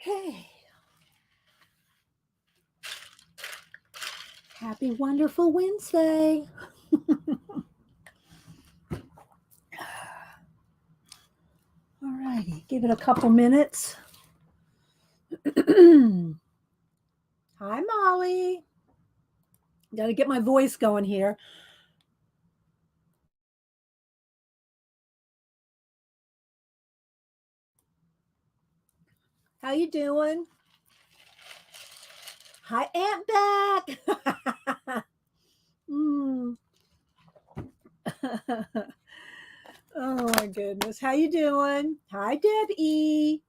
Okay. Happy wonderful Wednesday. All righty. Give it a couple minutes. Hi, Molly. Got to get my voice going here. How you doing? Hi, Aunt Beck. Mm. Oh my goodness. How you doing? Hi, Debbie.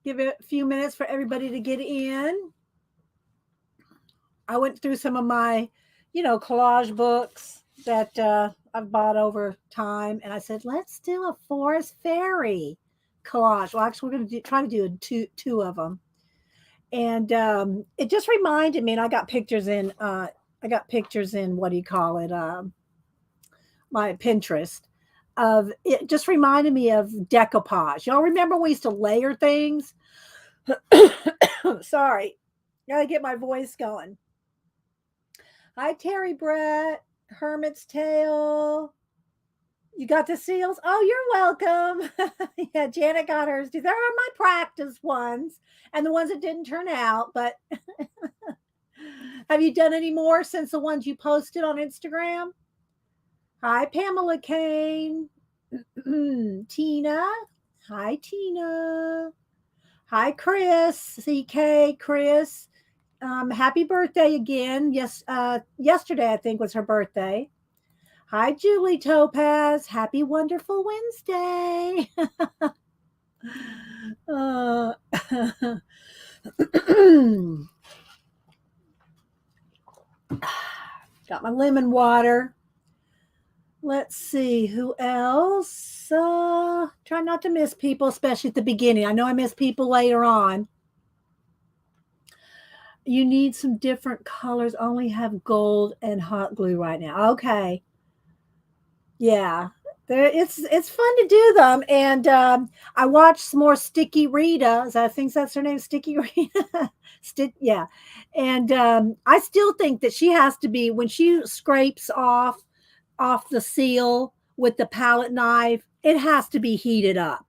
Give it a few minutes for everybody to get in. I went through some of my, collage books that I've bought over time, and I said, let's do a forest fairy collage. Well, actually, we're going to try to do two of them, and it just reminded me. And I got pictures in. What do you call it? My Pinterest of it. Just reminded me of decoupage. Y'all remember we used to layer things? Sorry, gotta get my voice going. Hi, Terry Brett, Hermit's Tail. You got the seals? Oh, you're welcome. Yeah, Janet got hers too. There are my practice ones and the ones that didn't turn out. But have you done any more since the ones you posted on Instagram? Hi, Pamela Kane. Tina. Hi, Tina. Hi, Chris. CK, Chris. Happy birthday again. Yes, yesterday I think was her birthday. Hi, Julie Topaz. Happy wonderful Wednesday. uh, got my lemon water. Let's see who else. Try not to miss people, especially at the beginning. I know I miss people later on. You need some different colors. Only have gold and hot glue right now. Okay. Yeah. It's fun to do them. And I watched some more Sticky Rita. I think that's her name, Sticky Rita. Yeah. And I still think that she has to be when she scrapes off the seal with the palette knife, it has to be heated up.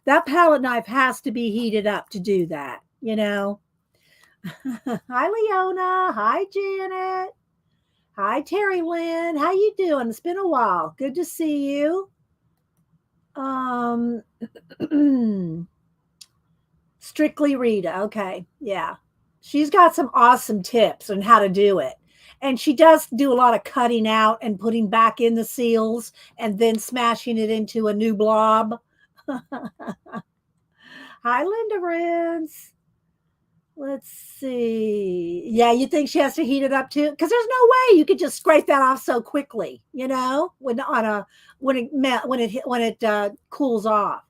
That palette knife has to be heated up to do that, you know. Hi, Leona. Hi, Janet. Hi, Terry Lynn. How you doing? It's been a while. Good to see you. Um, Strictly Rita. Okay, yeah, she's got some awesome tips on how to do it, and she does do a lot of cutting out and putting back in the seals, and then smashing it into a new blob. Hi, Linda Rins. Let's see. Yeah, you think she has to heat it up too? Because there's no way you could just scrape that off so quickly. When it cools off.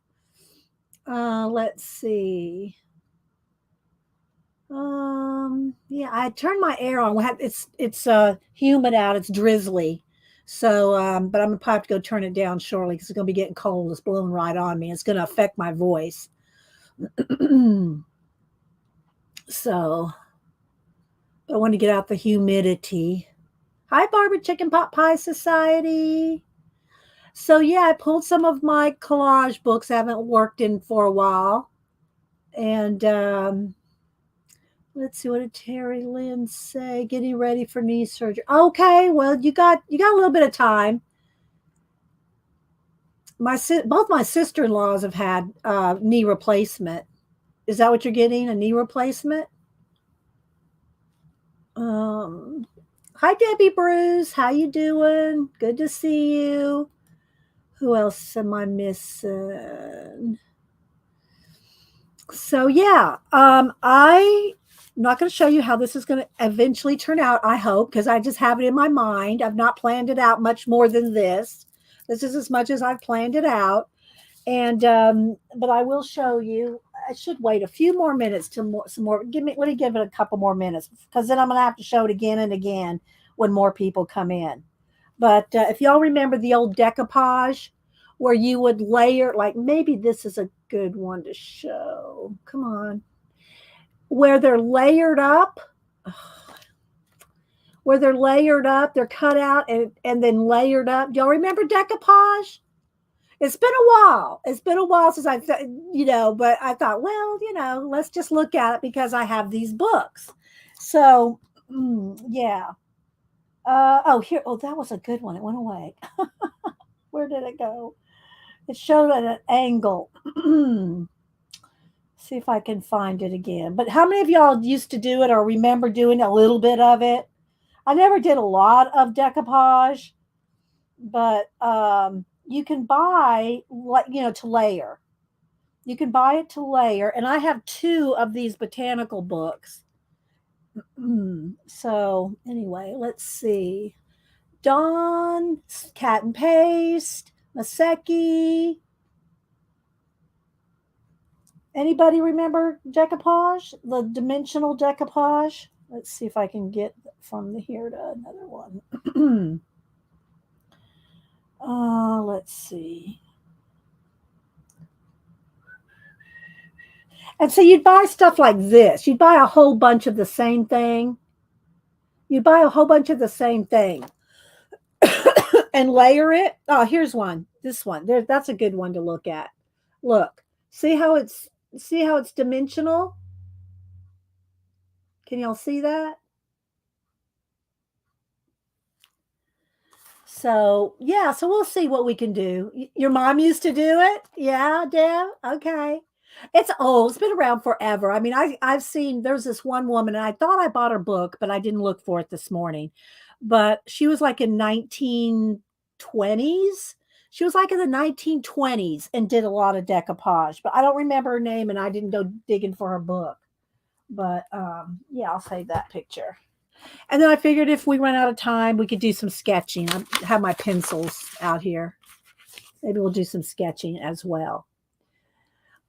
Let's see. Yeah, I turned my air on. It's humid out. It's drizzly. So, but I'm gonna probably have to go turn it down shortly because it's gonna be getting cold. It's blowing right on me. It's gonna affect my voice. So, I want to get out the humidity. Hi, Barbara Chicken Pot Pie Society. So yeah, I pulled some of my collage books I haven't worked in for a while, and let's see, what did Terry Lynn say? Getting ready for knee surgery. Okay, well you got a little bit of time. Both my sister-in-laws have had knee replacement. Is that what you're getting? A knee replacement? Um, Hi, Debbie Bruce. How you doing? Good to see you. Who else am I missing? So yeah, I'm not going to show you how this is going to eventually turn out. I hope, because I just have it in my mind. I've not planned it out much more than this. This is as much as I've planned it out, and but I will show you. I should wait a few more minutes to some more. Let me give it a couple more minutes, because then I'm going to have to show it again and again when more people come in. But if y'all remember the old decoupage where you would layer, like maybe this is a good one to show. go? Come on. Where they're layered up. Where they're layered up, they're cut out and then layered up. Do y'all remember decoupage? It's been a while. It's been a while since I've, but I thought, well, let's just look at it because I have these books. So, yeah. Here. Oh, that was a good one. It went away. Where did it go? It showed at an angle. See if I can find it again. But how many of y'all used to do it or remember doing a little bit of it? I never did a lot of decoupage, but you can buy, to layer. You can buy it to layer. And I have 2 of these botanical books. So anyway, let's see. Dawn, Cat and Paste, Maseki. Anybody remember decoupage? The dimensional decoupage? Let's see if I can get from here to another one. Let's see. And so you'd buy stuff like this. You'd buy a whole bunch of the same thing. You'd buy a whole bunch of the same thing and layer it. Oh, here's one. This one. That's a good one to look at. Look. See how it's dimensional? Can y'all see that? So, yeah, so we'll see what we can do. Your mom used to do it? Yeah, Deb? Okay. It's old. It's been around forever. I mean, I've seen, there's this one woman, and I thought I bought her book, but I didn't look for it this morning. But she was like in 1920s. She was like in the 1920s and did a lot of decoupage. But I don't remember her name, and I didn't go digging for her book. But yeah, I'll save that picture. And then I figured if we run out of time, we could do some sketching. I have my pencils out here. Maybe we'll do some sketching as well.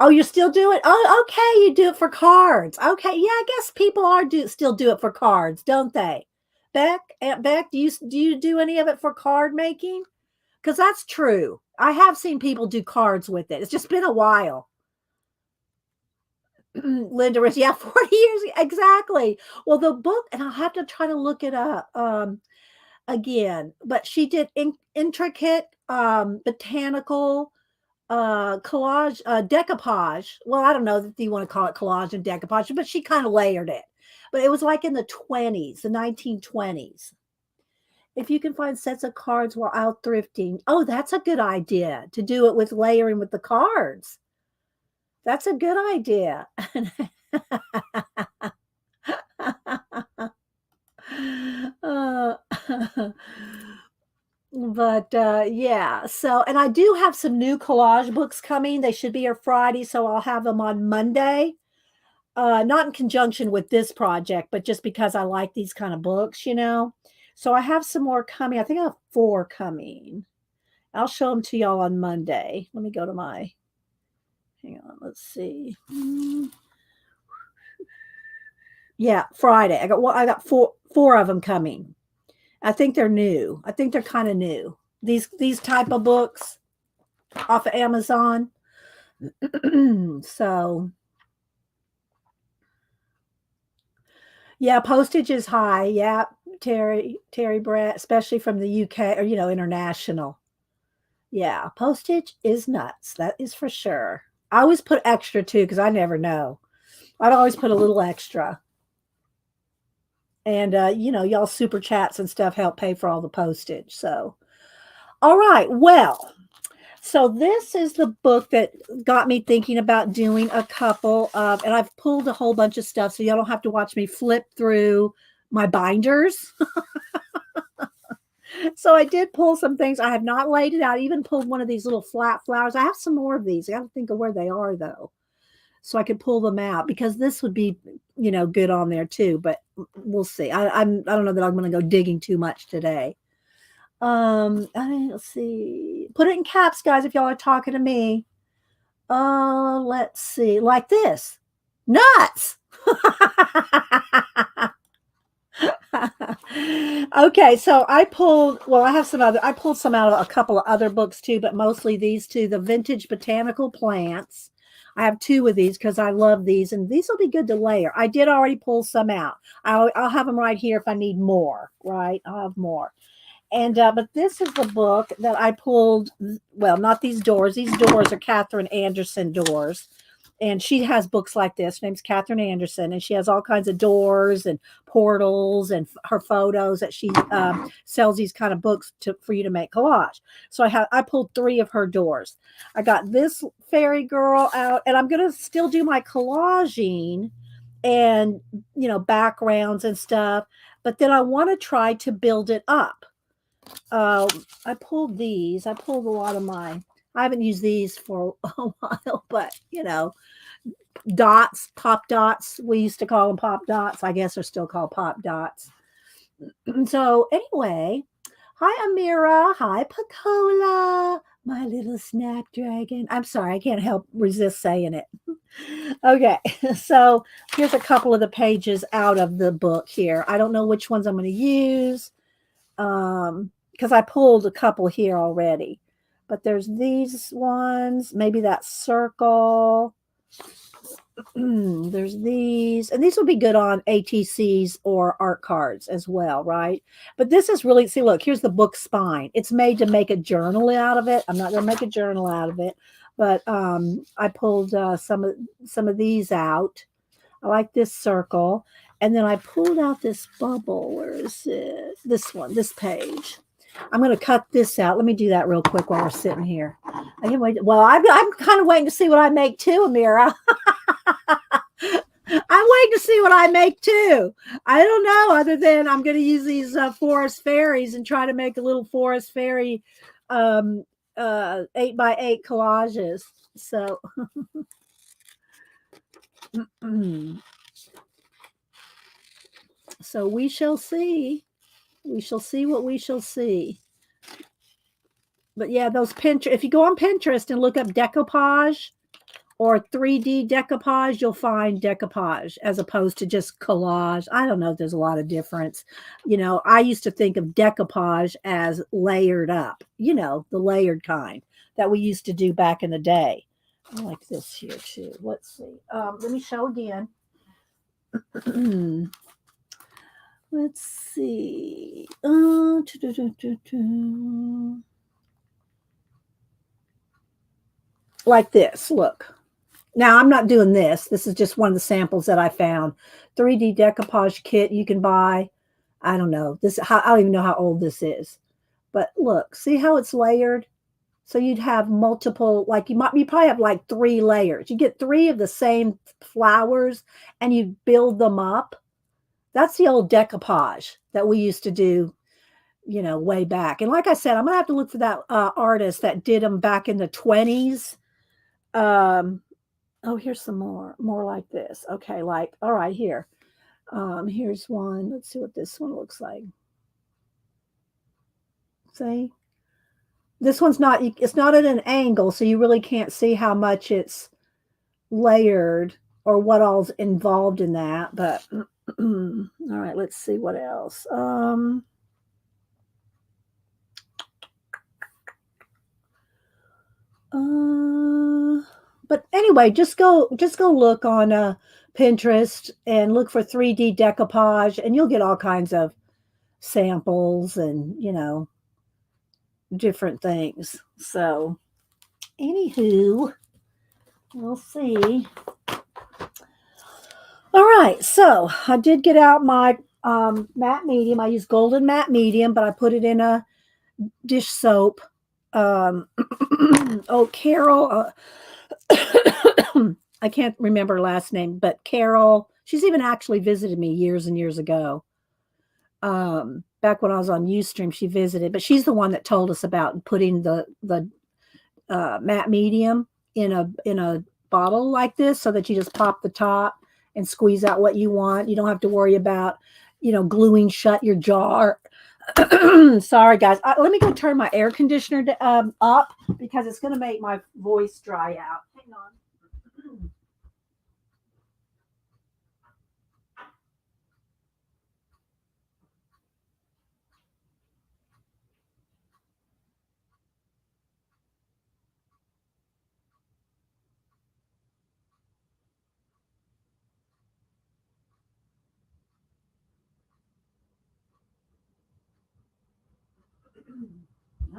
Oh, you still do it? Oh, okay. You do it for cards. Okay. Yeah, I guess people still do it for cards, don't they? Aunt Beck, do you do any of it for card making? Because that's true. I have seen people do cards with it. It's just been a while. Linda Rich, yeah, 40 years. Exactly. Well, the book, and I'll have to try to look it up again, but she did intricate botanical collage, decoupage. Well, I don't know if you want to call it collage and decoupage, but she kind of layered it. But it was like in the 20s, the 1920s. If you can find sets of cards while out thrifting, oh, that's a good idea to do it with layering with the cards. That's a good idea. But yeah, so, and I do have some new collage books coming. They should be here Friday, so I'll have them on Monday. Not in conjunction with this project, but just because I like these kind of books, So I have some more coming. I think I have 4 coming. I'll show them to y'all on Monday. Let me go to my, hang on, let's see. Yeah, Friday. I got four of them coming. I think they're new. I think they're kind of new. These type of books off of Amazon. So yeah, postage is high. Yeah, Terry Brett, especially from the UK or international. Yeah, postage is nuts. That is for sure. I always put extra too because I never know. I'd always put a little extra. And y'all super chats and stuff help pay for all the postage. So, all right. Well, so this is the book that got me thinking about doing a couple of, and I've pulled a whole bunch of stuff, so y'all don't have to watch me flip through my binders. So I did pull some things. I have not laid it out. I even pulled one of these little flat flowers. I have some more of these. I got to think of where they are though, so I could pull them out because this would be, good on there too. But we'll see. I don't know that I'm going to go digging too much today. Let's see. Put it in caps, guys, if y'all are talking to me. Let's see. Like this. Nuts. Okay, so I pulled some out of a couple of other books too, but mostly these two, the Vintage Botanical Plants. I have two of these because I love these, and these will be good to layer. I did already pull some out. I'll have them right here if I need more, right? I'll have more. And but this is the book that I pulled. Well, not these doors. These doors are Catherine Anderson doors, and she has books like this. Her name's Catherine Anderson, and she has all kinds of doors and portals and her photos that she sells these kind of books for you to make collage. So I pulled three of her doors. I got this fairy girl out, and I'm gonna still do my collaging and backgrounds and stuff, but then I want to try to build it up. I pulled these. I pulled a lot of mine. I haven't used these for a while, but dots, pop dots. We used to call them pop dots. I guess they're still called pop dots. So anyway, hi Amira. Hi Pacola. My little snapdragon. I'm sorry, I can't help resist saying it. Okay, so here's a couple of the pages out of the book here. I don't know which ones I'm going to use. Because I pulled a couple here already, but there's these ones, maybe that circle. There's these, and these will be good on ATCs or art cards as well, right? But this is really, see, look, here's the book spine. It's made to make a journal out of it. I'm not going to make a journal out of it, but I pulled some of these out. I like this circle. And then I pulled out this bubble. Where is it? This one, this page. I'm going to cut this out. Let me do that real quick while we're sitting here. I can't wait. Well, I'm kind of waiting to see what I make too, Amira. I'm waiting to see what I make too. I don't know, other than I'm going to use these forest fairies and try to make a little forest fairy 8x8 collages. So so we shall see. We shall see what we shall see. But yeah, those Pinterest, if you go on Pinterest and look up decoupage or 3D decoupage, you'll find decoupage as opposed to just collage. I don't know if there's a lot of difference. I used to think of decoupage as layered up, the layered kind that we used to do back in the day. I like this here too. Let's see. Let me show again. Let's see. Like this. Look. Now, I'm not doing this. This is just one of the samples that I found. 3D decoupage kit you can buy. I don't know. I don't even know how old this is. But look, see how it's layered? So you'd have multiple, like you probably have like 3 layers. You get 3 of the same flowers and you build them up. That's the old decoupage that we used to do, way back. And like I said, I'm going to have to look for that artist that did them back in the 20s. Oh, here's some more like this. Okay, all right, here. Here's one. Let's see what this one looks like. See? This one's it's not at an angle, so you really can't see how much it's layered or what all's involved in that. But all right, let's see what else. But anyway, just go look on Pinterest and look for 3D decoupage, and you'll get all kinds of samples and different things. So, anywho, we'll see. All right, so I did get out my matte medium. I used golden matte medium, but I put it in a dish soap. Carol. I can't remember her last name, but Carol, she's even actually visited me years and years ago. Back when I was on Ustream, she visited, but she's the one that told us about putting the matte medium in a bottle like this, so that you just pop the top and squeeze out what you want. You don't have to worry about, gluing shut your jar. Sorry, guys. Let me go turn my air conditioner up because it's going to make my voice dry out. Hang on.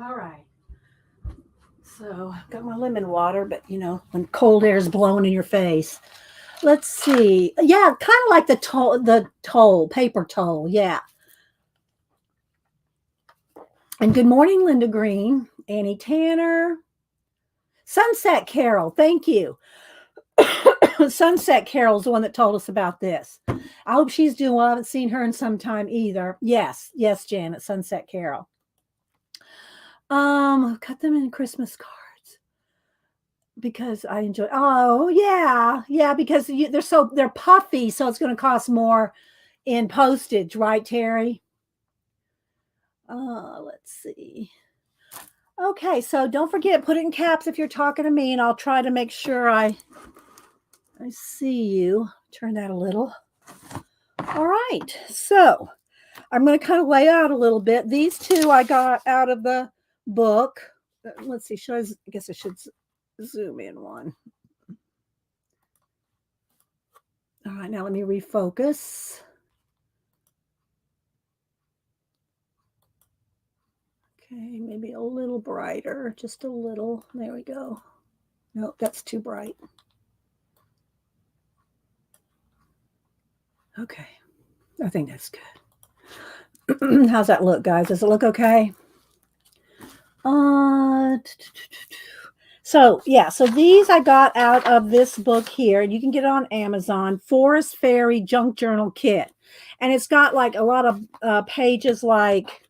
All right. So I've got my lemon water, but when cold air is blowing in your face. Let's see. Yeah, kind of like the toll, paper toll. Yeah. And good morning, Linda Green, Annie Tanner, Sunset Carol. Thank you. Sunset Carol's the one that told us about this. I hope she's doing well. I haven't seen her in some time either. Yes, yes, Janet, Sunset Carol. Cut them in Christmas cards because I enjoy. Oh yeah, yeah, because they're puffy, so it's going to cost more in postage, right, Terry? Let's see. Okay, so don't forget, put it in caps if you're talking to me, and I'll try to make sure I see you. Turn that a little. All right, so I'm going to kind of lay out a little bit. These two I got out of the book. Let's see, I guess I should zoom in one. All right, now let me refocus. Okay, maybe a little brighter, just a little. There we go. Nope, that's too bright. Okay, I think that's good. How's that look, guys? Does it look okay? So these I got out of this book here. You can get it on Amazon, Forest Fairy Junk Journal Kit. And it's got like a lot of pages like,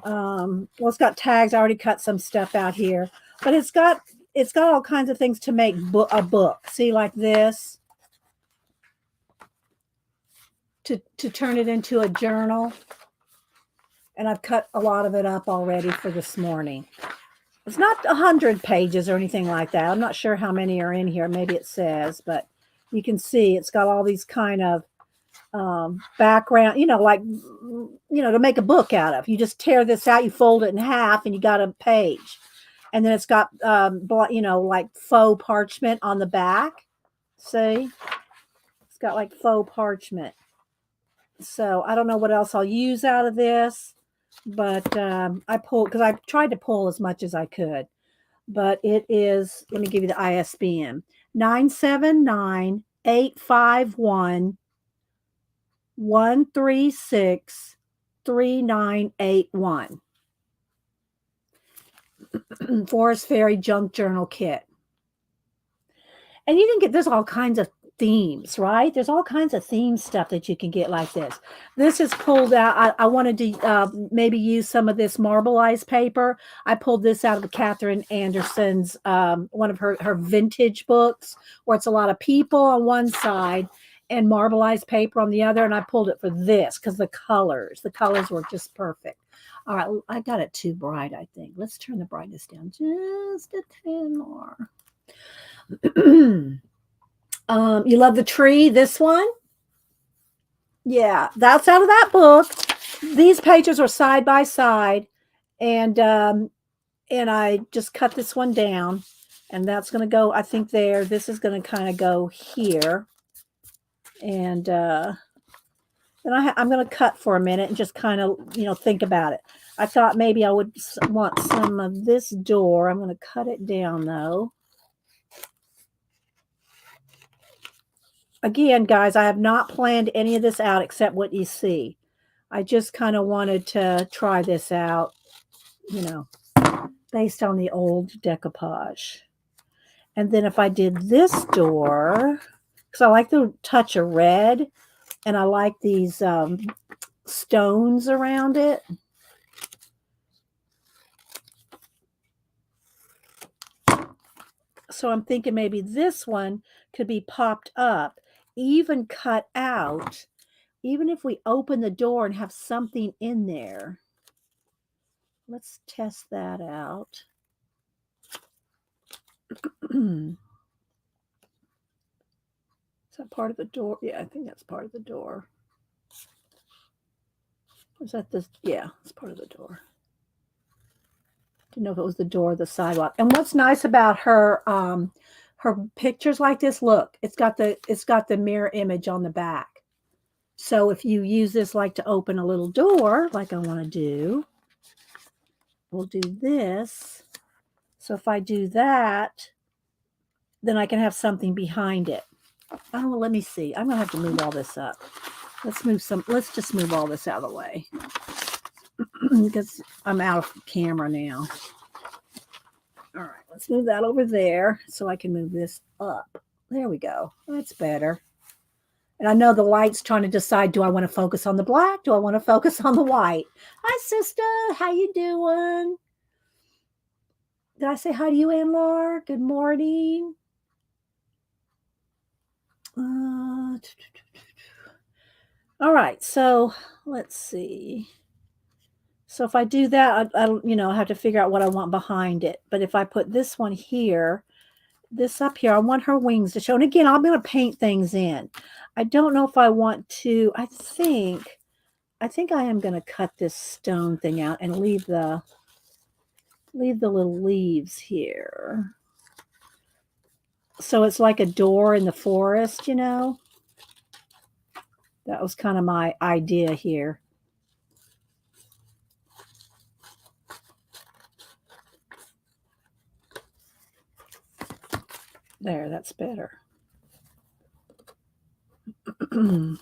it's got tags. I already cut some stuff out here. But it's got all kinds of things to make a book. See, like this. To turn it into a journal. And I've cut a lot of it up already for this morning. It's not 100 pages or anything like that. I'm not sure how many are in here. Maybe it says, but you can see it's got all these kind of background, to make a book out of. You just tear this out, you fold it in half, and you got a page. And then it's got, like faux parchment on the back. See? It's got like faux parchment. So I don't know what else I'll use out of this. But I pulled, because I tried to pull as much as I could. But it is, let me give you the ISBN, 979-851-136-3981. Forest Fairy Junk Journal Kit. And you can there's all kinds of themes, right? There's all kinds of theme stuff that you can get like this. This is pulled out. I wanted to maybe use some of this marbleized paper. I pulled this out of Catherine Anderson's, one of her vintage books, where it's a lot of people on one side and marbleized paper on the other. And I pulled it for this because the colors were just perfect. All right, I got it too bright, I think. Let's turn the brightness down just a tin more. You love the tree, this one? Yeah, that's out of that book. These pages are side by side, and I just cut this one down, and that's going to go, I think, there. This is going to kind of go here, and then I'm going to cut for a minute and just kind of, think about it. I thought maybe I would want some of this door. I'm going to cut it down, though. Again, guys, I have not planned any of this out except what you see. I just kind of wanted to try this out, based on the old decoupage. And then if I did this door, because I like the touch of red, and I like these stones around it. So I'm thinking maybe this one could be popped up, even cut out, even if we open the door and have something in there. Let's test that out. Is that part of the door? Yeah, I think that's part of the door. Was that this? Yeah, it's part of the door. Didn't know if it was the door or the sidewalk. And what's nice about her pictures like this, look, it's got the mirror image on the back. So if you use this like to open a little door, like I want to do, we'll do this. So if I do that, then I can have something behind it. Oh, let me see. I'm going to have to move all this up. Let's just move all this out of the way because I'm out of camera now. All right, let's move that over there so I can move this up. There we go. That's better. And I know the light's trying to decide, do I want to focus on the black? Do I want to focus on the white? Hi, sister. How you doing? Did I say hi to you, Ann-Laure? Good morning. All right, so let's see. So if I do that, I have to figure out what I want behind it. But if I put this one here, this up here, I want her wings to show. And again, I'm going to paint things in. I don't know if I want to. I think I am going to cut this stone thing out and leave the little leaves here. So it's like a door in the forest, you know. That was kind of my idea here. There, that's better. And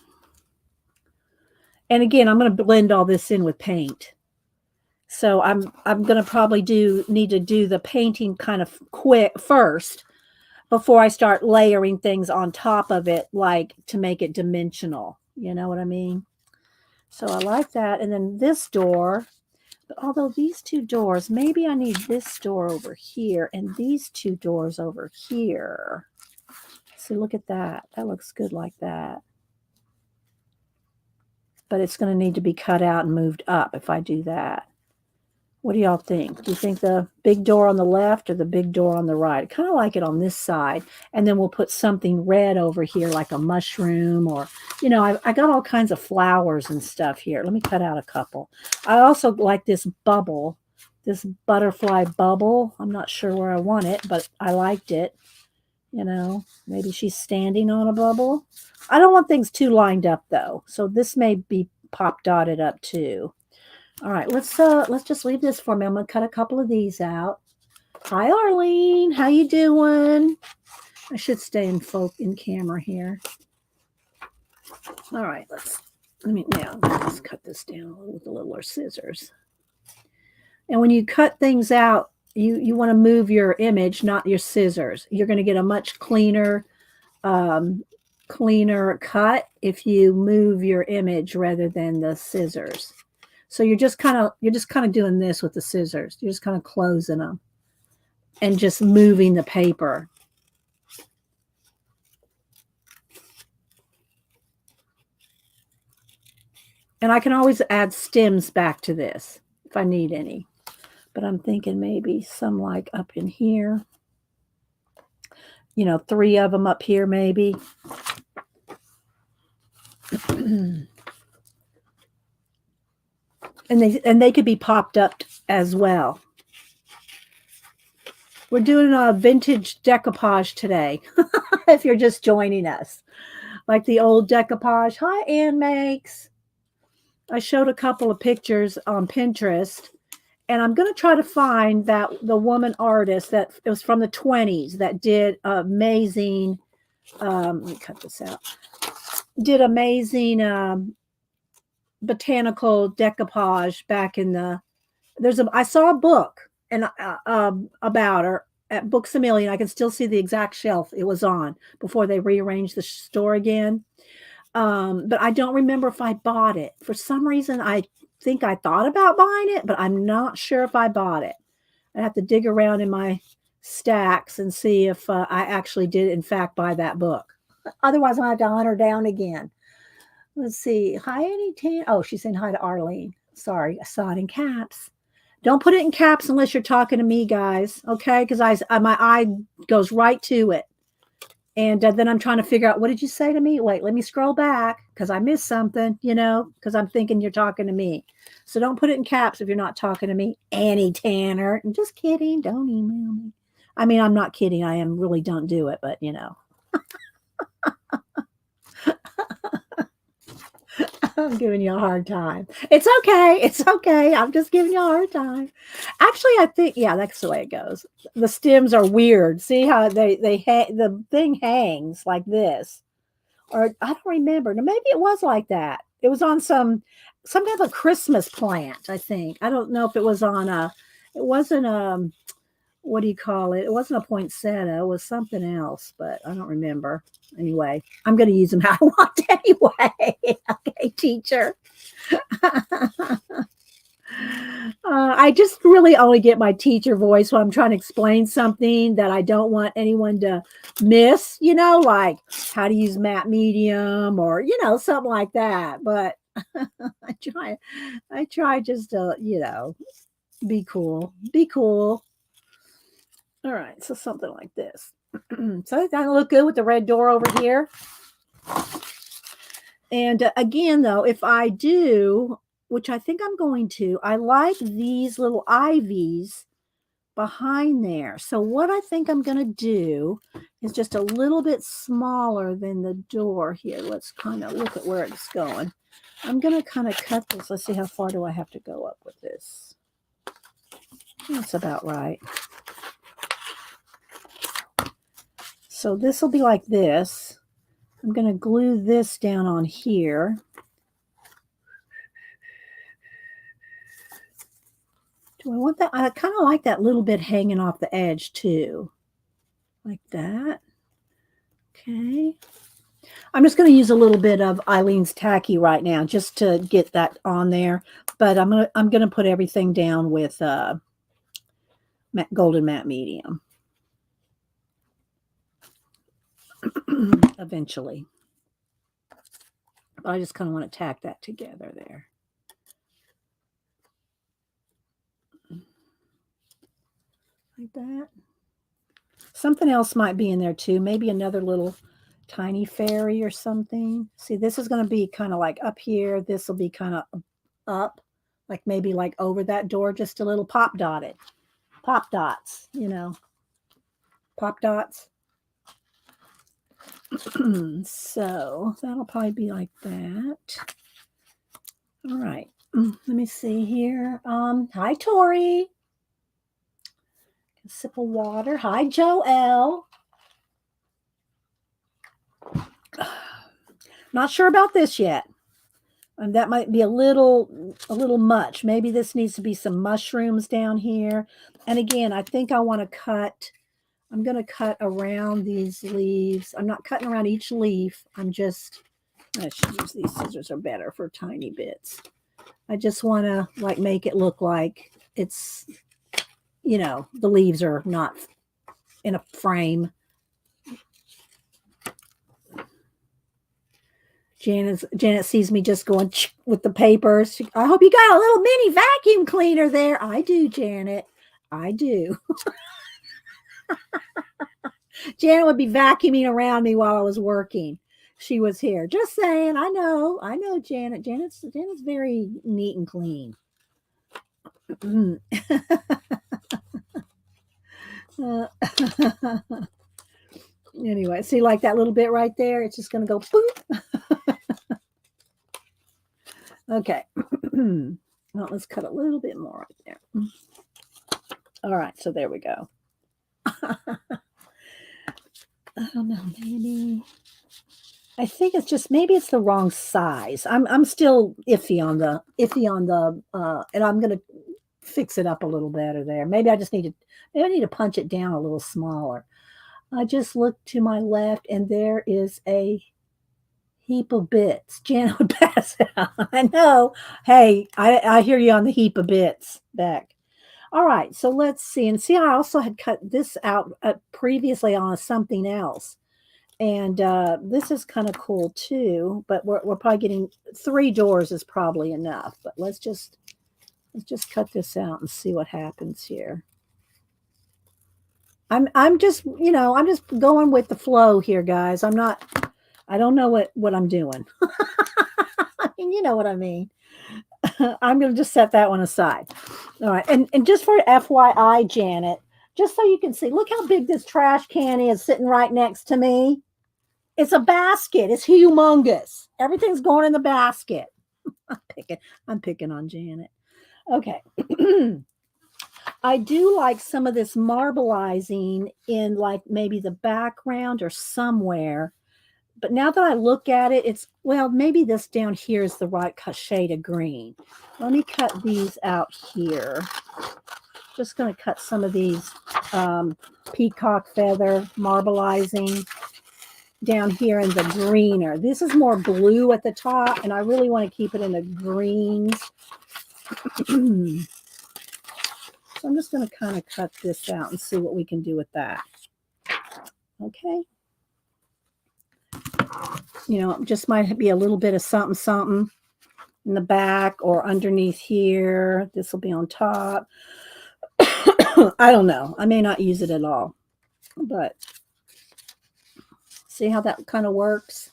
again, I'm going to blend all this in with paint. So I'm going to probably need to do the painting kind of quick first before I start layering things on top of it, like to make it dimensional. You know what I mean? So I like that. And then this door, but although these two doors, maybe I need this door over here and these two doors over here. See, look at that. That looks good like that. But it's going to need to be cut out and moved up if I do that. What do y'all think? Do you think the big door on the left or the big door on the right? I kind of like it on this side. And then we'll put something red over here like a mushroom or, I got all kinds of flowers and stuff here. Let me cut out a couple. I also like this bubble, this butterfly bubble. I'm not sure where I want it, but I liked it. Maybe she's standing on a bubble. I don't want things too lined up though. So this may be pop dotted up too. All right, let's just leave this for me. I'm gonna cut a couple of these out. Hi, Arlene. How you doing? I should stay in camera here. All right, let's cut this down with the littler scissors. And when you cut things out, you want to move your image, not your scissors. You're going to get a much cleaner cut if you move your image rather than the scissors. So you're just kind of doing this with the scissors. You're just kind of closing them and just moving the paper. And I can always add stems back to this if I need any. But I'm thinking maybe some like up in here. 3 of them up here maybe. And they could be popped up as well. We're doing a vintage decoupage today, if you're just joining us. Like the old decoupage. Hi, Ann Makes. I showed a couple of pictures on Pinterest, and I'm going to try to find the woman artist that it was from the 20s that did amazing. Let me cut this out. Did amazing botanical decoupage back in I saw a book and about her at Books a Million. I can still see the exact shelf it was on before they rearranged the store again. But I don't remember if I bought it. For some reason, I think I thought about buying it, but I'm not sure if I bought it. I have to dig around in my stacks and see if I actually did, in fact, buy that book. Otherwise, I have to hunt her down again. Let's see. Hi, Annie Tan. Oh, she's saying hi to Arlene. Sorry, I saw it in caps. Don't put it in caps unless you're talking to me, guys. Okay? Because my eye goes right to it. And then I'm trying to figure out, what did you say to me? Wait, let me scroll back because I missed something, because I'm thinking you're talking to me. So don't put it in caps if you're not talking to me. Annie Tanner. I'm just kidding. Don't email me. I mean, I'm not kidding. I am really don't do it, but I'm giving you a hard time. It's okay. It's okay. I'm just giving you a hard time. Actually, I think yeah, that's the way it goes. The stems are weird. See how the thing hangs like this, or I don't remember. Now, maybe it was like that. It was on some kind of a Christmas plant. I think. I don't know if it was on a. It wasn't what do you call it? It wasn't a poinsettia. It was something else, but I don't remember. Anyway, I'm going to use them how I want anyway. Okay, teacher. I just really only get my teacher voice when I'm trying to explain something that I don't want anyone to miss, like how to use matte medium or, something like that. But I try just to, be cool. Be cool. All right, so something like this. So it's gonna look good with the red door over here. And again, though, if I do, which I think I'm going to, I like these little ivies behind there. So what I think I'm going to do is just a little bit smaller than the door here. Let's kind of look at where it's going. I'm going to kind of cut this. Let's see how far do I have to go up with this. That's about right. So this will be like this. I'm going to glue this down on here. Do I want that? I kind of like that little bit hanging off the edge too. Like that. Okay. I'm just going to use a little bit of Eileen's Tacky right now just to get that on there. But I'm going to put everything down with golden matte medium. Eventually. But I just kind of want to tack that together there. Like that. Something else might be in there too. Maybe another little tiny fairy or something. See, this is going to be kind of like up here. This will be kind of up, like maybe like over that door, just a little pop dots, pop dots. So that'll probably be like that. All right. Let me see here. Hi, Tori. A sip of water. Hi, Joelle. Not sure about this yet. And that might be a little much. Maybe this needs to be some mushrooms down here. And again, I think I want to cut. I'm going to cut around these leaves. I'm not cutting around each leaf. I should use these scissors are better for tiny bits. I just want to like make it look like it's, the leaves are not in a frame. Janet sees me just going with the papers. I hope you got a little mini vacuum cleaner there. I do, Janet. I do. Janet would be vacuuming around me while I was working. She was here. Just saying. I know, Janet. Janet's very neat and clean. Anyway, see like that little bit right there? It's just going to go boop. Okay. Well, let's cut a little bit more right there. All right, so there we go. I don't know, maybe. I think it's just maybe it's the wrong size. I'm still iffy on the and I'm gonna fix it up a little better there. Maybe I need to punch it down a little smaller. I just looked to my left and there is a heap of bits. Janet would pass out. I know. Hey, I hear you on the heap of bits, Beck. All right, so let's see. And see, I also had cut this out previously on something else. And this is kind of cool too, but we're probably getting 3 doors is probably enough. But let's just cut this out and see what happens here. I'm just going with the flow here, guys. I don't know what I'm doing. I mean, you know what I mean. I'm going to just set that one aside. All right. And just for FYI, Janet, just so you can see, look how big this trash can is sitting right next to me. It's a basket. It's humongous. Everything's going in the basket. I'm picking on Janet. Okay. I do like some of this marbleizing in like maybe the background or somewhere. But now that I look at it, it's well, maybe this down here is the right shade of green. Let me cut these out here. Just going to cut some of these peacock feather marbleizing down here in the greener. This is more blue at the top, and I really want to keep it in the greens. So I'm just going to kind of cut this out and see what we can do with that. Okay. You know, just might be a little bit of something, something in the back or underneath here. This will be on top. I don't know. I may not use it at all, but see how that kind of works?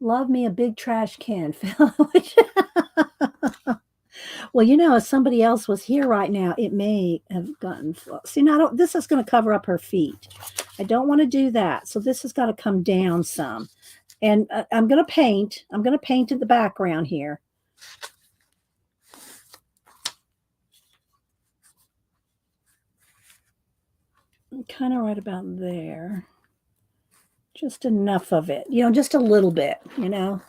Love me a big trash can. Well, you know, if somebody else was here right now, it may have gotten. See, now this is going to cover up her feet. I don't want to do that. So this has got to come down some. And I'm going to paint. I'm going to paint in the background here. Kind of right about there. Just enough of it. You know, just a little bit, you know.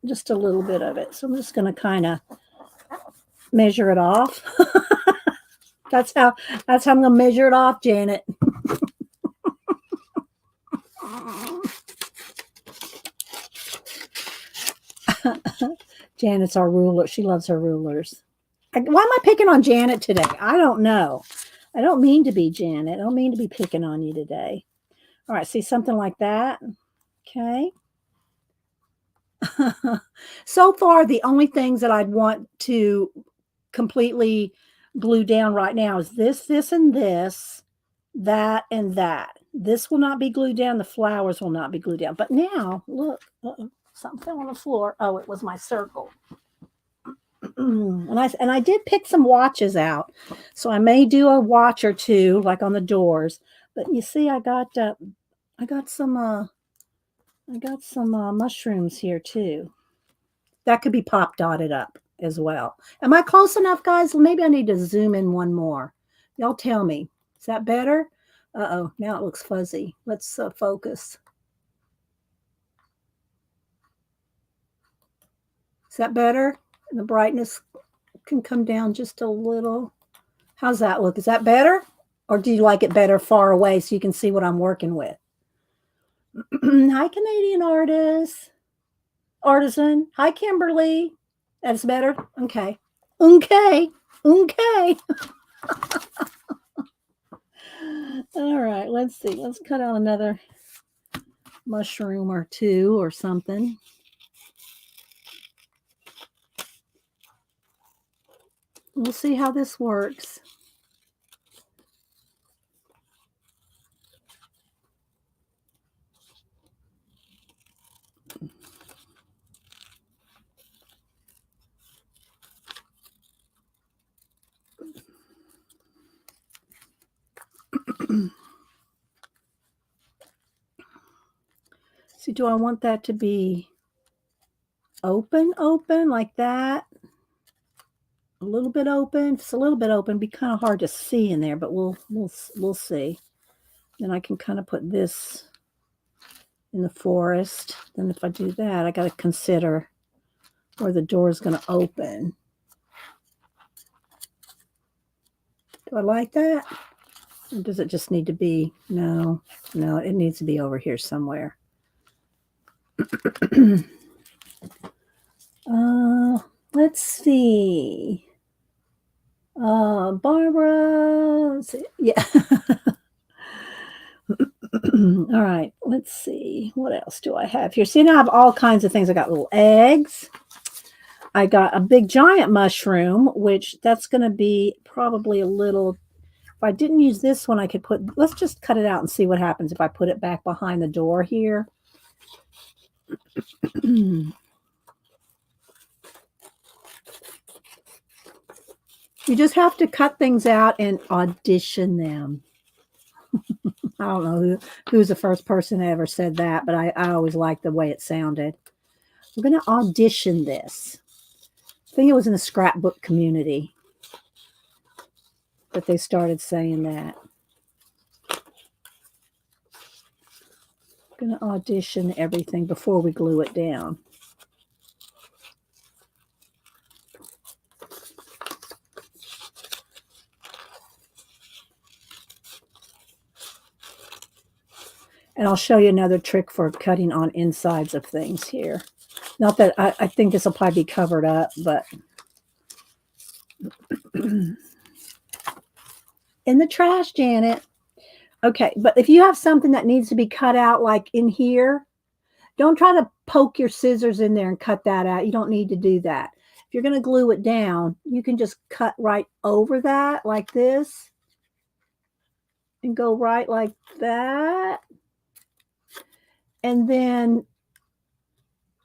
Just a little bit of it. So I'm just going to kind of measure it off. That's how I'm going to measure it off, Janet. Janet's our ruler. She loves her rulers. Why am I picking on Janet today? I don't know. I don't mean to be, Janet. I don't mean to be picking on you today. All right, see something like that? Okay. So far, the only things that I'd want to completely glue down right now is this, and this, that, and that. This will not be glued down. The flowers will not be glued down. But now, look, something fell on the floor. Oh, it was my circle. And I did pick some watches out, so I may do a watch or two, like on the doors. But you see, I got some mushrooms here too. That could be pop dotted up as well. Am I close enough, guys? Well, maybe I need to zoom in one more. Y'all tell me. Is that better? Uh-oh, now it looks fuzzy. Let's focus. Is that better? The brightness can come down just a little. How's that look? Is that better? Or do you like it better far away so you can see what I'm working with? Hi, Canadian artisan. Hi, Kimberly. That's better? Okay. Okay. All right, let's see. Let's cut out another mushroom or two or something. We'll see how this works. See, do I want that to be open like that? A little bit open. If it's a little bit open, it'd be kind of hard to see in there, but we'll see. Then I can kind of put this in the forest. Then if I do that, I got to consider where the door is going to open. Do I like that? Or does it just need to be? No, it needs to be over here somewhere. Let's see. Barbara. Yeah. All right. Let's see. What else do I have here? See, now I have all kinds of things. I got little eggs. I got a big giant mushroom, which that's going to be probably a little. If I didn't use this one, I could put. Let's just cut it out and see what happens if I put it back behind the door here. You just have to cut things out and audition them. don't know who's the first person that ever said that, but I always liked the way it sounded. I'm going to audition this. I think it was in the scrapbook community that they started saying that. I'm going to audition everything before we glue it down. And I'll show you another trick for cutting on insides of things here. Not that I think this will probably be covered up, but in the trash, Janet. Okay, but if you have something that needs to be cut out like in here, don't try to poke your scissors in there and cut that out. You don't need to do that. If you're going to glue it down, you can just cut right over that like this and go right like that. And then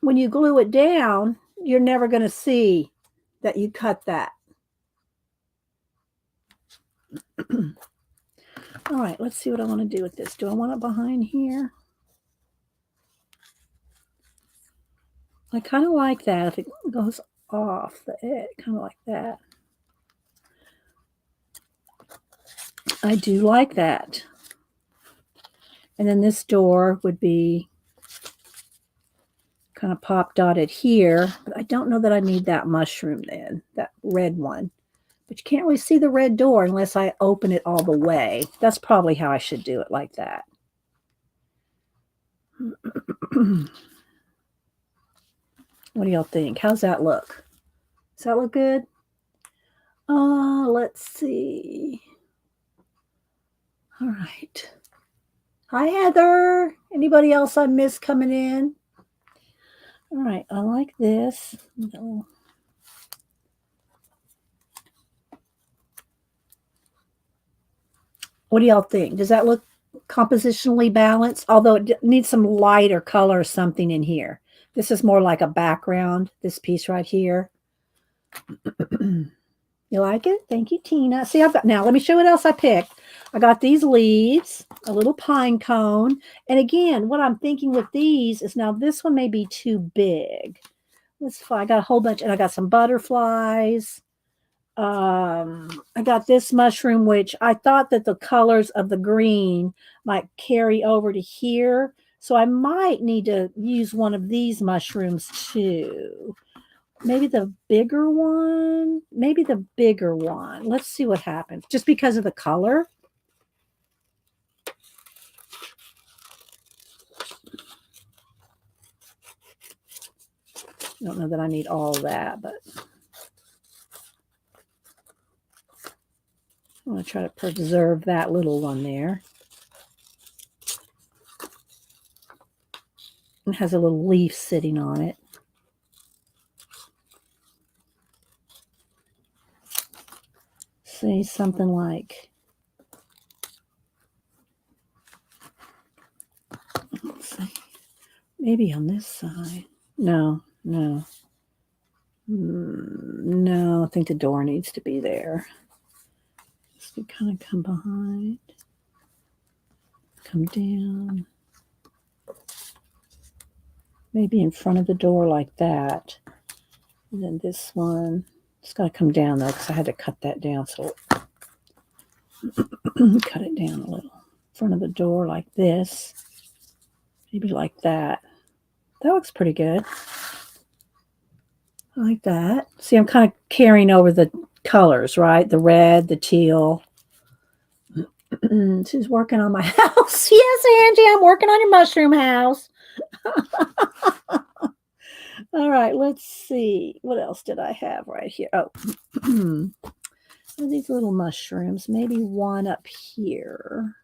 when you glue it down, you're never going to see that you cut that. All right, let's see what I want to do with this. Do I want it behind here? I kind of like that if it goes off the edge, kind of like that. I do like that. And then this door would be kind of pop dotted here, but I don't know that I need that mushroom then, that red one. But you can't really see the red door unless I open it all the way. That's probably how I should do it, like that. What do y'all think? How's that look? Does that look good? Let's see. All right. Hi, Heather. Anybody else I missed coming in? All right, I like this. No. What do y'all think? Does that look compositionally balanced? Although it needs some lighter color or something in here. This is more like a background, this piece right here. You like it? Thank you, Tina. See, I've got, now let me show you what else I picked. I got these leaves, a little pine cone. And again, what I'm thinking with these is now this one may be too big. I got a whole bunch, and I got some butterflies. I got this mushroom, which I thought that the colors of the green might carry over to here. So I might need to use one of these mushrooms too. Maybe the bigger one. Maybe the bigger one. Let's see what happens. Just because of the color. I don't know that I need all that, but I'm going to try to preserve that little one there. It has a little leaf sitting on it. See, something like, let's see, maybe on this side. No. No, I think the door needs to be there. Just to kind of come behind, come down, maybe in front of the door like that. And then this one, it's got to come down though, because I had to cut that down. So cut it down a little. In front of the door like this, maybe like that. That looks pretty good. I like that. See, I'm kind of carrying over the colors, right? The red, the teal. She's working on my house. Yes, Angie, I'm working on your mushroom house. All right, let's see. What else did I have right here? Oh, these little mushrooms. Maybe one up here.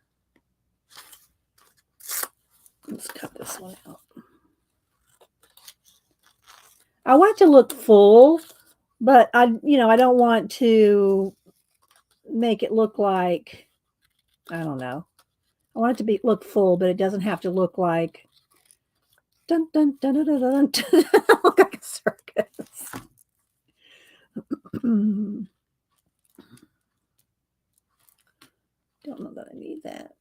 Let's cut this one out. I want it to look full, but I don't want to make it look like, I don't know. I want it to look full, but it doesn't have to look like dun dun dun dun dun dun, dun. Look like a circus. Don't know that I need that.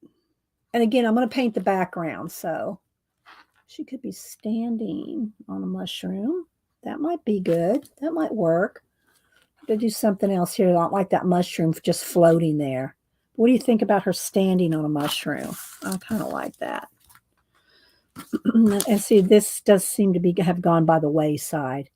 And again, I'm going to paint the background. So she could be standing on a mushroom. That might be good. That might work. To do something else here. I don't like that mushroom just floating there. What do you think about her standing on a mushroom? I kind of like that. And see, this does seem to have gone by the wayside.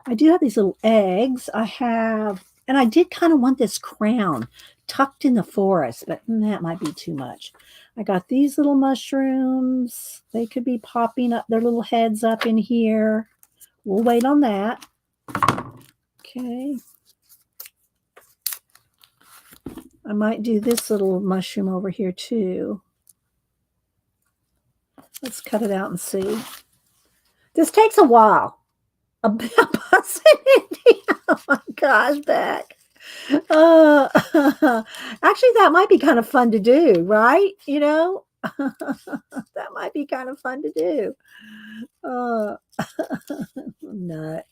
I do have these little eggs. And I did kind of want this crown tucked in the forest, but that might be too much. I got these little mushrooms. They could be popping up their little heads up in here. We'll wait on that. Okay. I might do this little mushroom over here too. Let's cut it out and see. This takes a while. A bus in India. Oh my gosh, Beck. Actually, that might be kind of fun to do, right? You know, that might be kind of fun to do. Nut.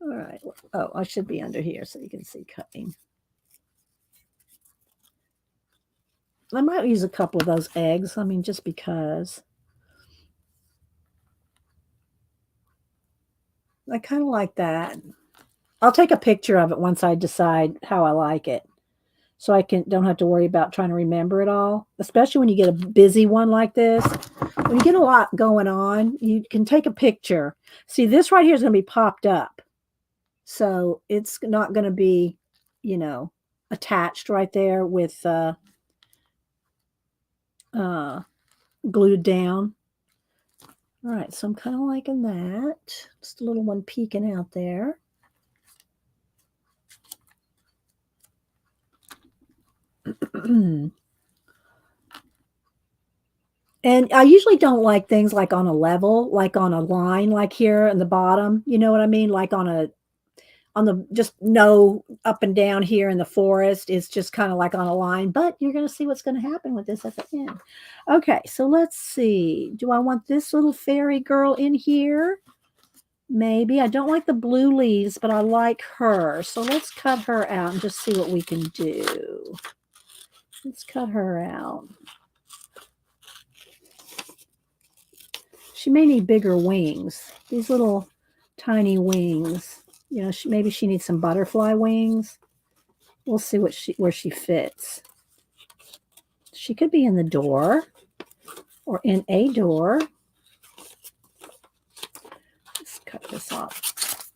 All right. Oh, I should be under here so you can see cutting. I might use a couple of those eggs. I mean, just because. I kind of like that. I'll take a picture of it once I decide how I like it. So I don't have to worry about trying to remember it all, especially when you get a busy one like this. When you get a lot going on, you can take a picture. See, this right here is going to be popped up. So it's not going to be, attached right there with glued down. All right, so I'm kind of liking that. Just a little one peeking out there. And I usually don't like things like on a level, like on a line, like here in the bottom. You know what I mean? Like on the just no up and down here in the forest. It's just kind of like on a line, but you're going to see what's going to happen with this at the end. Okay, so let's see. Do I want this little fairy girl in here? Maybe. I don't like the blue leaves, but I like her. So let's cut her out and just see what we can do. Let's cut her out. She may need bigger wings. These little tiny wings. Maybe she needs some butterfly wings. We'll see where she fits. She could be in the door or in a door. Let's cut this off.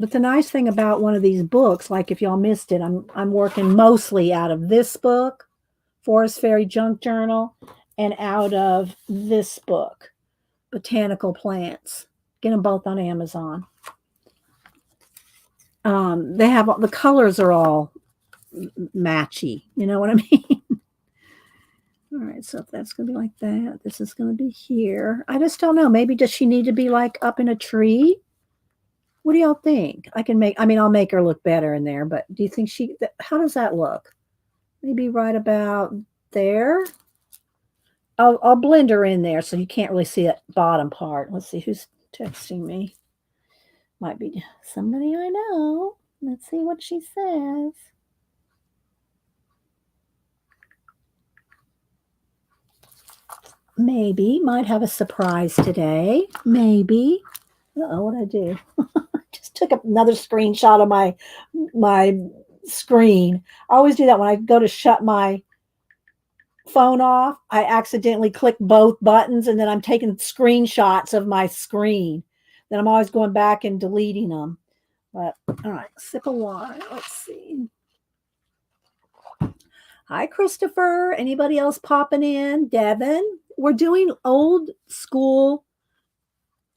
But the nice thing about one of these books, like if y'all missed it, I'm working mostly out of this book, Forest Fairy Junk Journal, and out of this book, Botanical Plants. Get them both on Amazon. They have the colors are all matchy. You know what I mean? All right, so if that's going to be like that, this is going to be here. I just don't know. Maybe does she need to be like up in a tree? What do y'all think? I'll make her look better in there, but do you think how does that look? Maybe right about there. I'll blend her in there so you can't really see that bottom part. Let's see who's texting me. Might be somebody I know. Let's see what she says. Maybe. Might have a surprise today. Maybe. Uh-oh, what'd I do? Just took another screenshot of my screen. I always do that when I go to shut my phone off. I accidentally click both buttons and then I'm taking screenshots of my screen. Then I'm always going back and deleting them. But all right, sip of water. Let's see. Hi, Christopher. Anybody else popping in? Devin. We're doing old school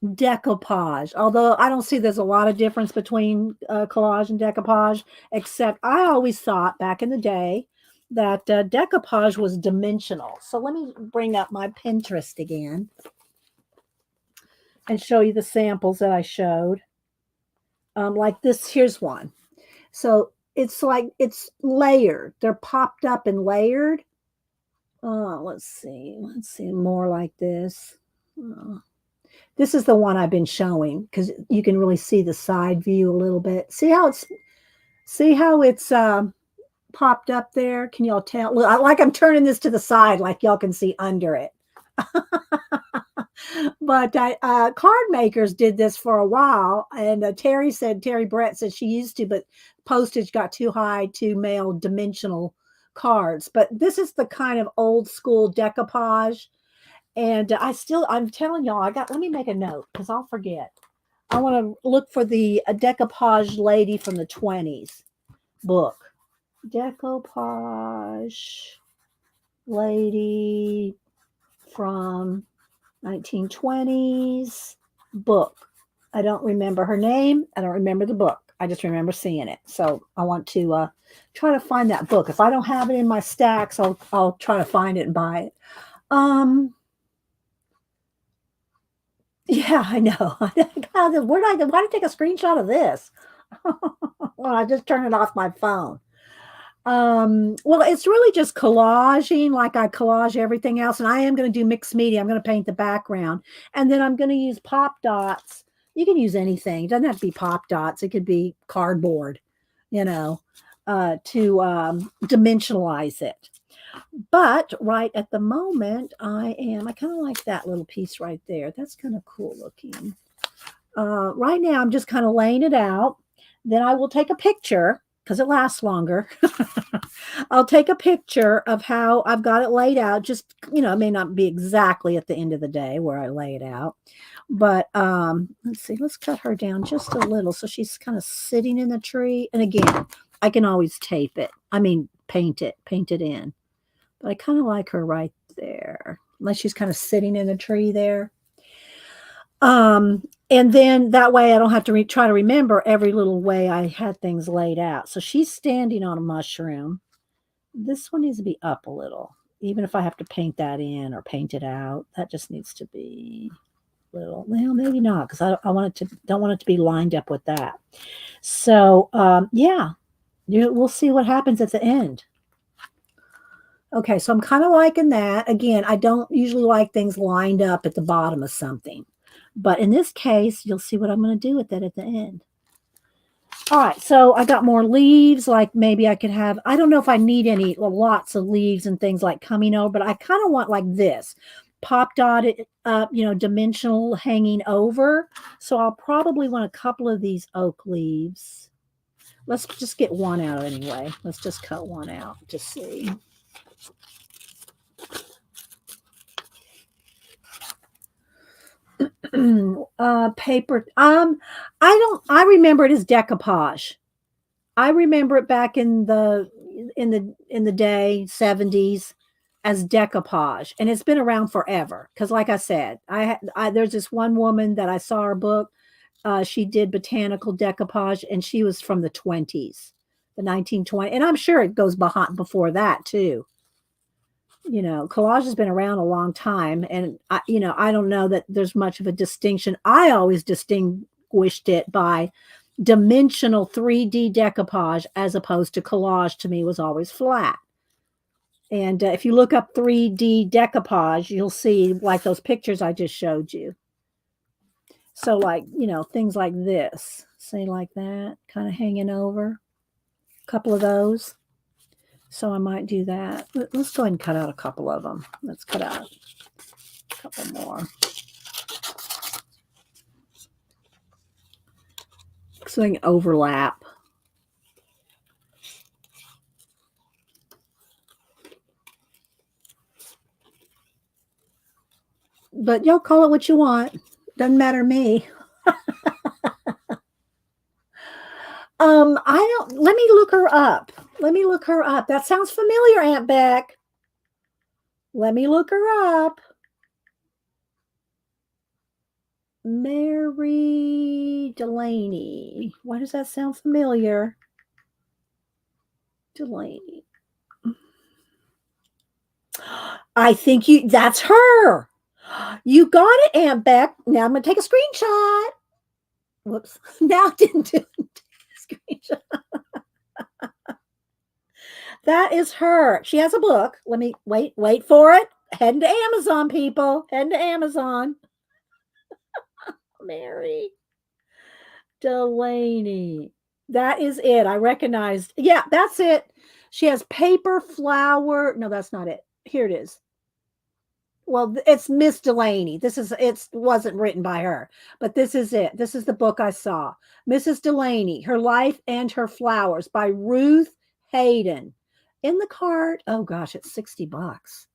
decoupage, although I don't see there's a lot of difference between collage and decoupage, except I always thought back in the day that decoupage was dimensional. So let me bring up my Pinterest again and show you the samples that I showed. Like this, here's one. So it's layered. They're popped up and layered. Let's see more like this. This is the one I've been showing because you can really see the side view a little bit. See how it's popped up there? Can y'all tell? Look, like I'm turning this to the side, like y'all can see under it. But card makers did this for a while, and Terry Brett said she used to, but postage got too high to mail dimensional cards. But this is the kind of old school decoupage, and I'm telling y'all, let me make a note because I'll forget. I want to look for the decoupage lady from the 20s book. Decoupage lady from 1920s book. I don't remember her name. I don't remember the book. I just remember seeing it. So I want to try to find that book. If I don't have it in my stacks, I'll try to find it and buy it. Yeah, I know. Why did I take a screenshot of this? Well, I just turned it off my phone. Well, it's really just collaging, like I collage everything else, and I am going to do mixed media. I'm going to paint the background, and then I'm going to use pop dots. You can use anything. It doesn't have to be pop dots. It could be cardboard, you know, to dimensionalize it. But right at the moment, I kind of like that little piece right there. That's kind of cool looking. Right now, I'm just kind of laying it out. Then I will take a picture because it lasts longer. I'll take a picture of how I've got it laid out. Just, it may not be exactly at the end of the day where I lay it out. But let's see, let's cut her down just a little. So she's kind of sitting in the tree. And again, I can always tape it. I mean, paint it in. But I kind of like her right there. Unless she's kind of sitting in the tree there. And then that way I don't have to try to remember every little way I had things laid out. So she's standing on a mushroom. This one needs to be up a little, even if I have to paint that in or paint it out. That just needs to be little. Well, maybe not because I don't want it to be lined up with that. So yeah, we'll see what happens at the end. Okay, so I'm kind of liking that. Again, I don't usually like things lined up at the bottom of something. But in this case, you'll see what I'm going to do with that at the end. All right, so I got more leaves. Like maybe I could have, I don't know if I need lots of leaves and things like coming over, but I kind of want like this. Pop dotted up, dimensional hanging over. So I'll probably want a couple of these oak leaves. Let's just get one out anyway. Let's just cut one out to see. Paper. I remember it as decoupage. I remember it back in the day 70s as decoupage, and it's been around forever. Because, like I said, there's this one woman that I saw her book. She did botanical decoupage, and she was from the 20s, the 1920s, and I'm sure it goes before that too. Collage has been around a long time, and I don't know that there's much of a distinction. I always distinguished it by dimensional 3D decoupage as opposed to collage. To me was always flat. And if you look up 3D decoupage, you'll see like those pictures I just showed you. So like, things like this, say like that, kind of hanging over, a couple of those. So I might do that. Let's go ahead and cut out a couple of them. Let's cut out a couple more. So they can overlap. But y'all call it what you want. Doesn't matter to me. Let me look her up. That sounds familiar, Aunt Beck. Let me look her up. Mary Delaney. Why does that sound familiar? Delaney. I think that's her. You got it, Aunt Beck. Now I'm going to take a screenshot. Whoops. Now I didn't do a screenshot. That is her. She has a book. Let me wait for it. Heading to Amazon, people. Heading to Amazon. Mary Delaney. That is it. I recognized. Yeah, that's it. She has paper, flower. No, that's not it. Here it is. Well, it's Miss Delaney. It wasn't written by her, but this is it. This is the book I saw. Mrs. Delaney, Her Life and Her Flowers by Ruth Hayden. In the cart. Oh gosh, it's $60.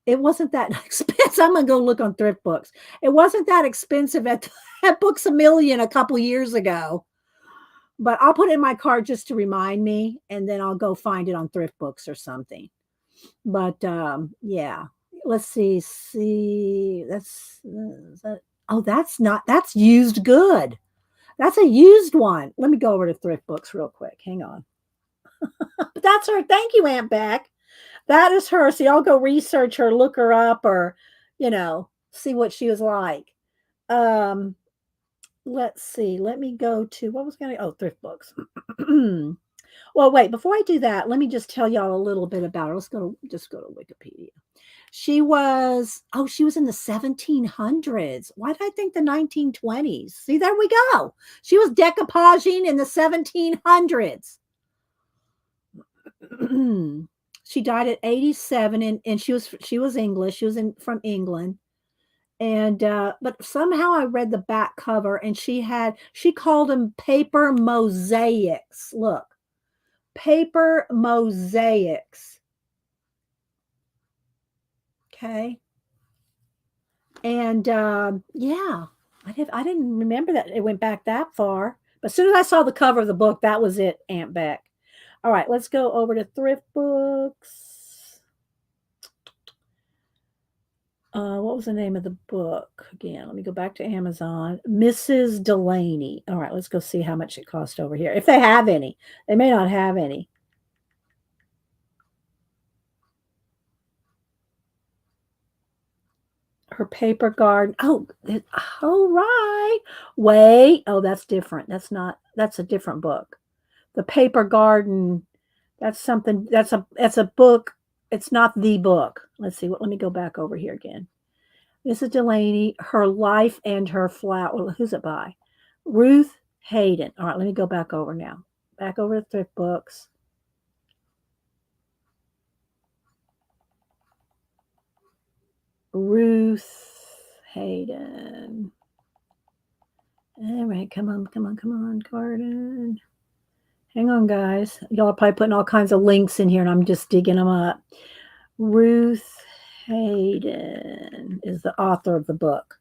It wasn't that expensive. I'm gonna go look on thrift books. It wasn't that expensive at Books a Million a couple years ago. But I'll put it in my cart just to remind me, and then I'll go find it on thrift books or something. But yeah, let's see. See, oh, that's not that's used good. That's a used one. Let me go over to thrift books real quick. Hang on. But that's her. Thank you, Aunt Beck. That is her. See, I'll go research her, look her up, or see what she was like. Um, let's see. Let me go to what was going to thrift books. Well, wait, before I do that, let me just tell y'all a little bit about her. Let's just go to Wikipedia. She was in the 1700s. Why did I think the 1920s? See, there we go. She was decoupaging in the 1700s. She died at 87, and she was English. She was from England. And but somehow I read the back cover, and she called them paper mosaics. Look, paper mosaics. Okay. And yeah, I didn't remember that it went back that far. But as soon as I saw the cover of the book, that was it, Aunt Beck. All right, let's go over to thrift books. What was the name of the book again? Let me go back to Amazon. Mrs. Delaney. All right, let's go see how much it cost over here. If they have any, they may not have any. Her paper garden. Oh, all right. Wait. Oh, that's different. That's a different book. The paper garden. That's something. That's a book. It's not the book. Let's see. Let me go back over here again. Mrs. Delaney, Her Life and Her Flower. Well, who's it by? Ruth Hayden. All right, let me go back over now. Back over to thrift books. Ruth Hayden. All right, come on, garden. Hang on, guys. Y'all are probably putting all kinds of links in here, and I'm just digging them up. Ruth Hayden is the author of the book.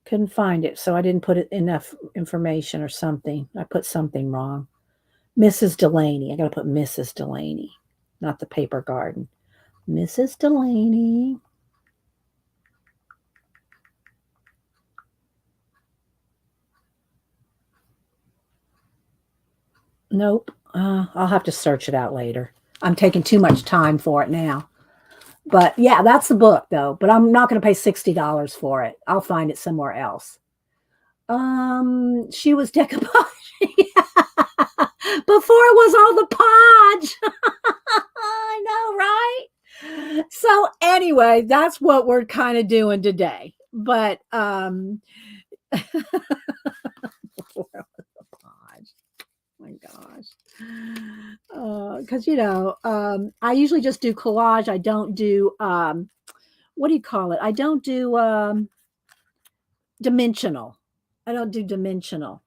Couldn't find it, so I didn't put enough information or something. I put something wrong. Mrs. Delaney. I got to put Mrs. Delaney, not the paper garden. Mrs. Delaney. Nope. I'll have to search it out later. I'm taking too much time for it now. But yeah, that's the book though. But I'm not going to pay $60 for it. I'll find it somewhere else. She was decoupaging before it was all the podge. I know, right? So anyway, that's what we're kind of doing today. But before it was the podge. My gosh. Because I usually just do collage. I don't do what do you call it? I don't do dimensional. I don't do dimensional.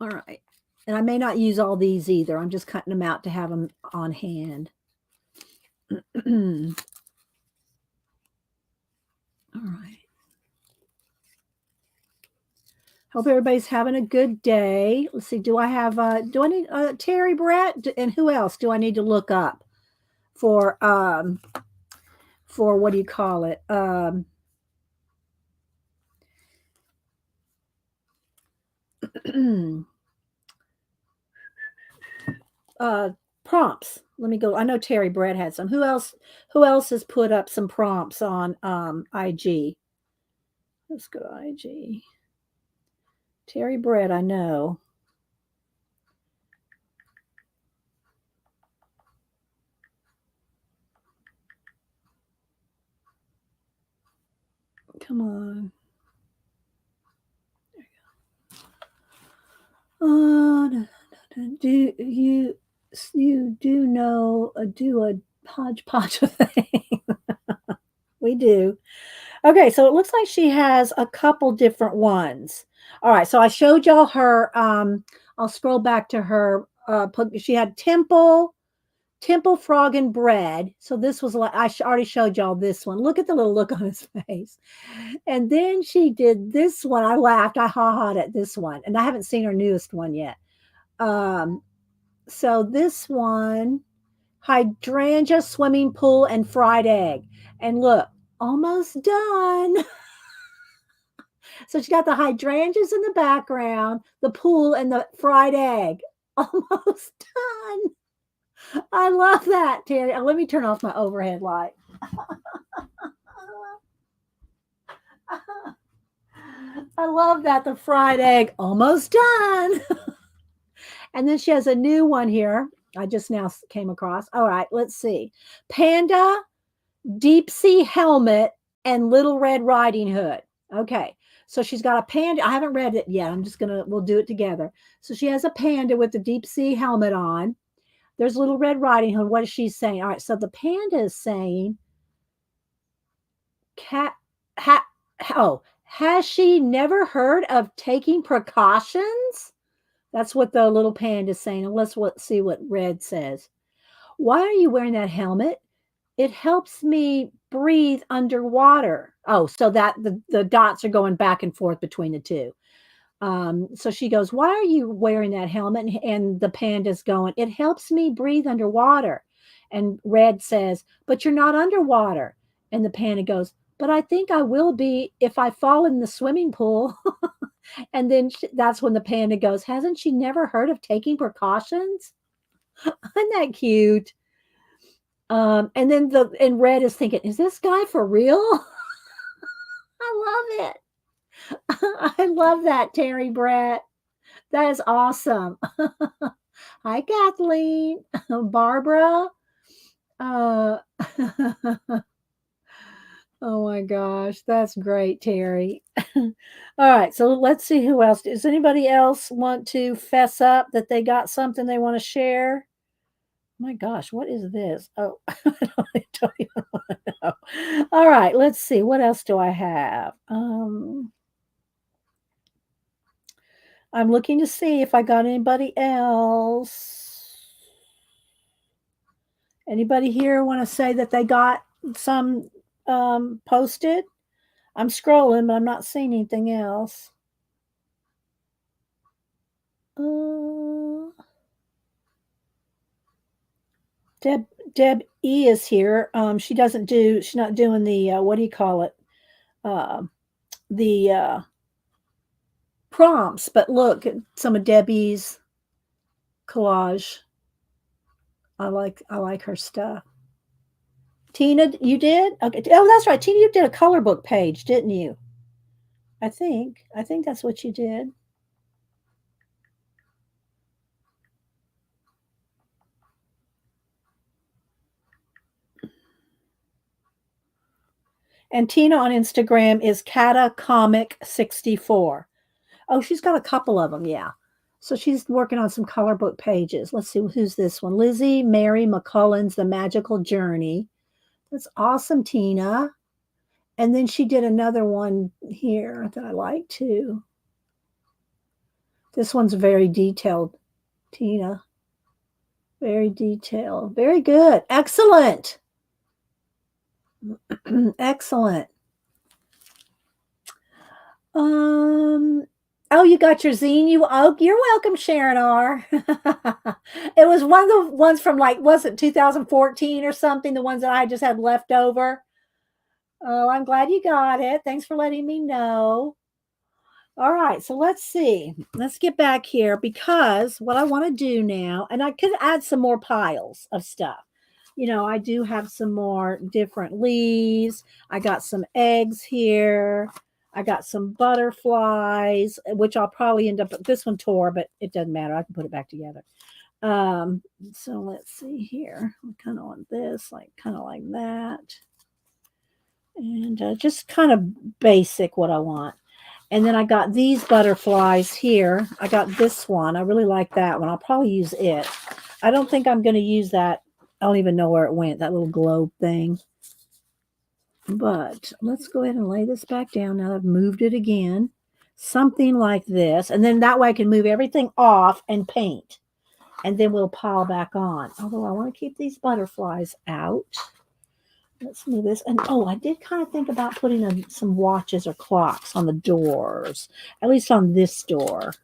All right. And I may not use all these either. I'm just cutting them out to have them on hand. All right. Hope everybody's having a good day. Let's see. Do I need Terry Brett, and who else do I need to look up for what do you call it? Prompts. Let me go. I know Terry Brett had some. Who else has put up some prompts on IG? Let's go to IG. Terry Brett, I know. Come on. Oh, do you do know do a hodgepodge of thing? We do. Okay, so it looks like she has a couple different ones. All right, so I showed y'all her. I'll scroll back to her. She had Temple Frog and Bread. So this was like already showed y'all this one. Look at the little look on his face. And then she did this one. I laughed. I ha-ha'd at this one, and I haven't seen her newest one yet. Um, so this one, hydrangea, swimming pool, and fried egg. And look, almost done. So she got the hydrangeas in the background, the pool, and the fried egg. Almost done. I love that, Terry. Let me turn off my overhead light. I love that. The fried egg, almost done. And then she has a new one here. I just now came across. All right, let's see. Panda, deep sea helmet, and Little Red Riding Hood. Okay. So she's got a panda. I haven't read it yet. We'll do it together. So she has a panda with the deep sea helmet on. There's Little Red Riding Hood. What is she saying? All right. So the panda is saying, has she never heard of taking precautions? That's what the little panda is saying. And let's see what Red says. Why are you wearing that helmet? It helps me breathe underwater. Oh, so that the dots are going back and forth between the two. So she goes, why are you wearing that helmet? And the panda's going, it helps me breathe underwater. And Red says, but you're not underwater. And the panda goes, but I think I will be if I fall in the swimming pool. And then that's when the panda goes, hasn't she never heard of taking precautions? Isn't that cute? And then Red is thinking, is this guy for real? I love it. I love that, Terry Brett. That is awesome. Hi, Kathleen. Barbara. Uh, oh my gosh, that's great, Terry. All right, so let's see who else. Does anybody else want to fess up that they got something they want to share? My gosh, what is this? Oh, I don't even want to know. All right, let's see. What else do I have? I'm looking to see if I got anybody else. Anybody here want to say that they got some posted? I'm scrolling, but I'm not seeing anything else. Deb E is here. She's not doing the what do you call it? The prompts, but look at some of Debbie's collage. I like her stuff. Tina, you did? Okay. Oh, that's right. Tina, you did a color book page, didn't you? I think that's what you did. And Tina on Instagram is Kata Comic 64. Oh, she's got a couple of them, yeah. So she's working on some color book pages. Let's see, who's this one? Lizzie Mary McCullen's The Magical Journey. That's awesome, Tina. And then she did another one here that I like too. This one's very detailed, Tina. Very detailed. Very good. Excellent. Excellent. Oh, you got your zine. You're welcome, Sharon R. It was one of the ones from was it 2014 or something? The ones that I just had left over. Oh, I'm glad you got it. Thanks for letting me know. All right, so let's see. Let's get back here because what I want to do now, and I could add some more piles of stuff. I do have some more different leaves. I got some eggs here. I got some butterflies, which I'll probably end up, this one tore, but it doesn't matter. I can put it back together. So let's see here. I kind of want this, kind of like that. And just kind of basic what I want. And then I got these butterflies here. I got this one. I really like that one. I'll probably use it. I don't think I'm going to use that. I don't even know where it went, that little globe thing. But let's go ahead and lay this back down now that I've moved it again. Something like this. And then that way I can move everything off and paint. And then we'll pile back on. Although I want to keep these butterflies out. Let's move this. And oh, I did kind of think about putting some watches or clocks on the doors. At least on this door.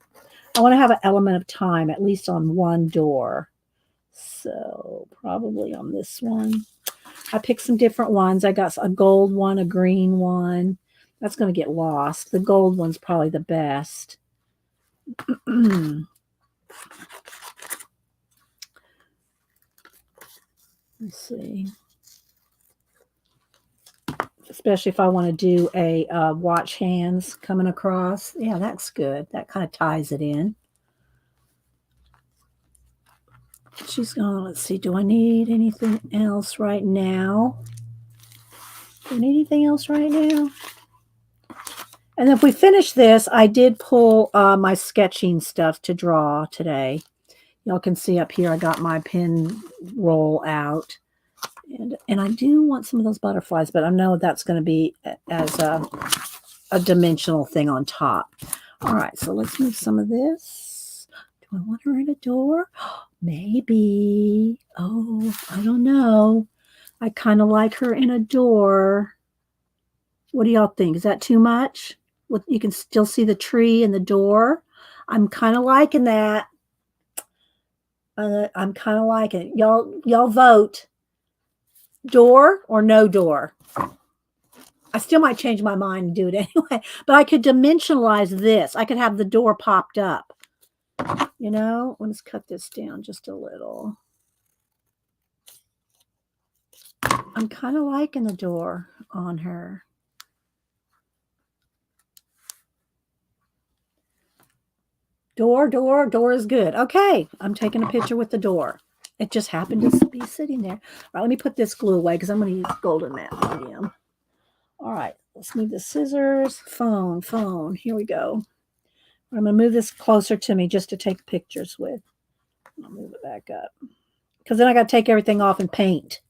I want to have an element of time, at least on one door. So probably on this one. I picked some different ones. I got a gold one, a green one. That's going to get lost. The gold one's probably the best. Let's see. Especially if I want to do a watch hands coming across. Yeah, that's good. That kind of ties it in. She's gone. Let's see. Do I need anything else right now? Do I need anything else right now? And if we finish this, I did pull my sketching stuff to draw today. Y'all can see up here I got my pen roll out. And I do want some of those butterflies, but I know that's going to be as a dimensional thing on top. All right, so let's move some of this. Do I want her in a door? Maybe. Oh, I don't know. I kind of like her in a door. What do y'all think? Is that too much? You can still see the tree and the door. I'm kind of liking that. I'm kind of liking it. Y'all vote. Door or no door? I still might change my mind and do it anyway. But I could dimensionalize this. I could have the door popped up. You know, let's cut this down just a little. I'm kind of liking the door on her. Door is good. Okay, I'm taking a picture with the door. It just happened to be sitting there. All right, let me put this glue away because I'm going to use golden matte medium. All right, let's move the scissors. Phone. Here we go. I'm going to move this closer to me just to take pictures with. I'll move it back up. Because then I got to take everything off and paint.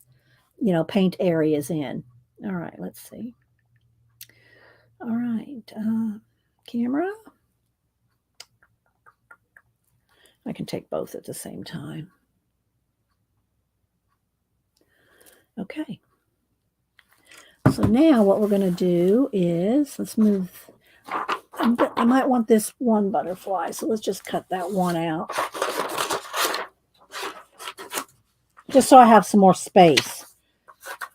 You know, paint areas in. All right, let's see. All right, camera. I can take both at the same time. Okay. So now what we're going to do is, let's move. I might want this one butterfly, so let's just cut that one out. Just so I have some more space.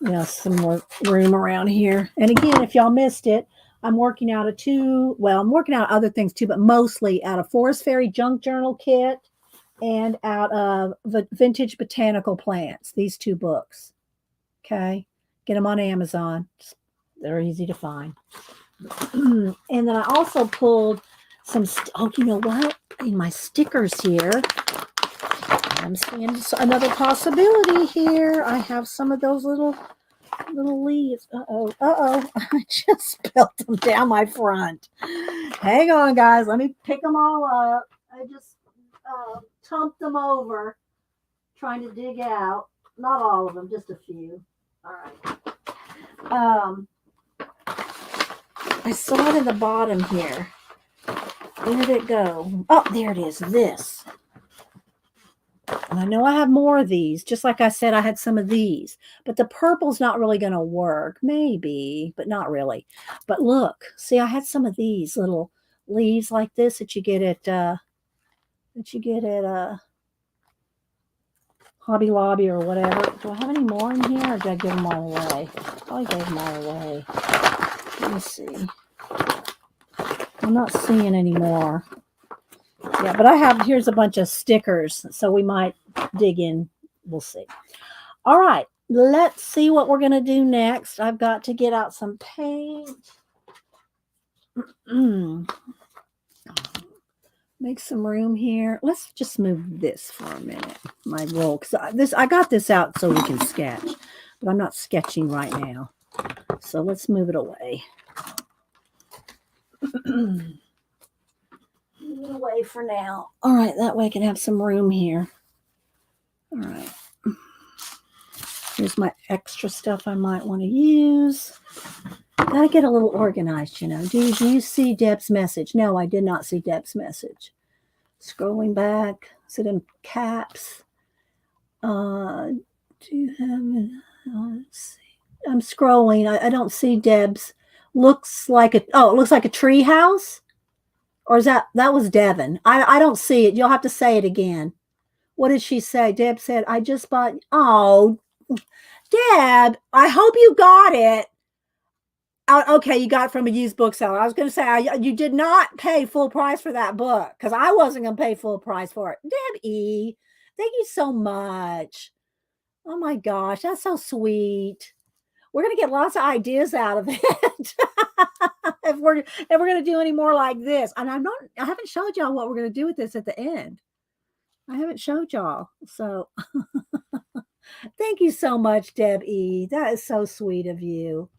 You know, some more room around here. And again, if y'all missed it, I'm working out of I'm working out other things too, but mostly out of Forest Fairy Junk Journal Kit and out of the Vintage Botanical Plants, these two books. Okay. Get them on Amazon. They're easy to find. And then I also pulled some, you know what? In my stickers here, I'm seeing another possibility here. I have some of those little leaves. Uh-oh. I just spilled them down my front. Hang on, guys. Let me pick them all up. I just tumped them over, trying to dig out. Not all of them, just a few. All right. I saw it in the bottom here. Where did it go? Oh, there it is. This. And I know I have more of these. Just like I said, I had some of these. But the purple's not really going to work. Maybe, but not really. But look. See, I had some of these little leaves like this that you get at Hobby Lobby or whatever. Do I have any more in here, or did I give them all away? Probably gave them all away. Let me see. I'm not seeing any more. Yeah, but here's a bunch of stickers, so we might dig in. We'll see. All right, let's see what we're going to do next. I've got to get out some paint. Make some room here. Let's just move this for a minute. My roll, because I got this out so we can sketch, but I'm not sketching right now. So let's move it away. Move it away for now. All right, that way I can have some room here. All right. Here's my extra stuff I might want to use. Gotta get a little organized, you know. Do you see Deb's message? No, I did not see Deb's message. Scrolling back. Is it in caps? Do you have... let's see. I'm scrolling. I don't see Deb's. Looks like it looks like a tree house. Or is that was Devin? I don't see it. You'll have to say it again. What did she say? Deb said, I just bought. Oh, Deb, I hope you got it. Okay, you got it from a used bookseller. I was going to say, you did not pay full price for that book because I wasn't going to pay full price for it. Deb E., thank you so much. Oh my gosh, that's so sweet. We're going to get lots of ideas out of it if we're going to do any more like this. And I haven't showed y'all what we're going to do with this at the end. I haven't showed y'all. So thank you so much, Deb E. That is so sweet of you.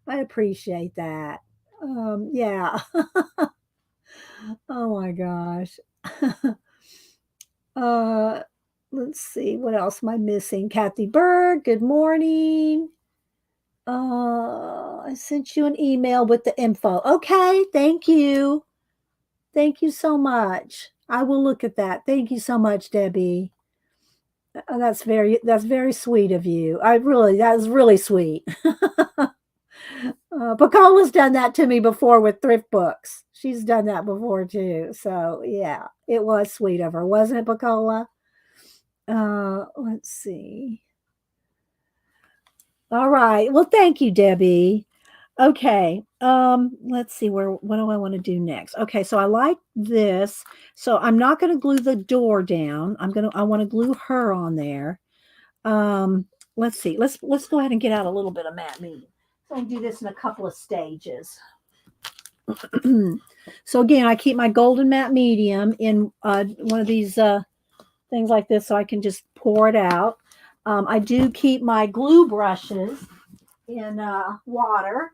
I appreciate that. Yeah. Oh my gosh. Let's see. What else am I missing? Kathy Berg, good morning. I sent you an email with the info. Okay, thank you. Thank you so much. I will look at that. Thank you so much, Debbie. That's very sweet of you. That is really sweet. Pacola's done that to me before with thrift books. She's done that before too. So yeah, it was sweet of her, wasn't it, Pacola? Let's see. All right. Well, thank you, Debbie. Okay. Let's see what do I want to do next? Okay, so I like this. So I'm not going to glue the door down. I want to glue her on there. Let's see. Let's go ahead and get out a little bit of matte medium. So I can do this in a couple of stages. So again, I keep my golden matte medium in one of these things like this so I can just pour it out. I do keep my glue brushes in water.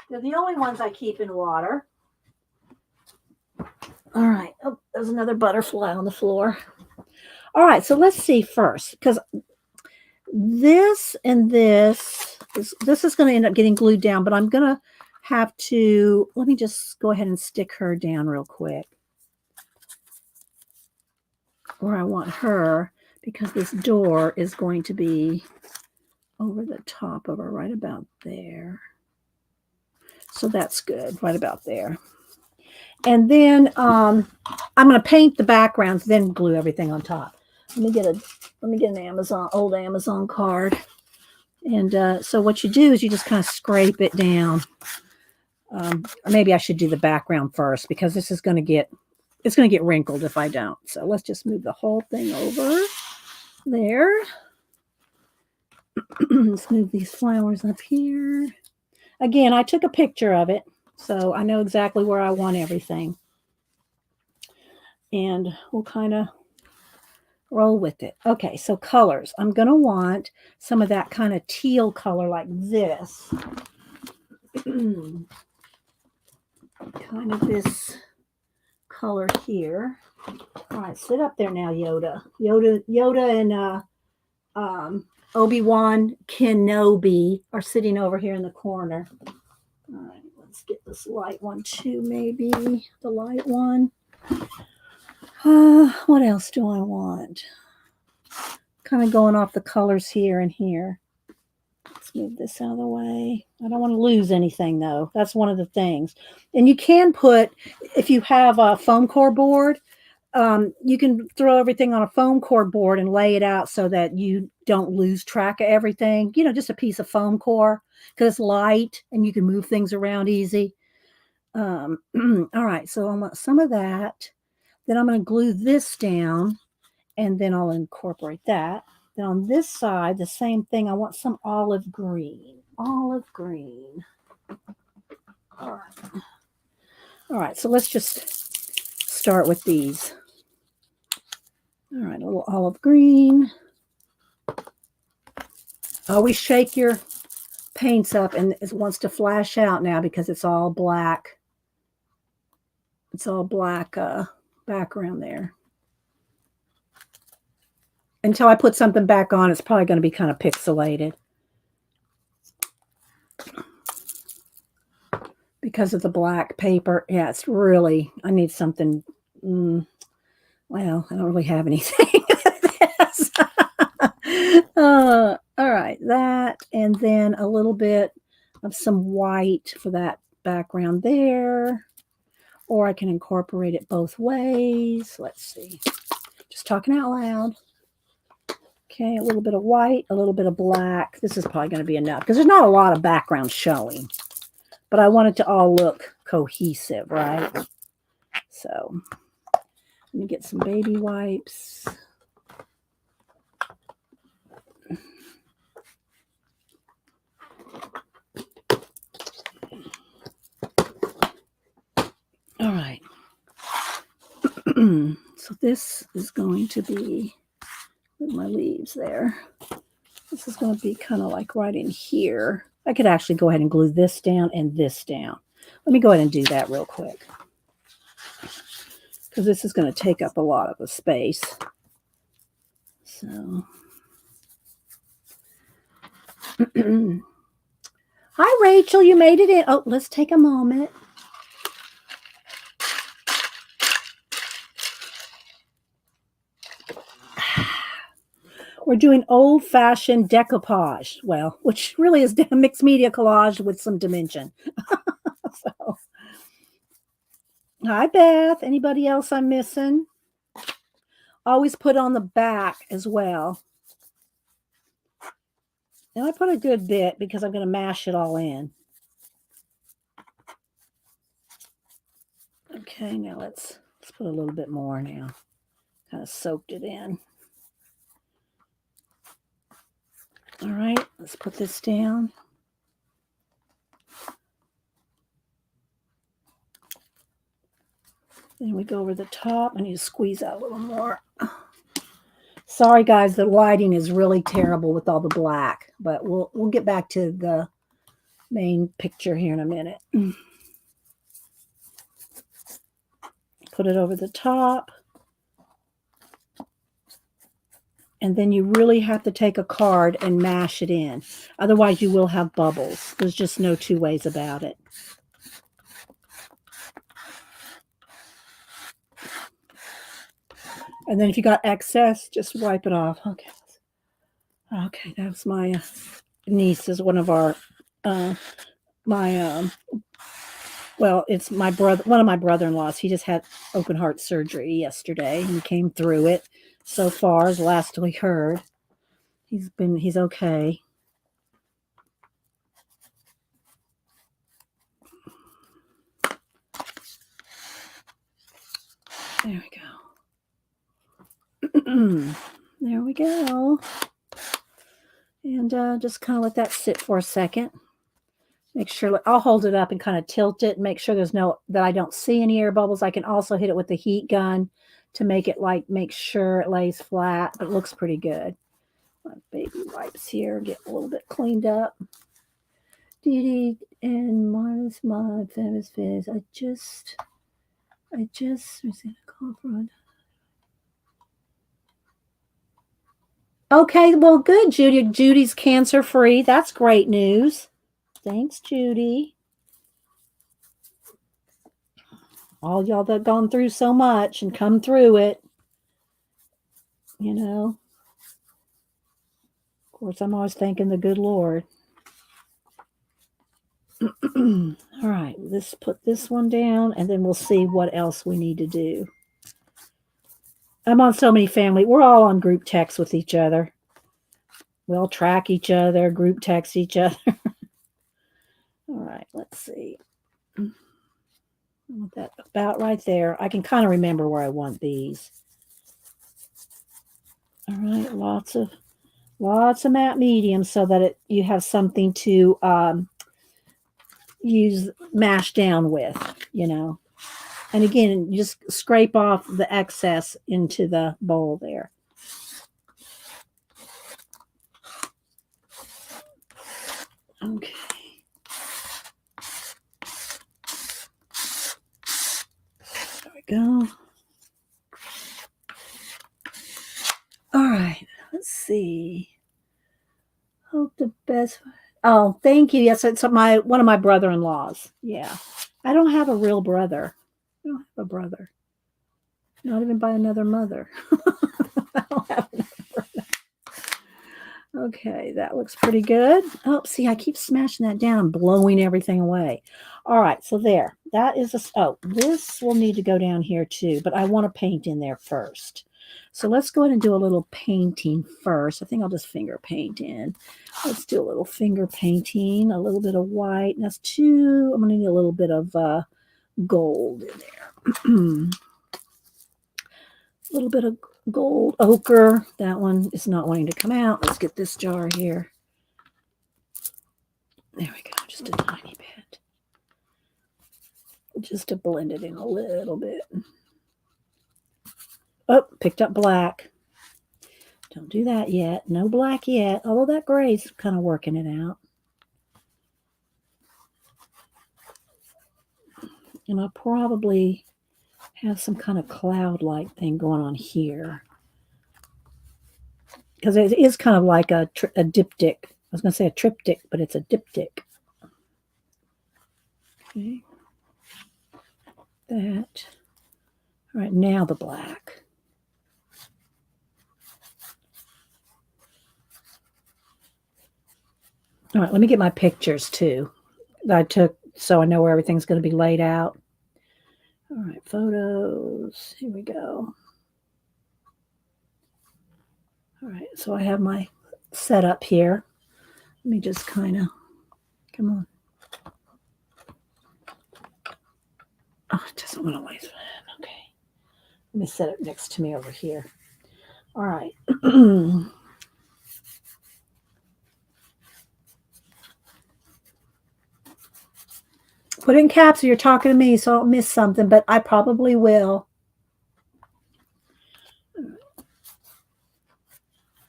They're the only ones I keep in water. All right. Oh, there's another butterfly on the floor. All right. So let's see first, because this and this is going to end up getting glued down, but I'm going to have to, let me just go ahead and stick her down real quick where I want her, because this door is going to be over the top of her right about there. So that's good, right about there. And then I'm going to paint the backgrounds, then glue everything on top. Let me get an old Amazon card. And so what you do is you just kind of scrape it down. Or maybe I should do the background first, because this is going to get wrinkled if I don't. So let's just move the whole thing over there. Let's move these flowers up here. Again, I took a picture of it, so I know exactly where I want everything. And we'll kind of roll with it. Okay, so colors. I'm going to want some of that kind of teal color like this. Kind of this color here. All right, sit up there now, Yoda. Yoda and Obi-Wan Kenobi are sitting over here in the corner. All right, let's get this light one too, maybe. The light one. What else do I want? Kind of going off the colors here and here. Let's move this out of the way. I don't want to lose anything, though. That's one of the things. And you can put, if you have a foam core board, you can throw everything on a foam core board and lay it out so that you don't lose track of everything. You know, just a piece of foam core, because it's light and you can move things around easy. All right, so I want some of that. Then I'm going to glue this down, and then I'll incorporate that. Then on this side, the same thing. I want some olive green. Olive green. All right, so let's just start with these. All right, a little olive green. Always shake your paints up and it wants to flash out now because it's all black. It's all black background there. Until I put something back on, it's probably going to be kind of pixelated. Because of the black paper. Yeah, it's really, I need something, well, I don't really have anything. All right, that, and then a little bit of some white for that background there. Or I can incorporate it both ways. Let's see. Just talking out loud. Okay, a little bit of white, a little bit of black. This is probably going to be enough because there's not a lot of background showing. But I want it to all look cohesive, right? So let me get some baby wipes. All right. So this is going to be with my leaves there. This is going to be kind of like right in here. I could actually go ahead and glue this down and this down. Let me go ahead and do that real quick. Because this is going to take up a lot of the space. So. Hi, Rachel. You made it in. Oh, let's take a moment. We're doing old-fashioned decoupage. Well, which really is mixed media collage with some dimension. So. Hi, Beth. Anybody else I'm missing? Always put on the back as well. And I put a good bit because I'm going to mash it all in. Okay, now let's put a little bit more now. Kind of soaked it in. All right, let's put this down. Then we go over the top. I need to squeeze out a little more. Sorry, guys, the lighting is really terrible with all the black, but we'll get back to the main picture here in a minute. Put it over the top. And then you really have to take a card and mash it in. Otherwise, you will have bubbles. There's just no two ways about it. And then if you got excess, just wipe it off. Okay. Okay, that was my niece is one of our, well, it's my brother, one of my brother-in-laws. He just had open heart surgery yesterday and he came through it. So far, as last we heard, he's okay. There we go. There we go. And just kind of let that sit for a second. Make sure, I'll hold it up and kind of tilt it. Make sure that I don't see any air bubbles. I can also hit it with the heat gun to make sure it lays flat, but it looks pretty good. My baby wipes here, get a little bit cleaned up. Dee Dee and Marla's mom, famous Fizz. I just received a call from. Okay, well, good, Judy. Judy's cancer-free. That's great news. Thanks, Judy. All y'all that gone through so much and come through it, you know. Of course, I'm always thanking the good Lord. All right, let's put this one down, and then we'll see what else we need to do. I'm on so many family. We're all on group text with each other. We all track each other, group text each other. All right, let's see. I want that about right there. I can kind of remember where I want these. All right, lots of matte medium so that you have something to mash down with, you know. And again, just scrape off the excess into the bowl there. Okay. There we go. All right. Let's see. Hope the best. Oh, thank you. Yes, it's one of my brother-in-laws. Yeah. I don't have a real brother. I don't have a brother. Not even by another mother. I don't have another brother. Okay, that looks pretty good. Oh, see, I keep smashing that down and blowing everything away. All right, so there. That is oh, this will need to go down here too, but I want to paint in there first. So let's go ahead and do a little painting first. I think I'll just finger paint in. Let's do a little finger painting, a little bit of white. And that's two. I'm going to need a little bit of gold in there. A little bit of gold ochre. That one is not wanting to come out. Let's get this jar here. There we go. Just a tiny bit. Just to blend it in a little bit. Oh, picked up black. Don't do that yet. No black yet. Although that gray's kind of working it out. And I'll probably have some kind of cloud-like thing going on here. Because it is kind of like a diptych. I was going to say a triptych, but it's a diptych. Okay. That. All right, now the black. All right, let me get my pictures too that I took so I know where everything's going to be laid out. All right, photos. Here we go. All right, so I have my setup here. Let me just kind of, come on. Oh, it doesn't want to lace it. Okay. Let me set it next to me over here. All right. Put it in caps or you're talking to me so I don't miss something, but I probably will.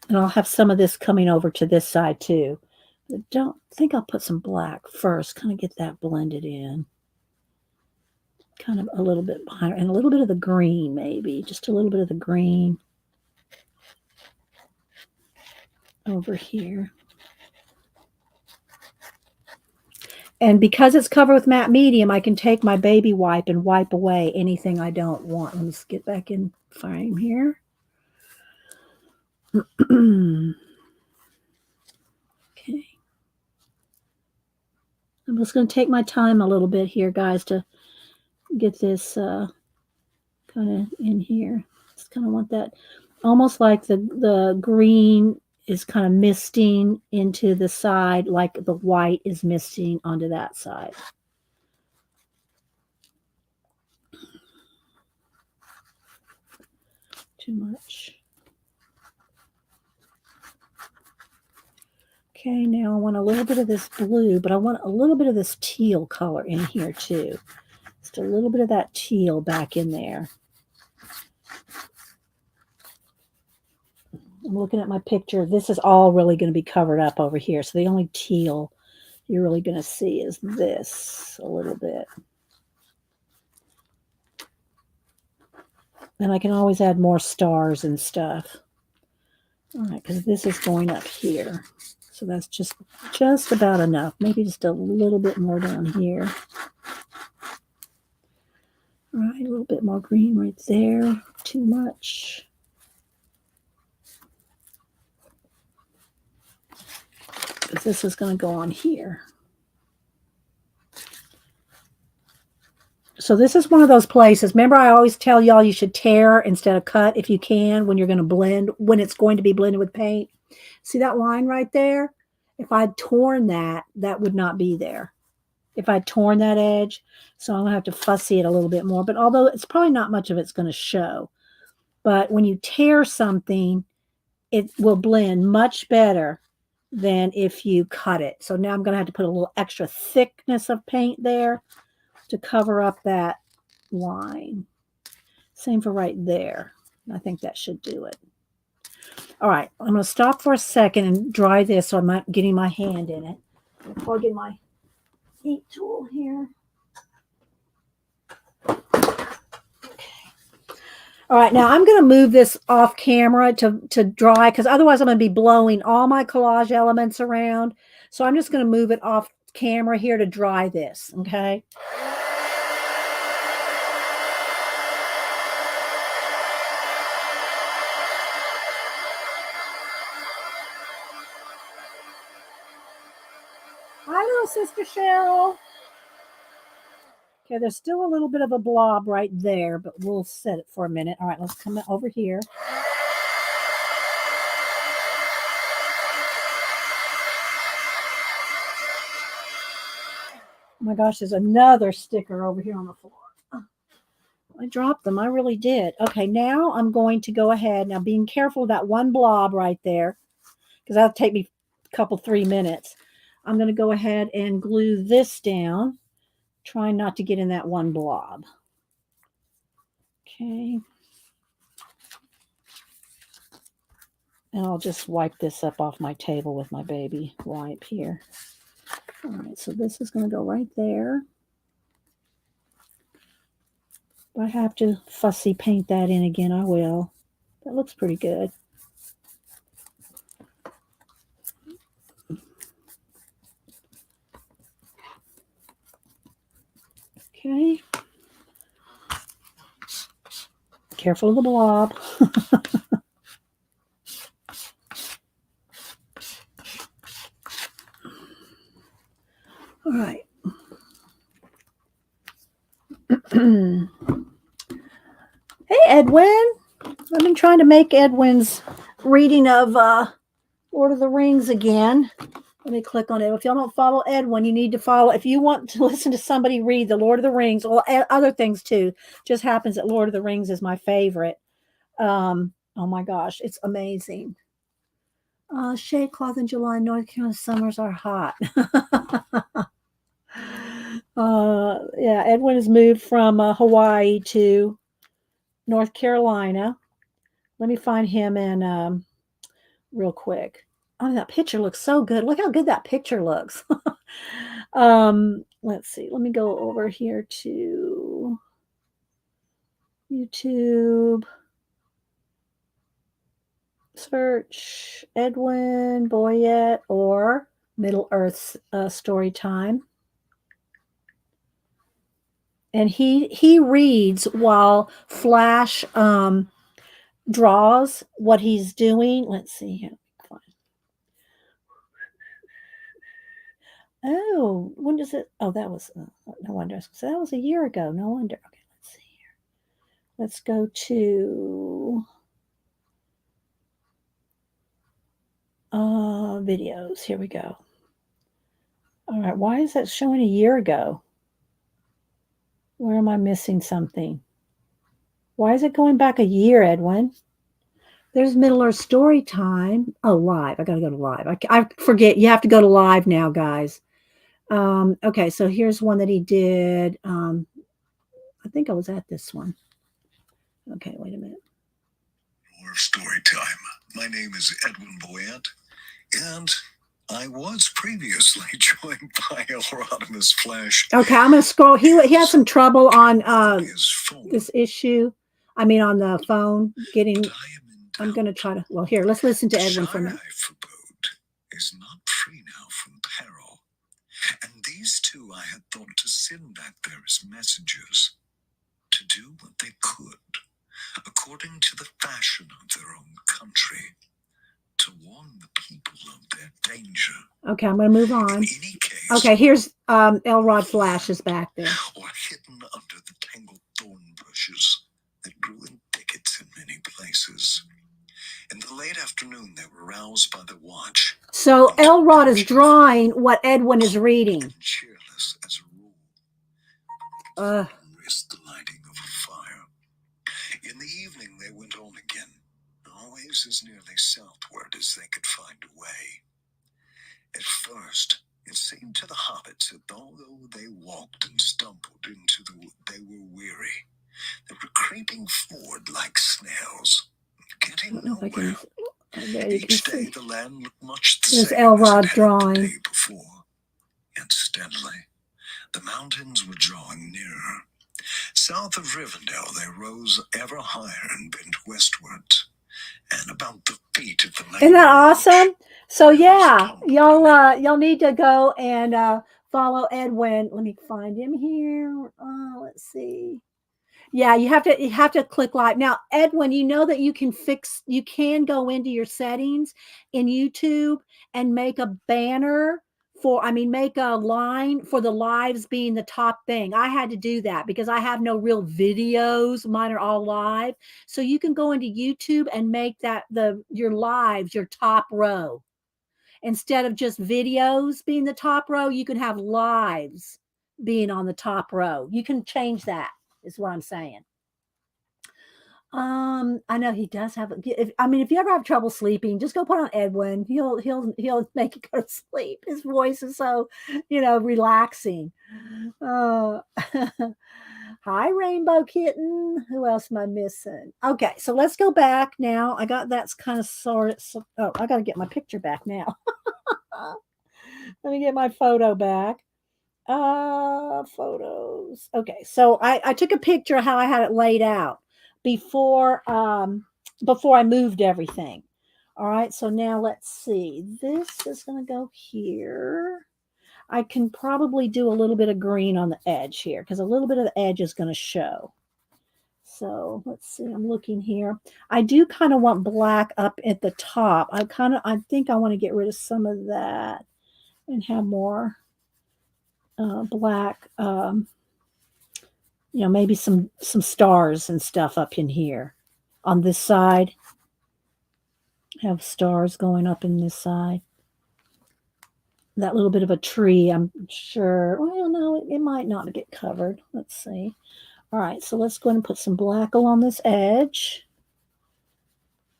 And I'll have some of this coming over to this side too. But don't think I'll put some black first, kind of get that blended in. Kind of a little bit behind, and a little bit of the green maybe, just a little bit of the green over here. And because it's covered with matte medium, I can take my baby wipe and wipe away anything I don't want. Let me just get back in frame here. Okay. I'm just going to take my time a little bit here, guys, to get this kind of in here. Just kind of want that, almost like the green is kind of misting into the side, like the white is misting onto that side. Too much. Okay, now I want a little bit of this blue, but I want a little bit of this teal color in here too. Just a little bit of that teal back in there. I'm looking at my picture. This is all really going to be covered up over here. So the only teal you're really going to see is this a little bit. And I can always add more stars and stuff. All right, because this is going up here. So that's just about enough. Maybe just a little bit more down here. All right, a little bit more green right there. Too much. Because this is going to go on here. So this is one of those places. Remember, I always tell y'all you should tear instead of cut if you can when you're going to blend, when it's going to be blended with paint. See that line right there? If I'd torn that, that would not be there. If I'd torn that edge. So I'm going to have to fussy it a little bit more. But although it's probably not much of it's going to show. But when you tear something, it will blend much better than if you cut it. So now I'm going to have to put a little extra thickness of paint there to cover up that line. Same for right there. I think that should do it. All right, I'm going to stop for a second and dry this so I'm not getting my hand in it. I'll plug in my heat tool here. All right, now I'm going to move this off camera to dry because otherwise I'm going to be blowing all my collage elements around. So I'm just going to move it off camera here to dry this, okay? Hi, little Sister Cheryl. Okay, there's still a little bit of a blob right there, but we'll set it for a minute. All right, let's come over here. Oh my gosh, there's another sticker over here on the floor. I dropped them. I really did. Okay, now I'm going to go ahead. Now, being careful of that one blob right there, because that'll take me a couple, 3 minutes. I'm going to go ahead and glue this down, trying not to get in that one blob. Okay. And I'll just wipe this up off my table with my baby wipe here. All right, so this is going to go right there. If I have to fussy paint that in again, I will. That looks pretty good. Okay. Careful of the blob. All right. Hey, Edwin. I've been trying to make Edwin's reading of Lord of the Rings again. Let me click on it. If y'all don't follow Edwin, you need to follow. If you want to listen to somebody read the Lord of the Rings, or other things too, just happens that Lord of the Rings is my favorite. Oh my gosh, it's amazing. Shade cloth in July, North Carolina summers are hot. Yeah, Edwin has moved from Hawaii to North Carolina. Let me find him in real quick. Oh, that picture looks so good. Look how good that picture looks. Let's see. Let me go over here to YouTube. Search Edwin Boyette or Middle Earth Story Time. And he reads while Flash draws what he's doing. Let's see here. Oh, when does it? Oh, that was no wonder. So that was a year ago. No wonder. Okay, let's see here. Let's go to videos. Here we go. All right. Why is that showing a year ago? Where am I missing something? Why is it going back a year, Edwin? There's Middle Earth Story Time. Oh, live. I got to go to live. I forget. You have to go to live now, guys. Okay, so here's one that he did. I think I was at this one. Okay, wait a minute. Story Time. My name is Edwin Boyette, and I was previously joined by Rodimus Flash. Okay, I'm going to scroll. He had some trouble on this issue. I mean, on the phone, getting. I'm going to try to. Well, here, let's listen to Edwin for a minute. Is not free now from peril, and these two I had thought to send back there as messengers to do what they could, according to the fashion of their own country, to warn the people of their danger. Okay, I'm going to move on. In any case, okay, here's Elrod Flash is back there. Or hidden under the tangled thorn bushes that grew in thickets in many places. In the late afternoon, they were roused by the watch. So Elrod is drawing what Edwin is reading. Cheerless as a rule. Risked the lighting of a fire. In the evening, they went on again, always as nearly southward as they could find a way. At first, it seemed to the hobbits that although they walked and stumbled into the wood, they were weary. They were creeping forward like snails, getting nowhere. Each day, the land looked much the same as it had the day before. steadily. The mountains were drawing nearer. South of Rivendell, they rose ever higher and bent westwards. And about the feet of the main Isn't that range, awesome? So there was yeah, tumbling. y'all need to go and follow Edwin. Let me find him here. Let's see. Yeah, you have to click live. Now, Edwin, you know that you can go into your settings in YouTube and make a banner for, I mean, make a line for the lives being the top thing. I had to do that because I have no real videos. Mine are all live. So you can go into YouTube and make that your lives your top row. Instead of just videos being the top row, you can have lives being on the top row. You can change that, is what I'm saying. I know he does have. I mean, if you ever have trouble sleeping, just go put on Edwin. He'll make you go to sleep. His voice is so, relaxing. Uh, Hi, Rainbow Kitten. Who else am I missing? Okay, so let's go back now. I got that's kind of sort. Oh, I got to get my picture back now. Let me get my photo back. Photos. Okay, so I took a picture of how I had it laid out before I moved everything. All right, so now let's see. This is going to go here. I can probably do a little bit of green on the edge here because a little bit of the edge is going to show. So let's see. I'm looking here. I do kind of want black up at the top. I think I want to get rid of some of that and have more black. Maybe some stars and stuff up in here on this side. Have stars going up in this side. That little bit of a tree, I'm sure. Well, no, it might not get covered. Let's see. All right, so let's go ahead and put some black along this edge.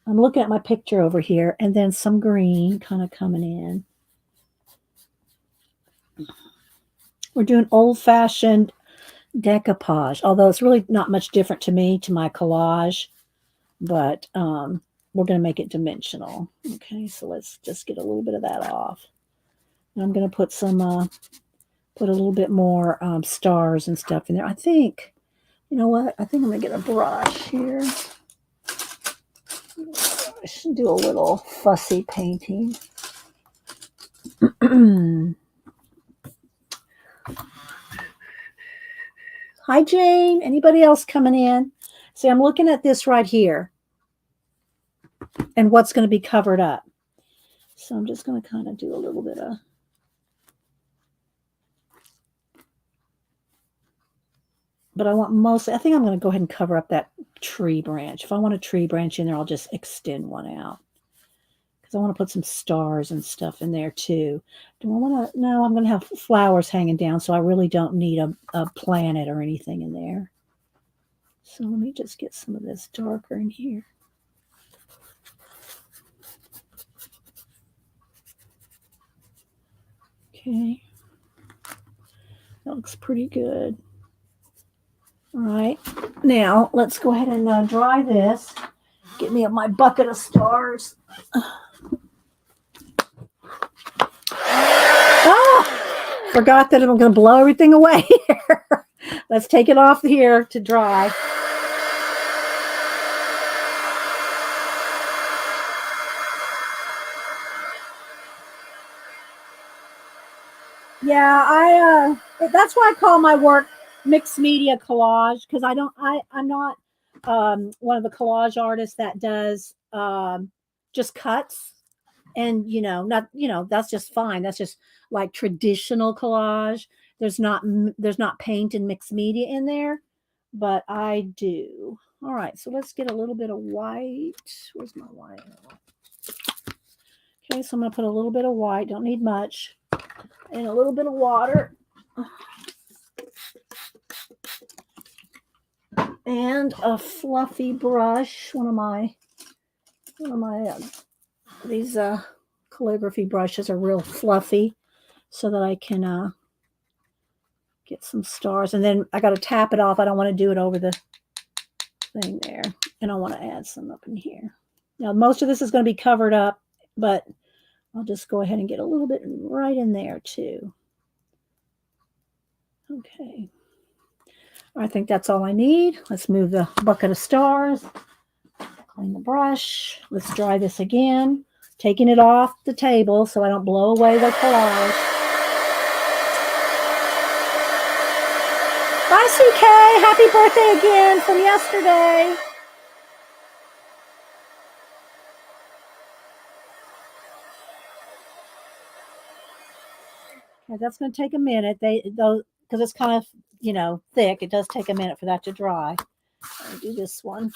I'm looking at my picture over here, and then some green kind of coming in. We're doing old-fashioned decoupage, although it's really not much different to me, to my collage, but we're going to make it dimensional. Okay, so let's just get a little bit of that off. And I'm going to put put a little bit more stars and stuff in there. I think, you know what? I think I'm going to get a brush here. I should do a little fussy painting. Hi, Jane. Anybody else coming in? See, I'm looking at this right here and what's going to be covered up. So I'm just going to kind of do a little bit of. But I think I'm going to go ahead and cover up that tree branch. If I want a tree branch in there, I'll just extend one out. Because I want to put some stars and stuff in there too. Do I want to? No, I'm going to have flowers hanging down, so I really don't need a planet or anything in there. So let me just get some of this darker in here. Okay. That looks pretty good. All right. Now, let's go ahead and dry this. Get me my bucket of stars. Forgot that I'm going to blow everything away here. Let's take it off here to dry. Yeah, that's why I call my work mixed media collage, because I'm not one of the collage artists that does just cuts. And that's just fine. That's just like traditional collage. There's not paint and mixed media in there, but I do. All right, so let's get a little bit of white. Where's my white? Okay, so I'm going to put a little bit of white. Don't need much. And a little bit of water. And a fluffy brush. One of my these calligraphy brushes are real fluffy, so that I can get some stars. And then I got to tap it off. I don't want to do it over the thing there. And I want to add some up in here. Now, most of this is going to be covered up, but I'll just go ahead and get a little bit right in there too. Okay. I think that's all I need. Let's move the bucket of stars. Clean the brush. Let's dry this again. Taking it off the table so I don't blow away the collage. Bye, CK. Happy birthday again from yesterday. Okay, that's going to take a minute. Because it's kind of, thick. It does take a minute for that to dry. I'll do this one.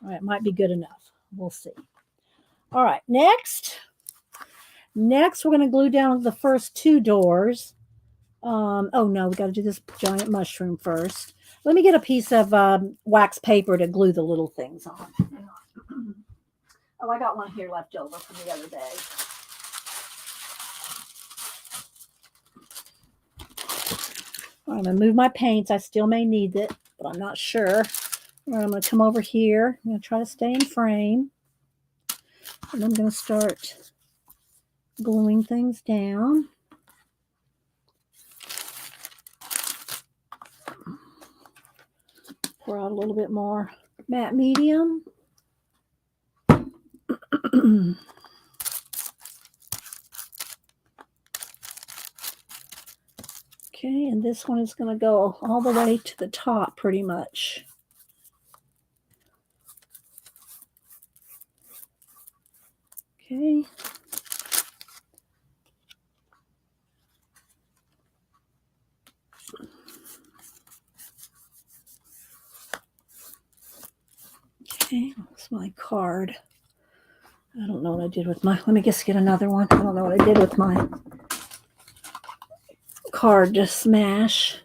All right, might be good enough. We'll see. All right, next we're going to glue down the first two doors. Oh no, we got to do this giant mushroom first. Let me get a piece of wax paper to glue the little things on. Oh, I got one here left over from the other day. All right, I'm going to move my paints. I still may need it, but I'm not sure. All right, I'm going to come over here. I'm going to try to stay in frame. And I'm going to start gluing things down. Pour out a little bit more matte medium. Okay, and this one is going to go all the way to the top pretty much. Okay. Okay, that's my card. I don't know what I did with my, let me just get another one. I don't know what I did with my card to smash.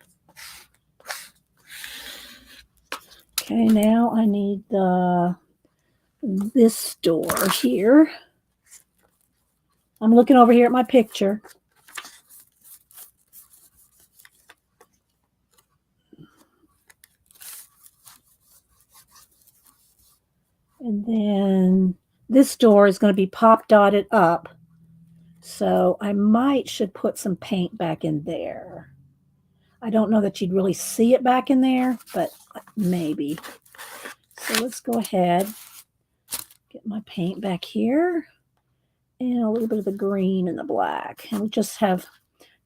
Okay, now I need this door here. I'm looking over here at my picture. And then this door is going to be pop dotted up. So I should put some paint back in there. I don't know that you'd really see it back in there, but maybe. So let's go ahead, get my paint back here, and a little bit of the green and the black. And we'll just have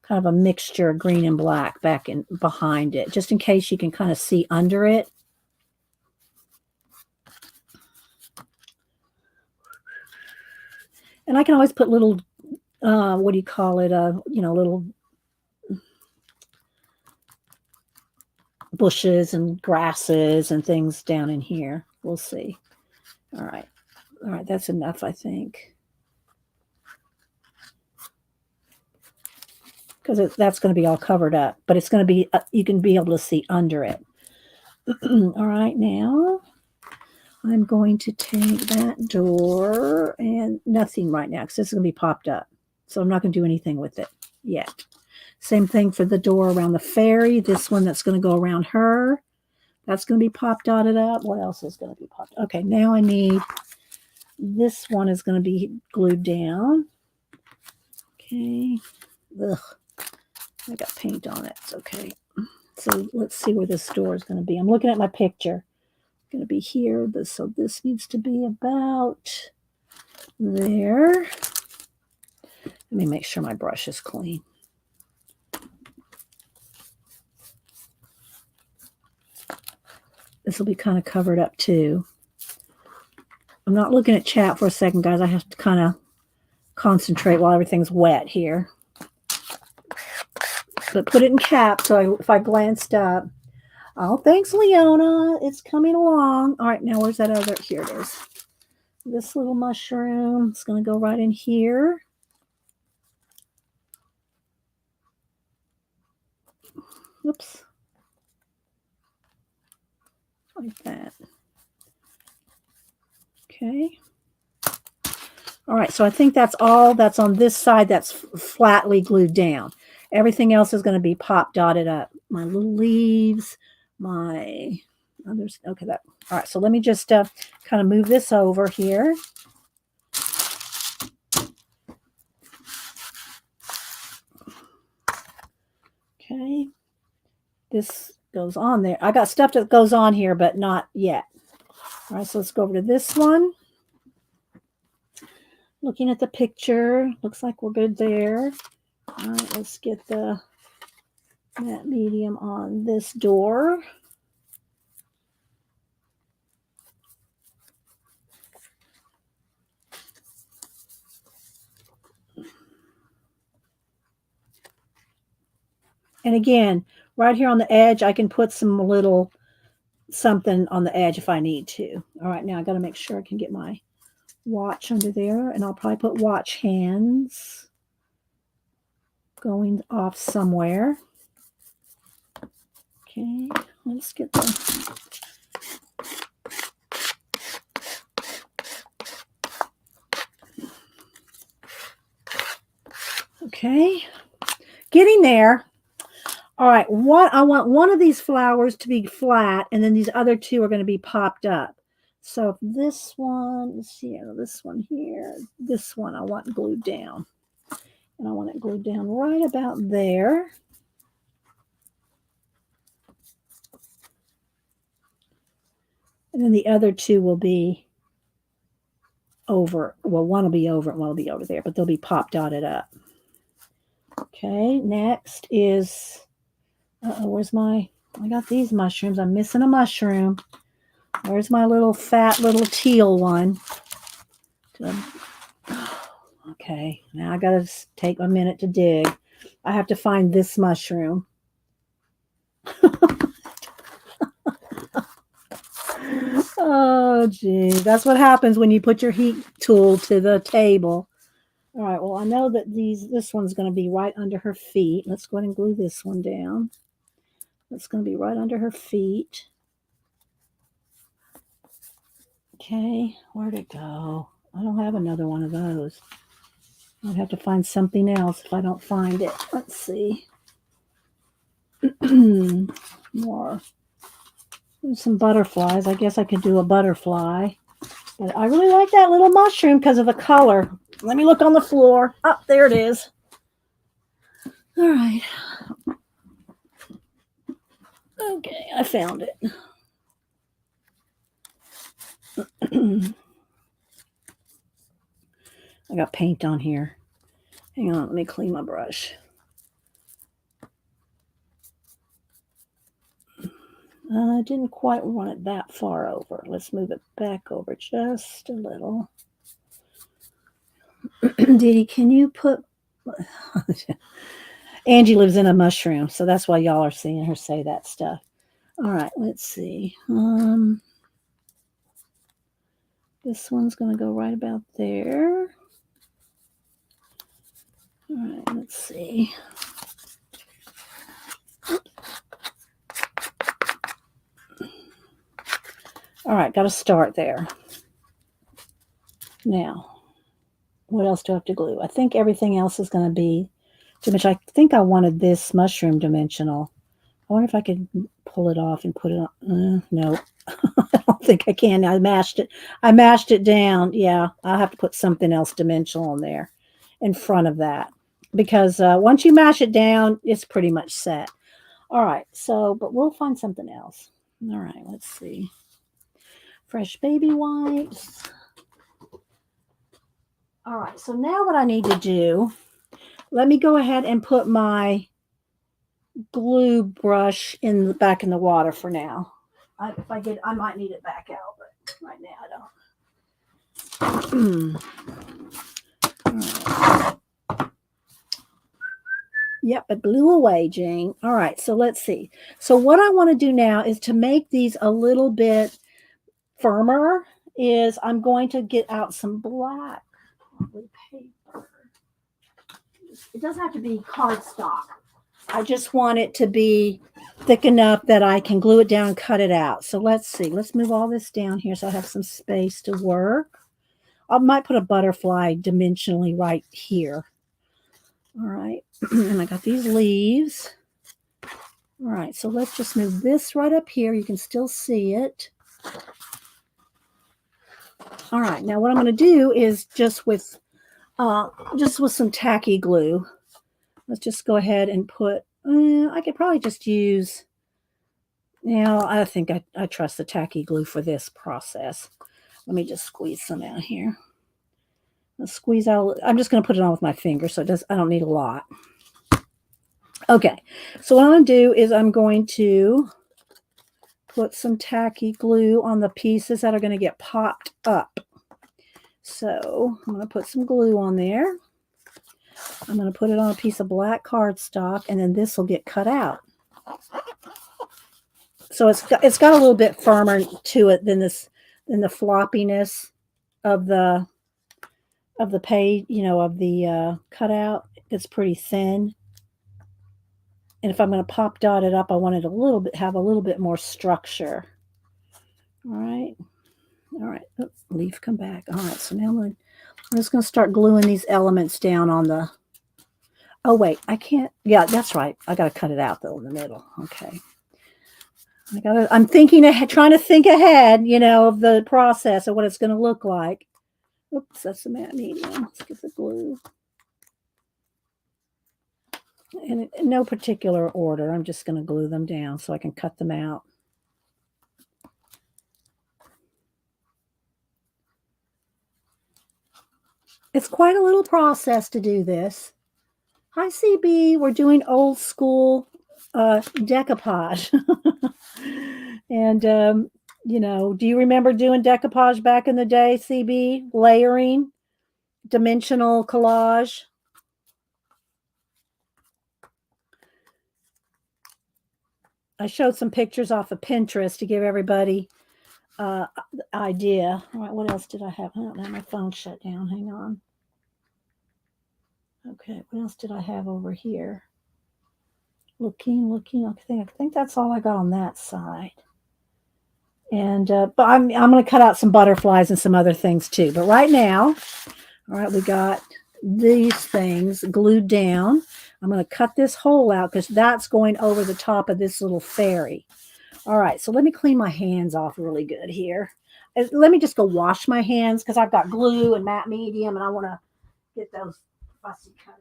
kind of a mixture of green and black back in behind it, just in case you can kind of see under it. And I can always put little, what do you call it? Little bushes and grasses and things down in here. We'll see. All right, that's enough, I think. Because that's going to be all covered up, but it's going to be, you can be able to see under it. All right, now I'm going to take that door and nothing right now because this is going to be popped up. So I'm not going to do anything with it yet. Same thing for the door around the fairy. This one that's going to go around her. That's going to be pop dotted up. What else is going to be popped? Okay, now I need, this one is going to be glued down. Okay. Ugh. I got paint on it. It's okay. So let's see where this door is going to be. I'm looking at my picture. It's going to be here. So this needs to be about there. Let me make sure my brush is clean. This will be kind of covered up too. I'm not looking at chat for a second, guys. I have to kind of concentrate while everything's wet here. But put it in caps so if I glanced up. Oh, thanks, Leona. It's coming along. All right, now where's that other? Here it is. This little mushroom is going to go right in here. Oops. Like that. Okay. All right, so I think that's all that's on this side that's flatly glued down. Everything else is going to be pop dotted up. My little leaves, my others. Okay, that. All right, so let me just kind of move this over here. this goes on there. I got stuff that goes on here, but not yet. All right, so let's go over to this one. Looking at the picture, looks like we're good there. All right, let's get the matte medium on this door. And again, right here on the edge, I can put some little something on the edge if I need to. All right, now I got to make sure I can get my watch under there, and I'll probably put watch hands going off somewhere. Okay, let's get the okay, getting there. All right, I want one of these flowers to be flat, and then these other two are going to be popped up. So this one, let's see, this one here, this one I want glued down. And I want it glued down right about there. And then the other two will be over. Well, one will be over and one will be over there, but they'll be pop dotted up. Okay, next is, where's my, I got these mushrooms. I'm missing a mushroom. Where's my little fat little teal one? Okay, now I got to take a minute to dig. I have to find this mushroom. Oh, gee. That's what happens when you put your heat tool to the table. All right, well, I know that this one's going to be right under her feet. Let's go ahead and glue this one down. It's going to be right under her feet. Okay, where'd it go? I don't have another one of those. I'd have to find something else if I don't find it. Let's see. More. There's some butterflies. I guess I could do a butterfly. But I really like that little mushroom because of the color. Let me look on the floor. Oh, there it is. All right. Okay, I found it. I got paint on here. Hang on, let me clean my brush. I didn't quite want it that far over. Let's move it back over just a little. Didi, can you put... Angie lives in a mushroom, so that's why y'all are seeing her say that stuff. All right, let's see. This one's going to go right about there. All right, let's see. All right, got to start there. Now, what else do I have to glue? I think everything else is going to be too much. I think I wanted this mushroom dimensional. I wonder if I could pull it off and put it on. No, I don't think I can. I mashed it down. Yeah, I'll have to put something else dimensional in there in front of that. Because once you mash it down, it's pretty much set. All right, so, but we'll find something else. All right, let's see. Fresh baby wipes. All right, so now what I need to do, let me go ahead and put my glue brush back in the water for now. I might need it back out, but right now I don't. All right. Yep, it blew away, Jane. All right, so let's see. So what I want to do now is to make these a little bit firmer is I'm going to get out some black paper. It doesn't have to be cardstock. I just want it to be thick enough that I can glue it down and cut it out. So let's see. Let's move all this down here so I have some space to work. I might put a butterfly dimensionally right here. All right. And I got these leaves. All right. So let's just move this right up here. You can still see it. All right. Now what I'm going to do is just with some tacky glue. Let's just go ahead and put, I could probably just use Now, I think I trust the tacky glue for this process. Let me just squeeze some out here. Let's squeeze out. I'm just going to put it on with my finger, so I don't need a lot. Okay, so what I'm going to do is I'm going to put some tacky glue on the pieces that are going to get popped up. So I'm going to put some glue on there. I'm going to put it on a piece of black cardstock, and then this will get cut out. So it's got a little bit firmer to it than the floppiness of the page, of the cutout. It's pretty thin. And if I'm going to pop dot it up, I want it have a little bit more structure. All right. All right. Oh, leaf, come back. All right. So now I'm just going to start gluing these elements down on the. Oh, wait. I can't. Yeah, that's right. I got to cut it out, though, in the middle. Okay. I'm thinking ahead, trying to think ahead, of the process of what it's going to look like. Oops, that's the matte medium. Let's get the glue. And in no particular order, I'm just going to glue them down so I can cut them out. It's quite a little process to do this. Hi, CB. We're doing old school decoupage. And, do you remember doing decoupage back in the day, CB? Layering, dimensional collage. I showed some pictures off of Pinterest to give everybody idea. All right, what else did I have? I don't have my phone shut down. Hang on. Okay, what else did I have over here? Looking. I think that's all I got on that side. And but I'm going to cut out some butterflies and some other things too. But right now, all right, we got these things glued down. I'm going to cut this hole out because that's going over the top of this little fairy. All right, so let me clean my hands off really good here. Let me just go wash my hands because I've got glue and matte medium, and I want to get those fussy cut out.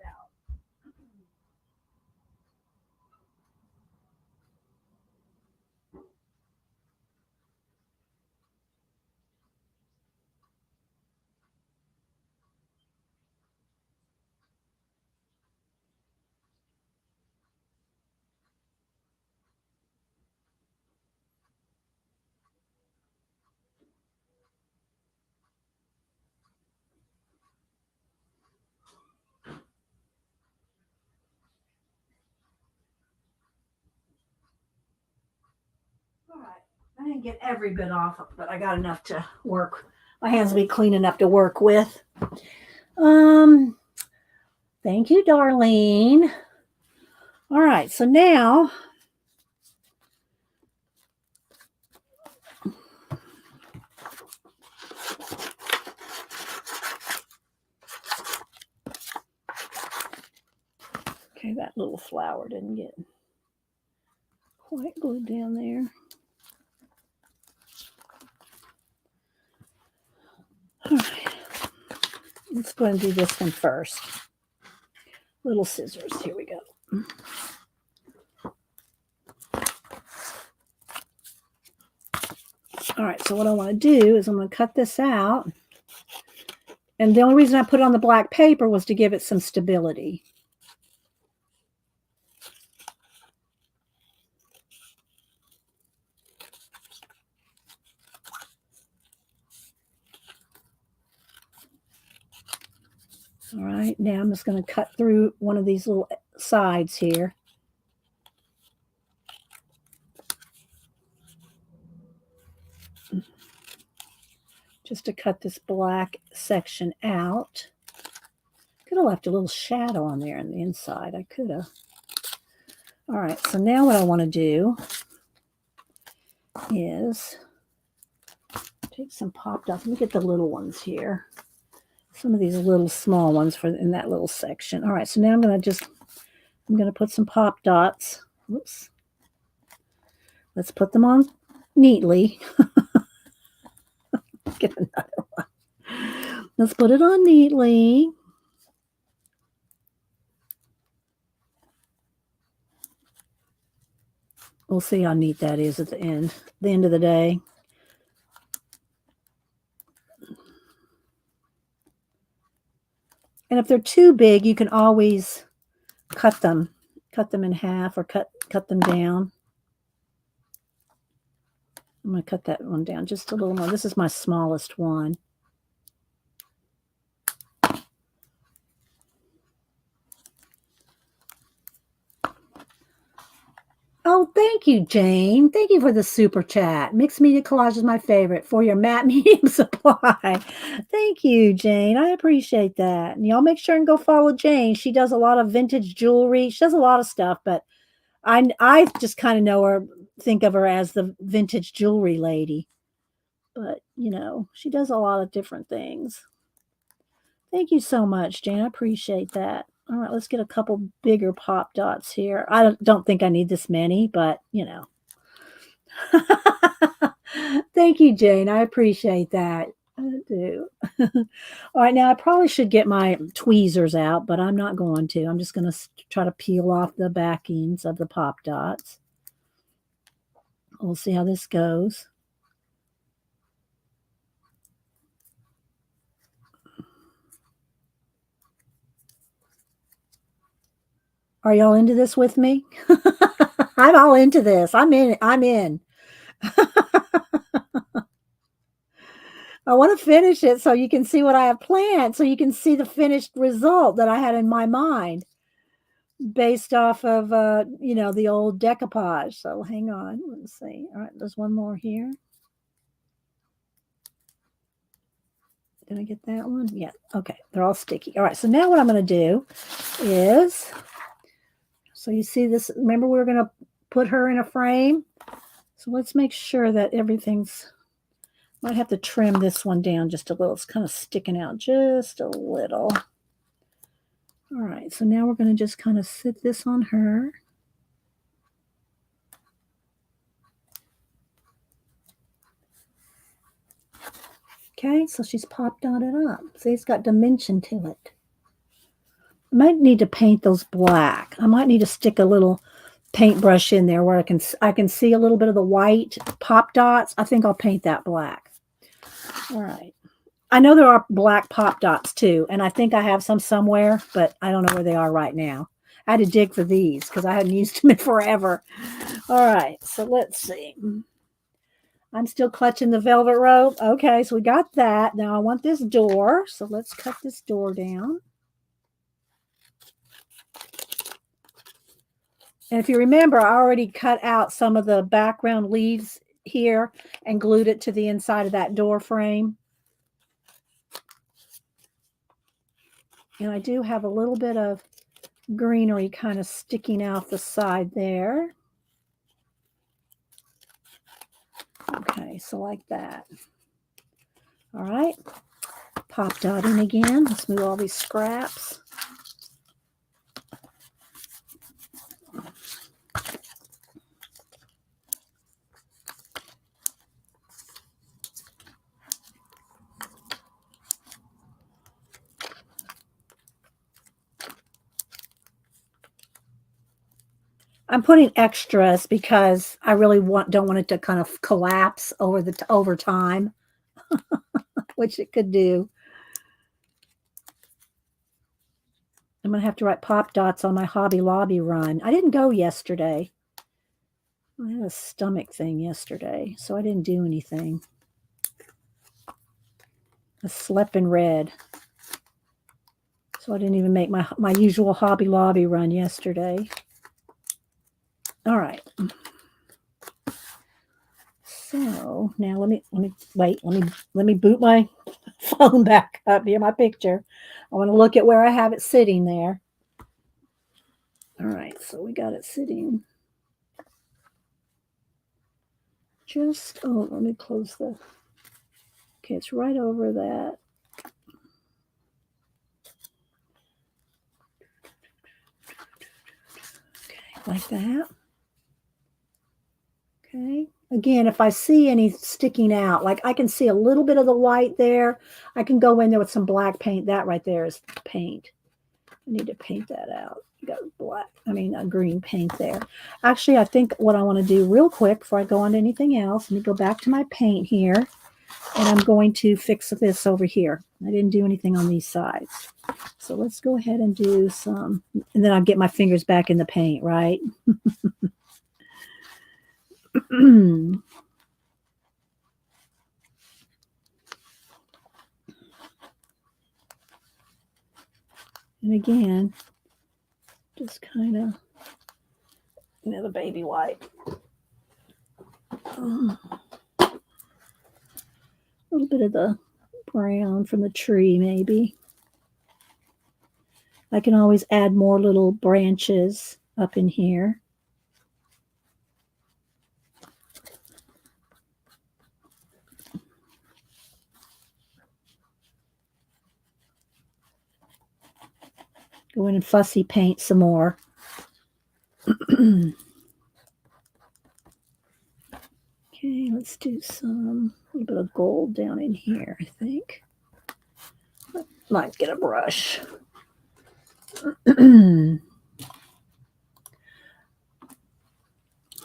All right, I didn't get every bit off, but I got enough to work. My hands will be clean enough to work with. Thank you, Darlene. All right, so now okay, that little flower didn't get quite glued down there. All right, let's go ahead and do this one first. Little scissors, here we go. All right, so what I want to do is I'm going to cut this out. And the only reason I put it on the black paper was to give it some stability. All right, now I'm just going to cut through one of these little sides here. Just to cut this black section out. Could have left a little shadow on there on the inside. I could have. All right, so now what I want to do is take some pop dots. Let me get the little ones here. Some of these little small ones in that little section. All right, so now I'm going to put some pop dots. Whoops. Let's put them on neatly. Get another one. Let's put it on neatly. We'll see how neat that is at the end of the day. And if they're too big, you can always cut them in half or cut them down. I'm going to cut that one down just a little more. This is my smallest one. Oh, thank you, Jane. Thank you for the super chat. Mixed media collage is my favorite for your matte medium supply. Thank you, Jane. I appreciate that. And y'all make sure and go follow Jane. She does a lot of vintage jewelry. She does a lot of stuff, but I just kind of know her, think of her as the vintage jewelry lady. But, you know, she does a lot of different things. Thank you so much, Jane. I appreciate that. All right, let's get a couple bigger pop dots here. I don't think I need this many, but, you know. Thank you, Jane. I appreciate that. I do. All right, now I probably should get my tweezers out, but I'm not going to. I'm just going to try to peel off the backings of the pop dots. We'll see how this goes. Are y'all into this with me? I'm all into this. I'm in. I want to finish it so you can see what I have planned, so you can see the finished result that I had in my mind based off of, you know, the old decoupage. So hang on. Let's see. All right, there's one more here. Did I get that one? Yeah. Okay. They're all sticky. All right. So now what I'm going to do is, so you see this, remember we were going to put her in a frame. So let's make sure that everything's, might have to trim this one down just a little. It's kind of sticking out just a little. All right. So now we're going to just kind of sit this on her. Okay, so she's popped on it up. See, it's got dimension to it. I might need to paint those black. I might need to stick a little paintbrush in there where I can see a little bit of the white pop dots. I think I'll paint that black. All right. I know there are black pop dots too, and I think I have some somewhere, but I don't know where they are right now. I had to dig for these because I hadn't used them in forever. All right, so let's see. I'm still clutching the velvet rope. Okay, so we got that. Now I want this door, so let's cut this door down. And if you remember, I already cut out some of the background leaves here and glued it to the inside of that door frame. And I do have a little bit of greenery kind of sticking out the side there. Okay, so like that. All right, pop dotting again. Let's move all these scraps. I'm putting extras because I really don't want it to kind of collapse over time, which it could do. I'm going to have to write pop dots on my Hobby Lobby run. I didn't go yesterday. I had a stomach thing yesterday, so I didn't do anything. I slept in red. So I didn't even make my usual Hobby Lobby run yesterday. All right. So now let me boot my phone back up here, my picture. I want to look at where I have it sitting there. All right, so we got it sitting just, oh, let me close the, okay, it's right over that. Okay, like that. Okay. Again, if I see any sticking out, like I can see a little bit of the white there, I can go in there with some black paint. That right there is paint. I need to paint that out. You got a green paint there. Actually, I think what I want to do real quick before I go on to anything else, let me go back to my paint here. And I'm going to fix this over here. I didn't do anything on these sides. So let's go ahead and do some, and then I'll get my fingers back in the paint, right? And again, just kind of, the baby white. A little bit of the brown from the tree, maybe. I can always add more little branches up in here. Go in and fussy paint some more. Okay, let's do a little bit of gold down in here, I think. Might get a brush.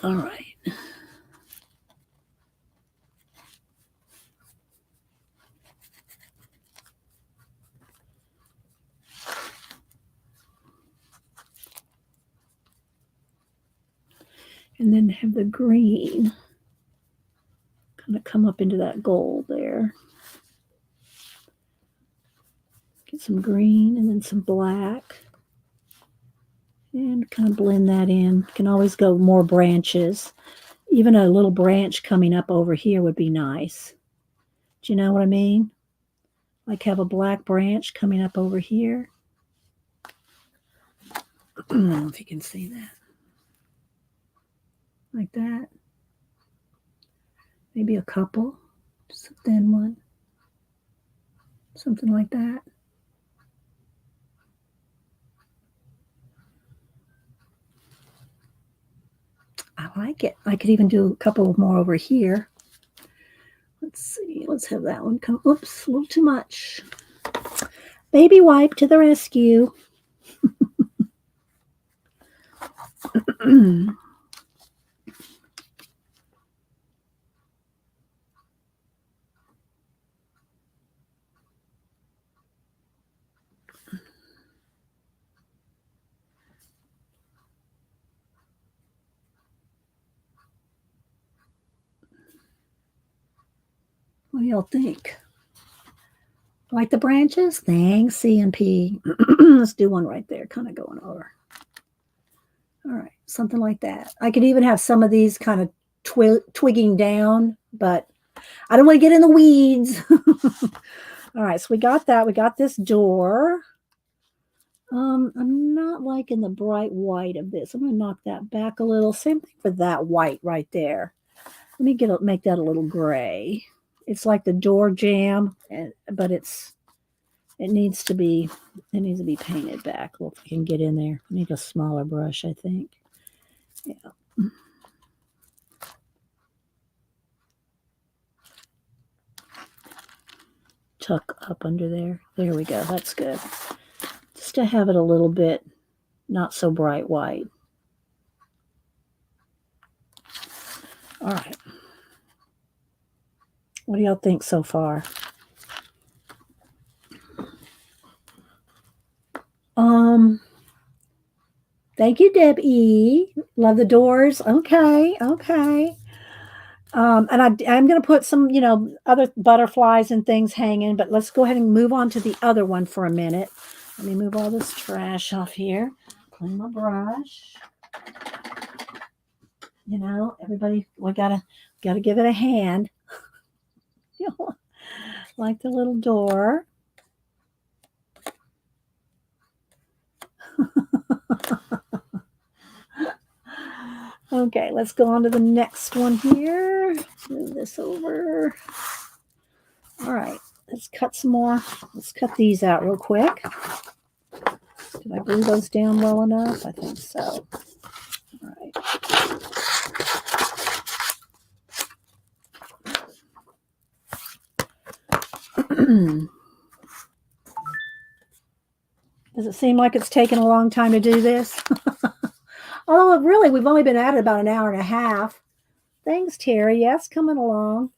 All right. And then have the green kind of come up into that gold there. Get some green and then some black. And kind of blend that in. You can always go more branches. Even a little branch coming up over here would be nice. Do you know what I mean? Like have a black branch coming up over here. I don't know if you can see that. Like that. Maybe a couple. Just a thin one. Something like that. I like it. I could even do a couple more over here. Let's see. Let's have that one come. Oops, a little too much. Baby wipe to the rescue. What do y'all think? Like the branches? Thanks, CNP. Let's do one right there, kind of going over. All right, something like that. I could even have some of these kind of twigging down, but I don't want to get in the weeds. All right, so we got that. We got this door. I'm not liking the bright white of this. I'm going to knock that back a little. Same thing for that white right there. Let me make that a little gray. It's like the door jamb, but it needs to be painted back. Look, if I can get in there. I need a smaller brush, I think. Yeah. Tuck up under there. There we go. That's good. Just to have it a little bit not so bright white. All right. What do y'all think so far? Thank you, Deb E. Love the doors. Okay. And I'm going to put some, other butterflies and things hanging, but let's go ahead and move on to the other one for a minute. Let me move all this trash off here. Clean my brush. Everybody, we gotta give it a hand. Like the little door. Okay, let's go on to the next one here. Move this over. All right, let's cut some more. Let's cut these out real quick. Did I glue those down well enough? I think so. All right. Does it seem like it's taken a long time to do this? Although really, we've only been at it about an hour and a half. Thanks, Terry. Yes, coming along.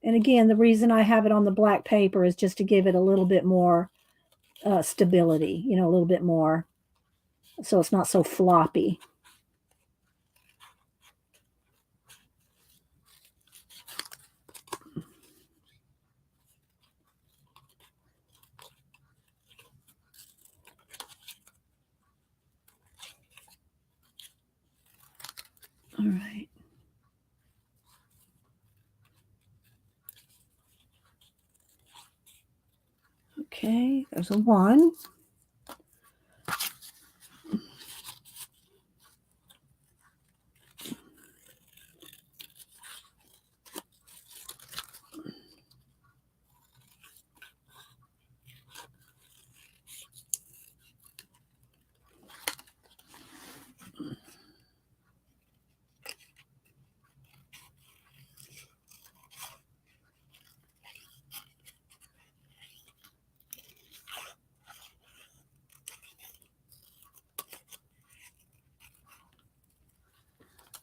And again, the reason I have it on the black paper is just to give it a little bit more stability, a little bit more, so it's not so floppy. All right. Okay, there's a 1.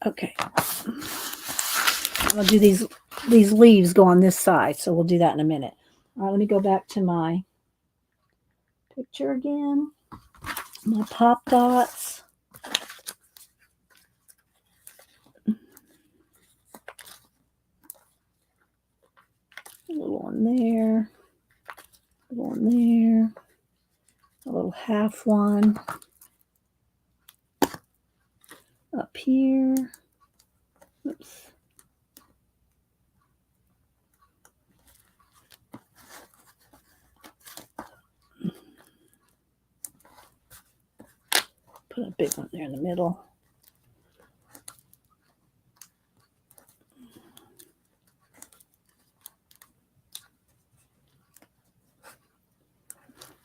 Okay. I'll do these leaves go on this side, so we'll do that in a minute. All right, let me go back to my picture again. My pop dots. A little one there. A little one there. A little half one. Up here. Oops. Put a big one there in the middle.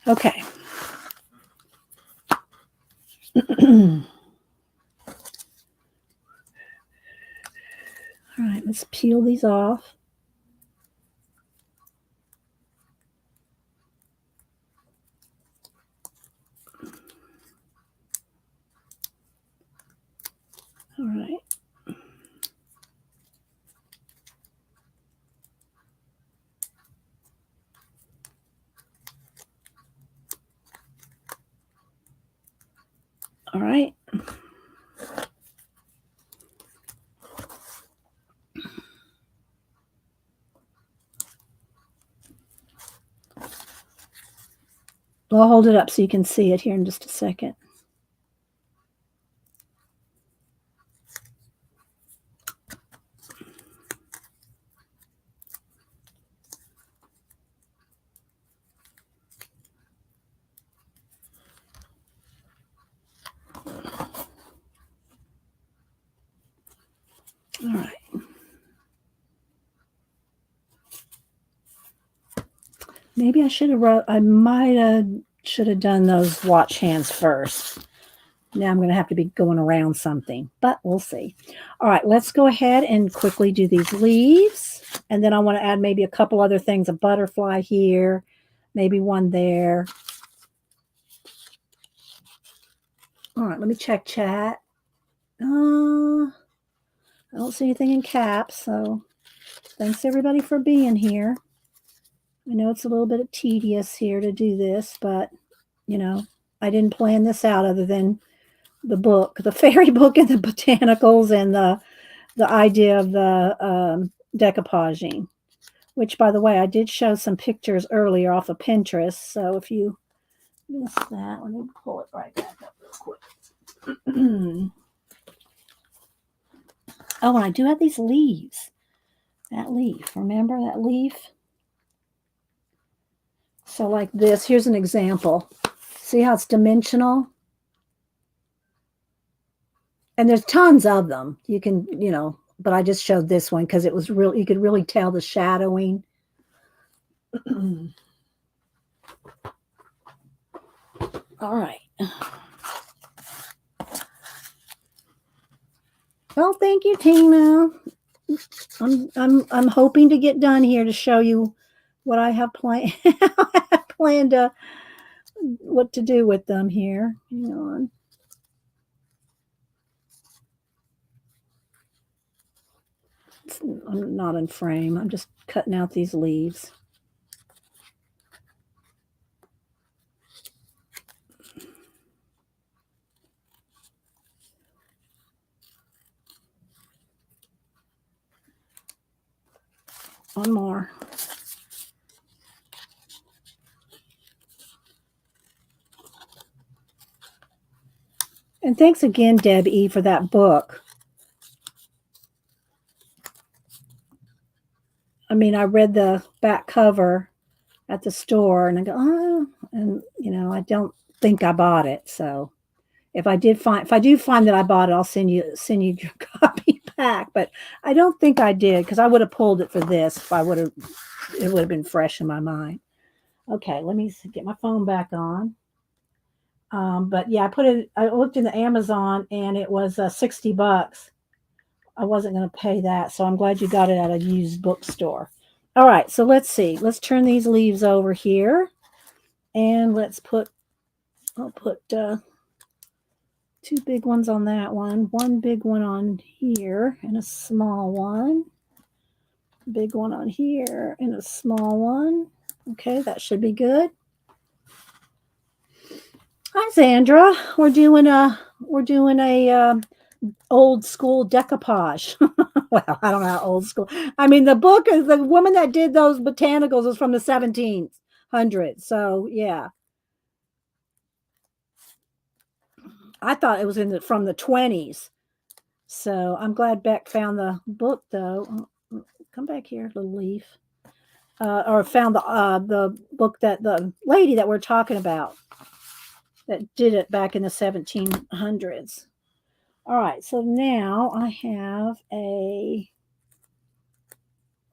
Okay. All right, let's peel these off. All right. All right. I'll hold it up so you can see it here in just a second. All right. Maybe I should have should have done those watch hands first. Now I'm going to have to be going around something, but we'll see. All right, let's go ahead and quickly do these leaves. And then I want to add maybe a couple other things, a butterfly here, maybe one there. All right, let me check chat. I don't see anything in caps, so thanks everybody for being here. I know it's a little bit tedious here to do this, but, I didn't plan this out other than the book, the fairy book and the botanicals and the idea of the decoupaging, which, by the way, I did show some pictures earlier off of Pinterest. So if you missed that, let me pull it right back up real quick. Oh, and I do have these leaves. That leaf, remember that leaf? So like this, here's an example. See how it's dimensional? And there's tons of them. You can, but I just showed this one because it was real. You could really tell the shadowing. All right. Well, thank you, Tina. I'm hoping to get done here to show you what I have planned planned what to do with them here. Hang on. I'm not in frame. I'm just cutting out these leaves. One more. And thanks again, Deb E, for that book. I mean, I read the back cover at the store and I go, oh, and I don't think I bought it. So if I do find that I bought it, I'll send you your copy back. But I don't think I did because I would have pulled it for this if it would have been fresh in my mind. Okay, let me get my phone back on. But yeah, I looked in the Amazon and it was $60. I wasn't going to pay that, so I'm glad you got it at a used bookstore. All right, so let's see. Let's turn these leaves over here, and I'll put 2 big ones on that one big one on here, and a small one. Big one on here, and a small one. Okay, that should be good. Hi, Sandra. We're doing a old school decoupage. Well, I don't know how old school. I mean, the woman that did those botanicals is from the 1700s. So yeah, I thought it was from the 20s. So I'm glad Beck found the book though. Come back here, little leaf. Or found the book that the lady that we're talking about that did it back in the 1700s. All right, so now I have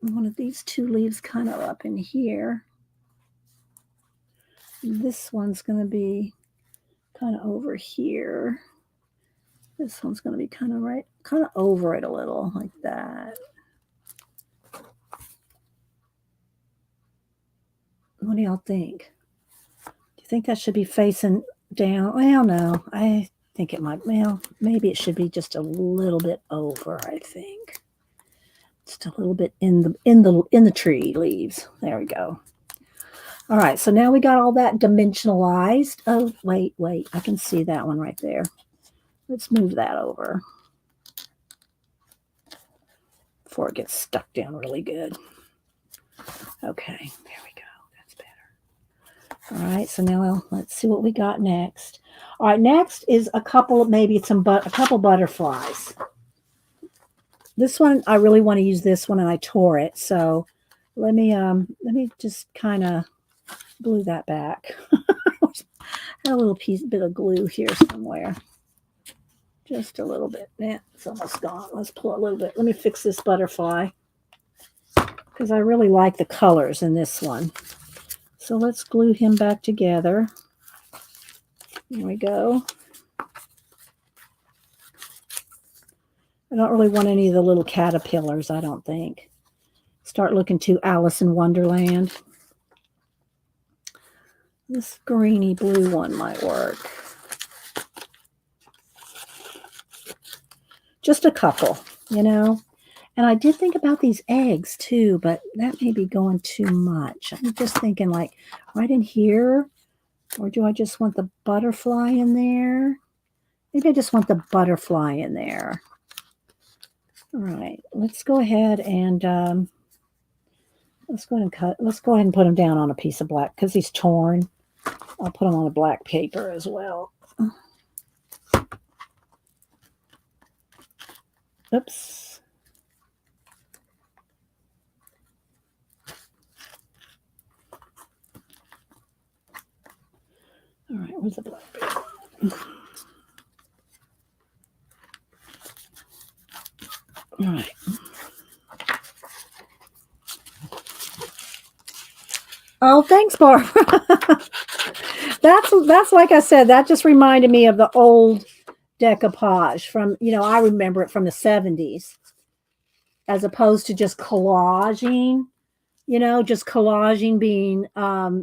one of these 2 leaves kind of up in here. This one's going to be kind of over here. This one's going to be kind of over it a little like that. What do y'all think? Do you think that should be facing down? Well, no, I think it might. Well, maybe it should be just a little bit over. I think just a little bit in the tree leaves. There we go. All right, so now we got all that dimensionalized. Oh, wait, I can see that one right there. Let's move that over before it gets stuck down really good. Okay, there we go. That's better. All right, so now let's see what we got next. All right, next is a couple butterflies. This one, I really want to use this one, and I tore it. So let me just kind of glue that back. Had a little bit of glue here somewhere. Just a little bit. Yeah, it's almost gone. Let's pull a little bit. Let me fix this butterfly because I really like the colors in this one. So let's glue him back together. There we go. I don't really want any of the little caterpillars, I don't think. Start looking to Alice in Wonderland. This greeny blue one might work. Just a couple, And I did think about these eggs too, but that may be going too much. I'm just thinking like right in here, or do I just want the butterfly in there? Maybe I just want the butterfly in there. All right, let's go ahead and let's go ahead and put him down on a piece of black because he's torn. I'll put him on a black paper as well. Oops. All right, where's the black paper? All right. Oh, thanks, Barbara. That's like I said, that just reminded me of the old decoupage from, I remember it from the 70s. as opposed to just collaging, just collaging being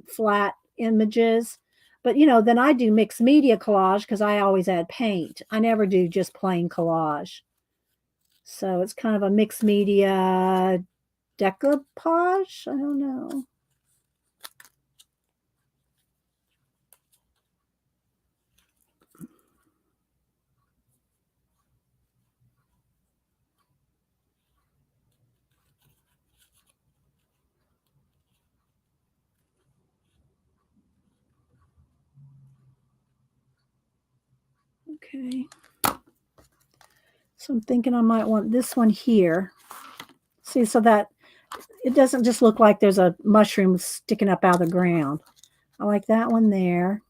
flat images. But then I do mixed media collage because I always add paint. I never do just plain collage. So it's kind of a mixed media decoupage. I don't know. Okay. So I'm thinking I might want this one here. See, so that it doesn't just look like there's a mushroom sticking up out of the ground. I like that one there.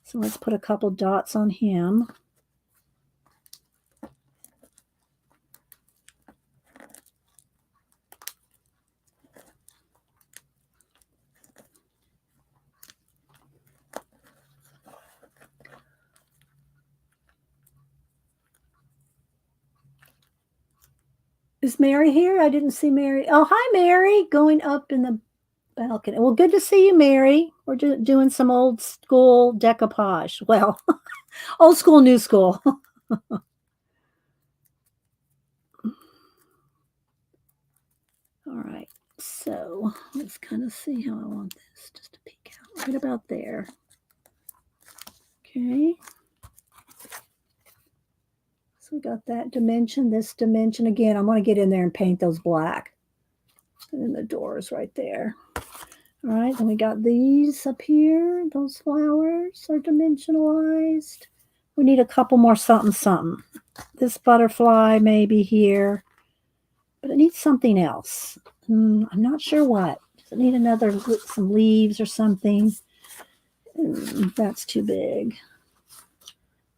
So let's put a couple dots on him. Is Mary here? I didn't see Mary. Oh, hi, Mary. Going up in the balcony. Well, good to see you, Mary. We're doing some old school decoupage. Well, old school, new school. All right. So let's kind of see how I want this. Just to peek out right about there. Okay. So we got that dimension, this dimension. Again, I'm going to get in there and paint those black. And then the doors right there. All right, then we got these up here. Those flowers are dimensionalized. We need a couple more something, something. This butterfly maybe here. But it needs something else. I'm not sure what. Does it need some leaves or something? That's too big.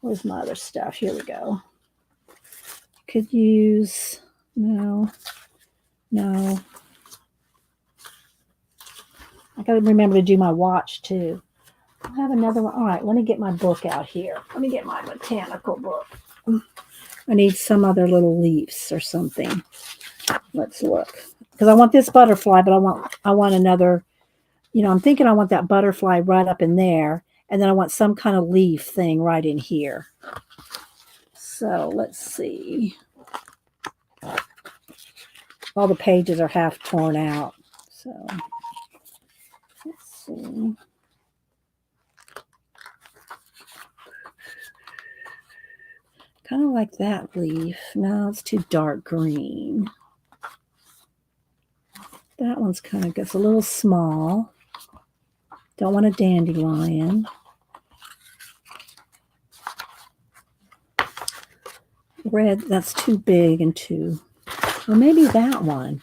Where's my other stuff? Here we go. Could use, no. I got to remember to do my watch too. I'll have another one. All right, let me get my book out here. Let me get my botanical book. I need some other little leaves or something. Let's look. Because I want this butterfly, but I want another, I'm thinking I want that butterfly right up in there. And then I want some kind of leaf thing right in here. So let's see. All the pages are half torn out. So let's see. Kind of like that leaf. No, it's too dark green. That one's kind of gets a little small. Don't want a dandelion. Red, that's too big and too. Well, maybe that one.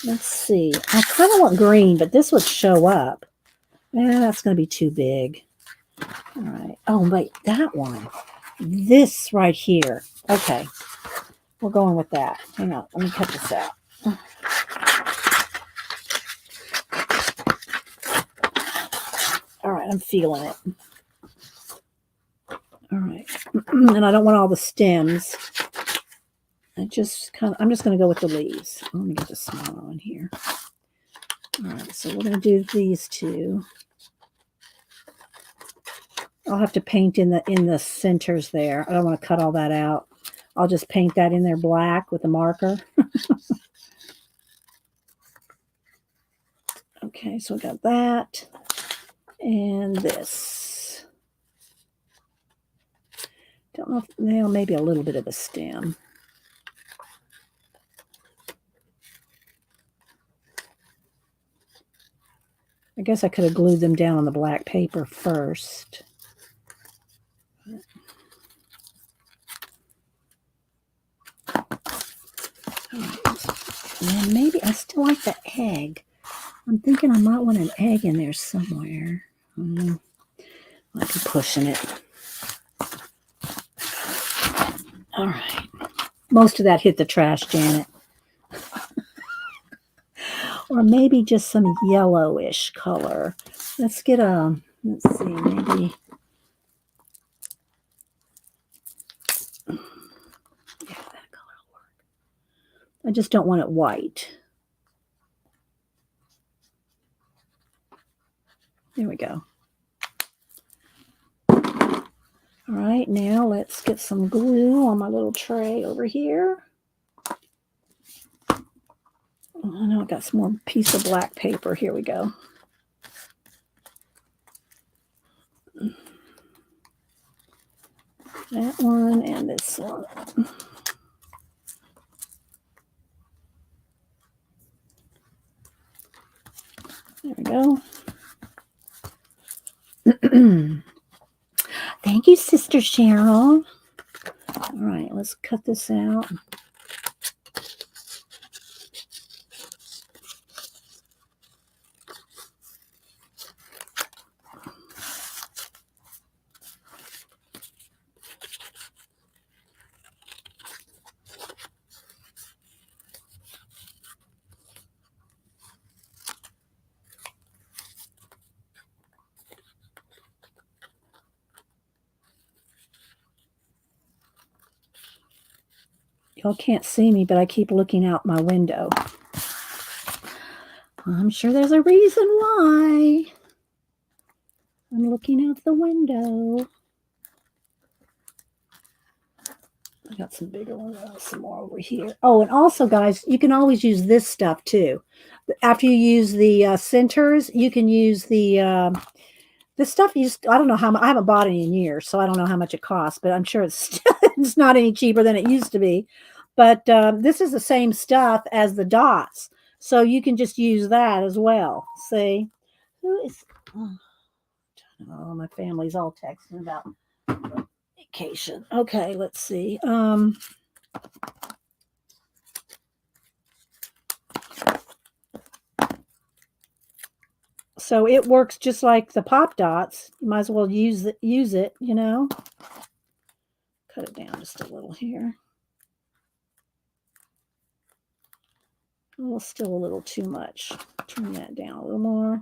Let's see. I kind of want green, but this would show up. That's going to be too big. All right. Oh, wait, that one. This right here. Okay. We're going with that. Hang on. Let me cut this out. All right. I'm feeling it. All right. And I don't want all the stems. I'm just going to go with the leaves. Let me get the small one here. All right. So we're going to do these two. I'll have to paint in the centers there. I don't want to cut all that out. I'll just paint that in there black with a marker. Okay, so we got that and this. Don't know if maybe a little bit of the stem. I guess I could have glued them down on the black paper first. And maybe I still like the egg. I'm thinking I might want an egg in there somewhere. I might be pushing it. All right. Most of that hit the trash, Janet. Or maybe just some yellowish color. Let's get let's see, maybe. Yeah, that color will work. I just don't want it white. There we go. All right, now let's get some glue on my little tray over here. I know I got some more piece of black paper. Here we go. That one and this one. There we go. Thank you, Sister Cheryl. All right, let's cut this out. Y'all can't see me, but I keep looking out my window. I'm sure there's a reason why. I'm looking out the window. I got some bigger ones, some more over here. Oh, and also, guys, you can always use this stuff too. After you use the centers, you can use the this stuff. I don't know how much. I haven't bought it in years, so I don't know how much it costs. But I'm sure it's it's not any cheaper than it used to be. But this is the same stuff as the dots, so you can just use that as well. See, who is? Oh, my family's all texting about vacation. Okay, let's see. So it works just like the pop dots. You might as well use it, you know. Cut it down just a little here. Oh, still a little too much. Turn that down a little more.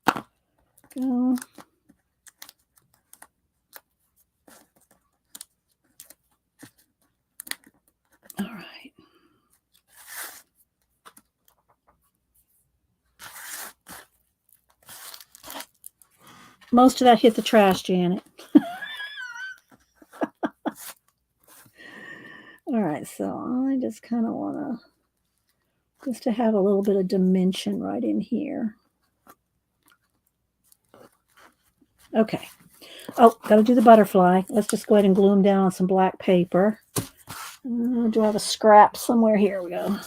Go. All right. Most of that hit the trash, Janet. All right, so I just kind of want to have a little bit of dimension right in here. Okay. Oh, got to do the butterfly. Let's just go ahead and glue them down on some black paper. Do I have a scrap somewhere? Here we go.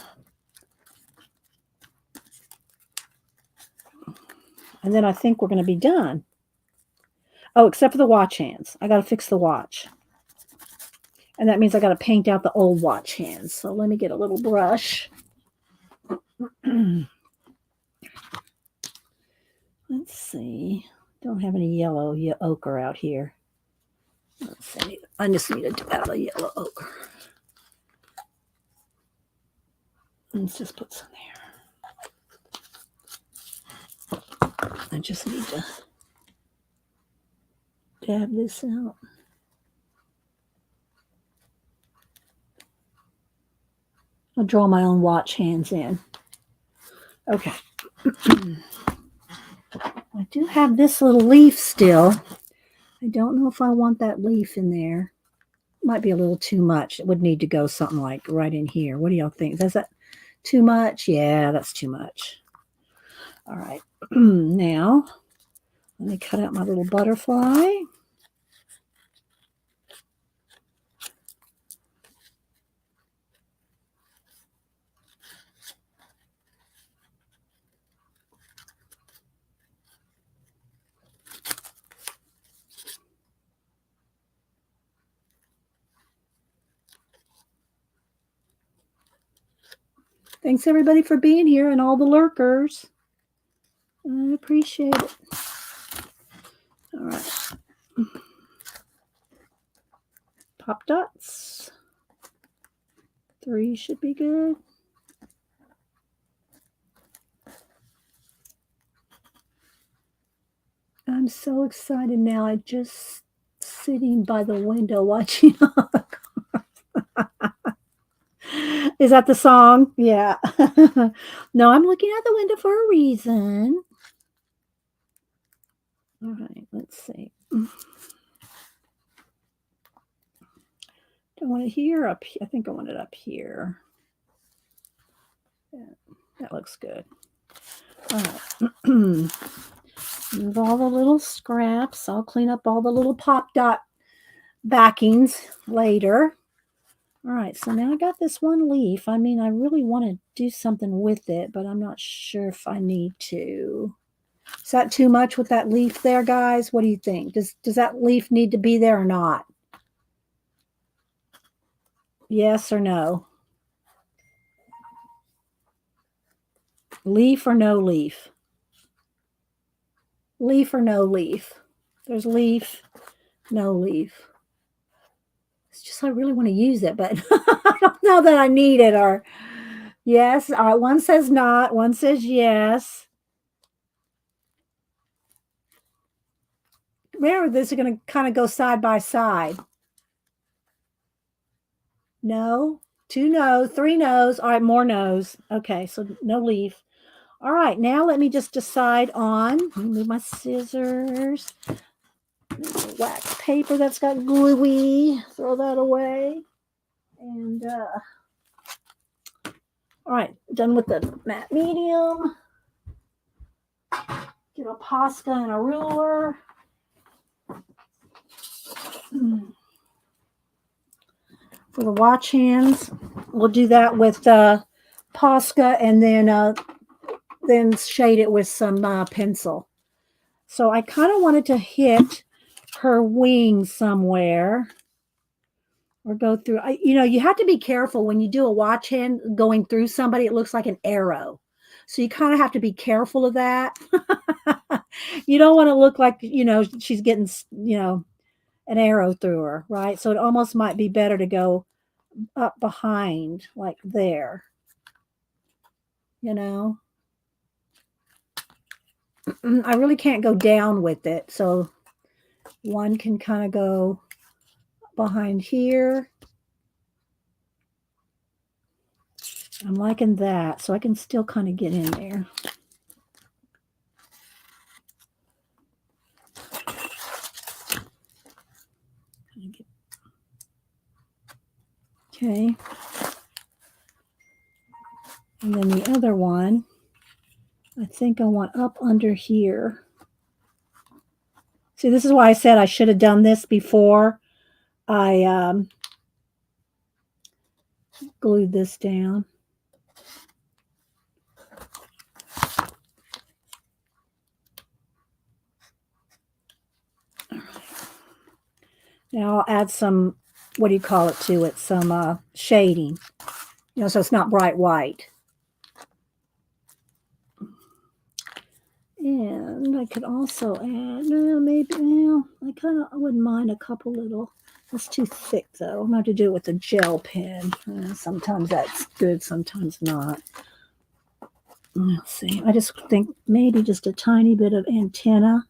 And then I think we're going to be done. Oh, except for the watch hands. I got to fix the watch. And that means I got to paint out the old watch hands. So let me get a little brush. Let's see. Don't have any yellow ochre out here. Let's see. I just need to add a yellow ochre. Let's just put some there. I just need to dab this out. I'll draw my own watch hands in. Okay. I do have this little leaf still. I don't know if I want that leaf in there. Might be a little too much. It would need to go something like right in here. What do y'all think? Is that too much? Yeah, that's too much. All right. Now, let me cut out my little butterfly. Thanks, everybody, for being here and all the lurkers. I appreciate it. All right. Pop dots. 3 should be good. I'm so excited now. I'm just sitting by the window watching all the cars. Is that the song? Yeah. No, I'm looking out the window for a reason. All right, let's see. Do I want it here up here? I think I want it up here. Yeah, that looks good. All right. Move all the little scraps. I'll clean up all the little pop dot backings later. All right, so now I got this one leaf. I mean, I really want to do something with it, but I'm not sure if I need to. Is that too much with that leaf there, guys? What do you think? Does that leaf need to be there or not? Yes or no? Leaf or no leaf? Leaf or no leaf? There's leaf, no leaf. It's just I really want to use it, but I don't know that I need it. Or yes. All right, one says not, one says yes. Remember, this is going to kind of go side by side. No, two no's, three no's. All right, more no's. Okay, so no leaf. All right, now let me just decide on, let me move my scissors. Wax paper that's got gluey, throw that away. And, all right, done with the matte medium. Get a Posca and a ruler. For the watch hands, we'll do that with Posca and then shade it with some pencil. So I kind of wanted to hit her wing somewhere or go through. You have to be careful when you do a watch hand going through somebody. It looks like an arrow. So you kind of have to be careful of that. You don't want to look like, she's getting, an arrow through her, right? So it almost might be better to go up behind, like there, I really can't go down with it. So one can kind of go behind here. I'm liking that. So I can still kind of get in there. Okay. And then the other one, I think I want up under here. See, this is why I said I should have done this before I glued this down. All right. Now I'll add some, what do you call it to it? Some shading, so it's not bright white. And I could also add, I kind of wouldn't mind a couple little. That's too thick though. I'm going to have to do it with a gel pen. Sometimes that's good, sometimes not. Let's see. I just think maybe just a tiny bit of antenna.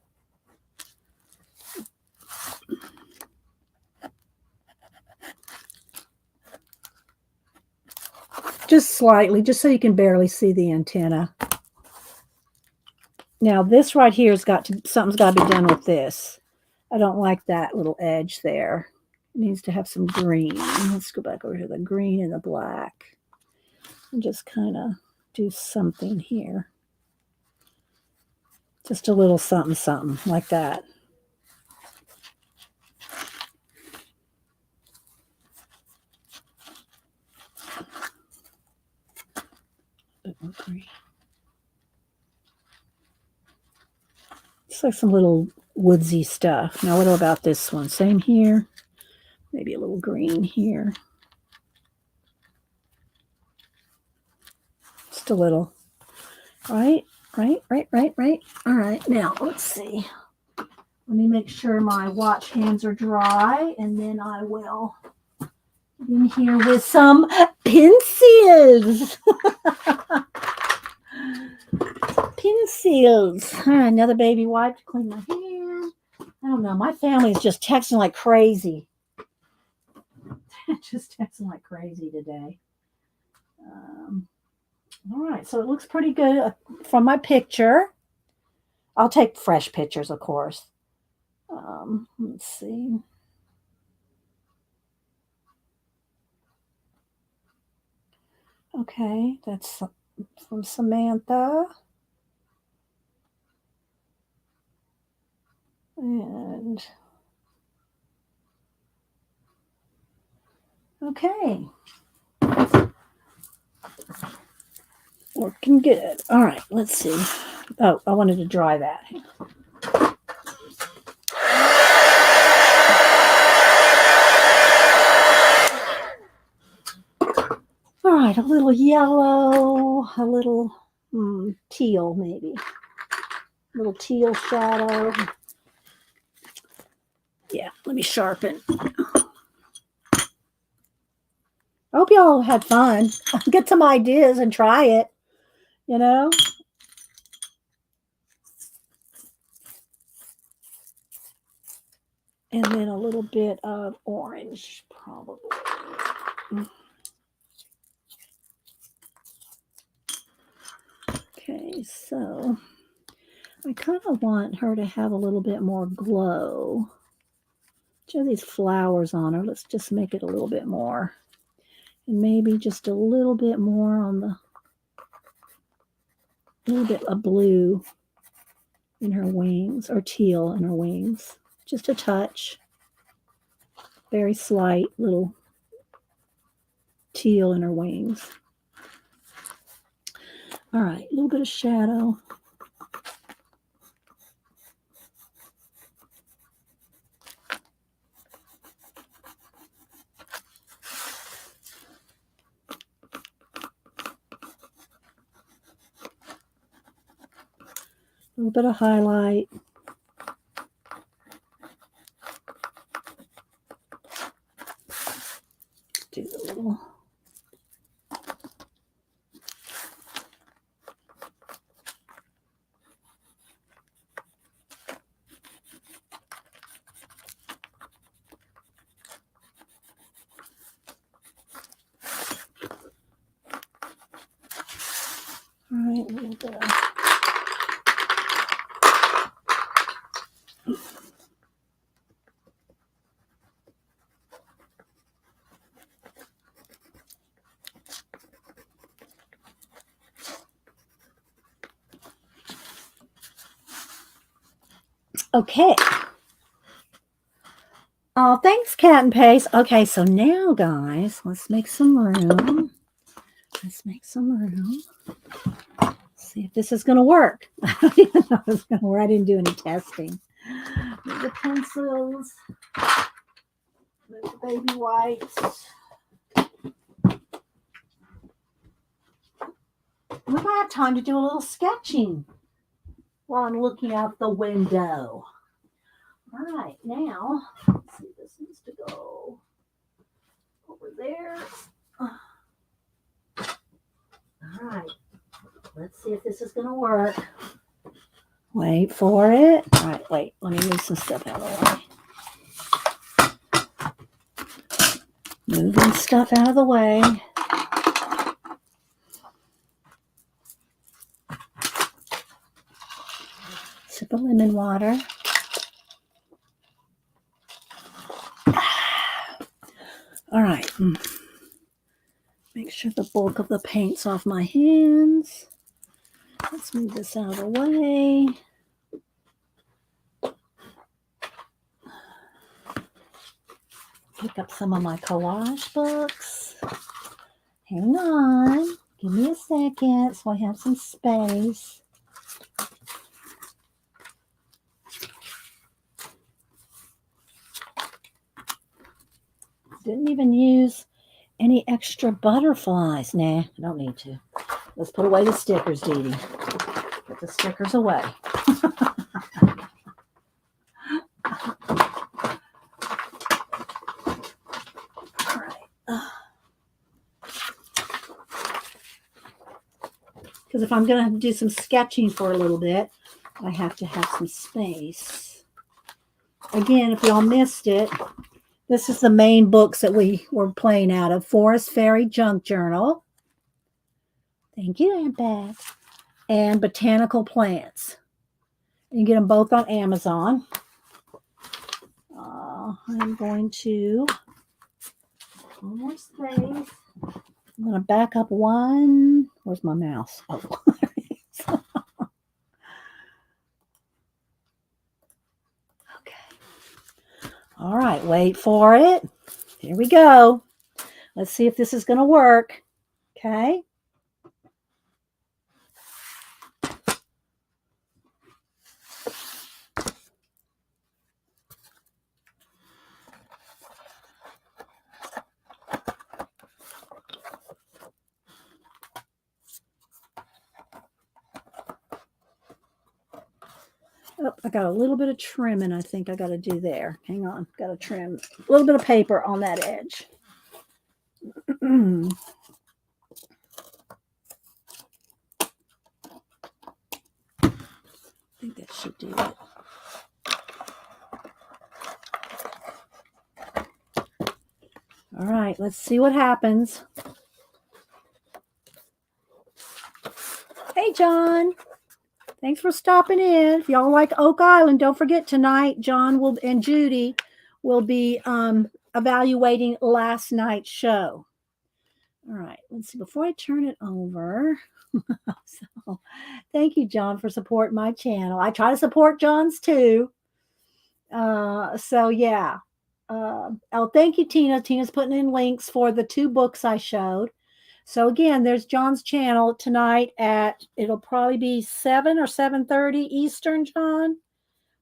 Just slightly, just so you can barely see the antenna. Now this right here something's got to be done with this. I don't like that little edge there. It needs to have some green. Let's go back over to the green and the black. And just kind of do something here. Just a little something, something like that. A bit more green. It's like some little woodsy stuff. Now, what about this one? Same here. Maybe a little green here. Just a little. Right. All right. Now, let's see. Let me make sure my watch hands are dry, and then I will get in here with some pencils. Pencils. All right, another baby wipe to clean my hair. I don't know. My family's just texting like crazy. Just texting like crazy today. All right, so it looks pretty good from my picture. I'll take fresh pictures, of course. Let's see. Okay, that's from Samantha. And okay, looking good. All right, let's see. Oh, I wanted to dry that. All right, a little yellow, a little teal, maybe. A little teal shadow. Yeah, let me sharpen. I hope y'all had fun. Get some ideas and try it, you know? And then a little bit of orange, probably. Okay, so I kind of want her to have a little bit more glow. She has these flowers on her. Let's just make it a little bit more. And maybe just a little bit more on the, a little bit of blue in her wings, or teal in her wings. Just a touch. Very slight little teal in her wings. All right, a little bit of shadow. A little bit of highlight. Do a little. All right, a little bit of. Okay. Oh, thanks, Cat and Pace. Okay, so now, guys, let's make some room. Let's make some room. See if this is going to work. I don't even know if it's going to work. I didn't do any testing. Move the pencils. Move the baby wipes. We might have time to do a little sketching while I'm looking out the window. All right, now, let's see, this needs to go over there. All right, let's see if this is going to work. Wait for it. All right, wait, let me move some stuff out of the way. Moving stuff out of the way. Sip of lemon water. All right. Make sure the bulk of the paint's off my hands. Let's move this out of the way. Pick up some of my collage books. Hang on. Give me a second so I have some space. Didn't even use any extra butterflies. Nah, I don't need to. Let's put away the stickers, Dee Dee. Put the stickers away. Because if I'm going to do some sketching for a little bit, I have to have some space. Again, if y'all missed it, this is the main books that we were playing out of. Forest Fairy Junk Journal. Thank you, Aunt Pat. And botanical plants. You can get them both on Amazon. I'm going to one more space. I'm going to back up one. Where's my mouse? Oh. Okay. All right, wait for it. Here we go. Let's see if this is going to work. Okay. Oh, I got a little bit of trimming I think I got to do there. Hang on. Got to trim a little bit of paper on that edge. I think that should do it. All right, let's see what happens. Hey, John. Thanks for stopping in. If y'all like Oak Island, don't forget tonight, John will and Judy will be evaluating last night's show. All right, let's see. Before I turn it over, so thank you, John, for supporting my channel. I try to support John's too. So yeah. Oh, thank you, Tina. Tina's putting in links for the 2 books I showed. So again, there's John's channel tonight at, it'll probably be 7 or 7:30 Eastern, John,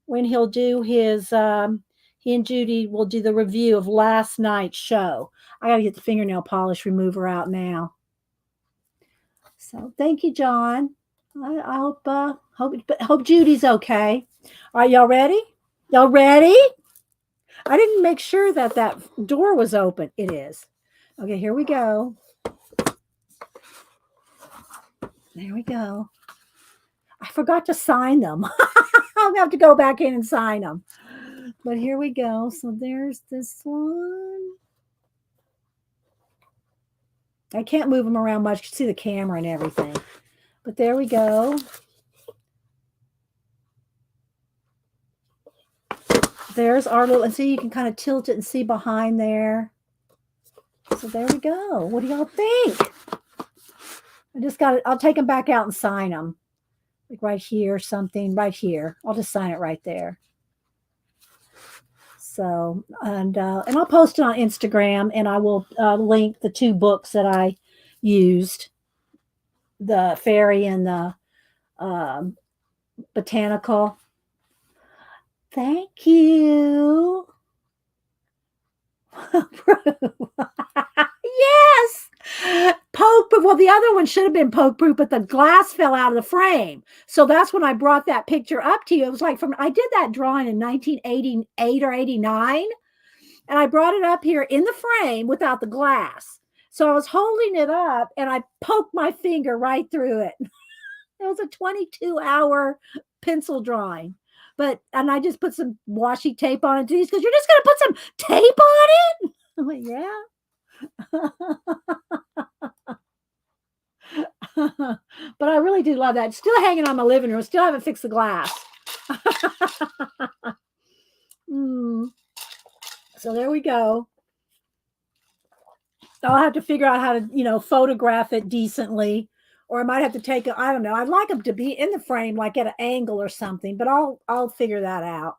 when he'll do his, he and Judy will do the review of last night's show. I got to get the fingernail polish remover out now. So thank you, John. I hope Judy's okay. All right, y'all ready? Y'all ready? I didn't make sure that door was open. It is. Okay, here we go. There we go. I forgot to sign them. I'll have to go back in and sign them. But here we go. So there's this one. I can't move them around much. You can see the camera and everything. But there we go. There's our little, and see, you can kind of tilt it and see behind there. So there we go. What do y'all think? I just got it. I'll take them back out and sign them. Like right here, something right here. I'll just sign it right there. So, and I'll post it on Instagram, and I will link the 2 books that I used, the fairy and the botanical. Thank you. Yes. Poke proof. Well, the other one should have been poke proof, but the glass fell out of the frame. So that's when I brought that picture up to you. It was like I did that drawing in 1988 or 89. And I brought it up here in the frame without the glass. So I was holding it up and I poked my finger right through it. It was a 22-hour pencil drawing. And I just put some washi tape on it. Denise goes, "You're just going to put some tape on it?" I'm like, yeah. But I really do love that. It's still hanging on my living room. Still haven't fixed the glass. So there we go. I'll have to figure out how to, photograph it decently, or I might have to take it. I don't know. I'd like them to be in the frame, like at an angle or something, but I'll figure that out.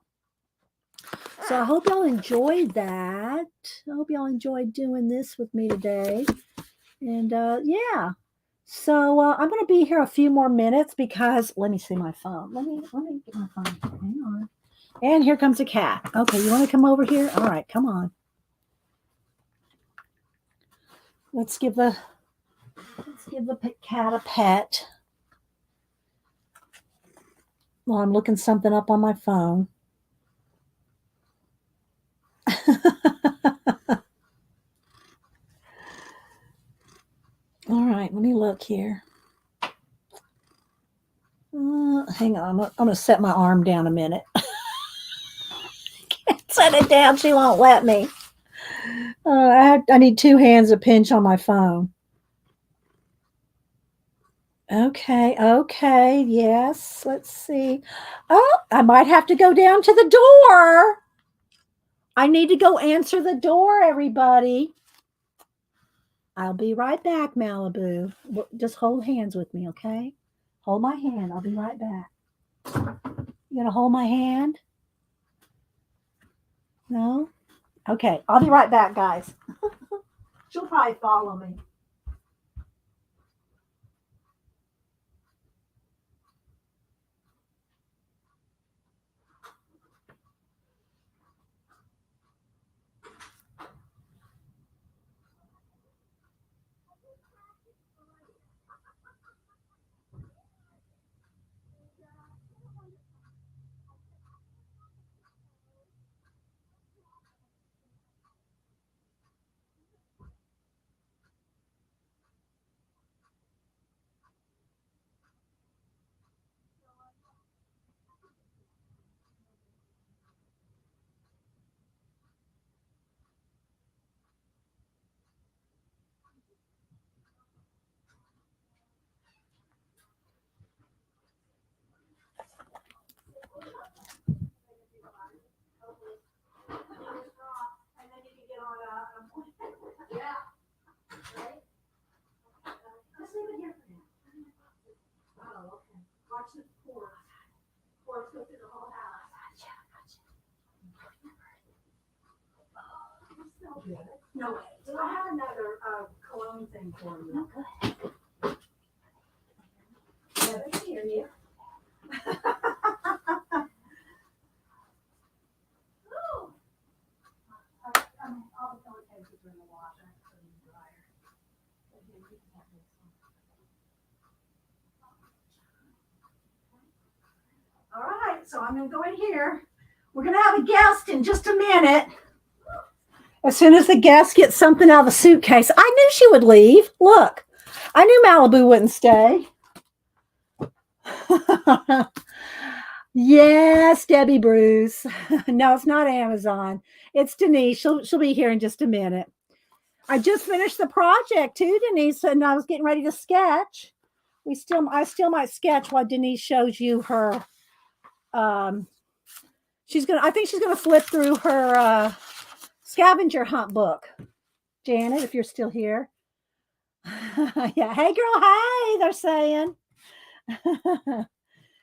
So I hope y'all enjoyed that. I hope y'all enjoyed doing this with me today. And yeah. So I'm going to be here a few more minutes because let me see my phone. Let me get my phone. Hang on. And here comes a cat. Okay, you want to come over here? All right, come on. Let's give the cat a pet. Well, I'm looking something up on my phone. All right, let me look here. Hang on, I'm going to set my arm down a minute. Can't set it down. She won't let me. I need 2 hands to pinch on my phone. Okay, okay, yes. Let's see. Oh, I might have to go down to the door. I need to go answer the door, everybody. I'll be right back, Malibu. Just hold hands with me, okay? Hold my hand. I'll be right back. You gonna hold my hand? No? Okay, I'll be right back, guys. She'll probably follow me. No way. Do I have another cologne thing for you? Yeah, they can hear you. All right, so I'm going to go in here. We're going to have a guest in just a minute. As soon as the guest gets something out of the suitcase, I knew she would leave. Look, I knew Malibu wouldn't stay. Yes, Debbie Bruce. No, it's not Amazon. It's Denise. She'll be here in just a minute. I just finished the project too, Denise, and I was getting ready to sketch. I still might sketch while Denise shows you her. I think she's gonna flip through her scavenger hunt book. Janet, if you're still here. Yeah. Hey girl, hey, they're saying.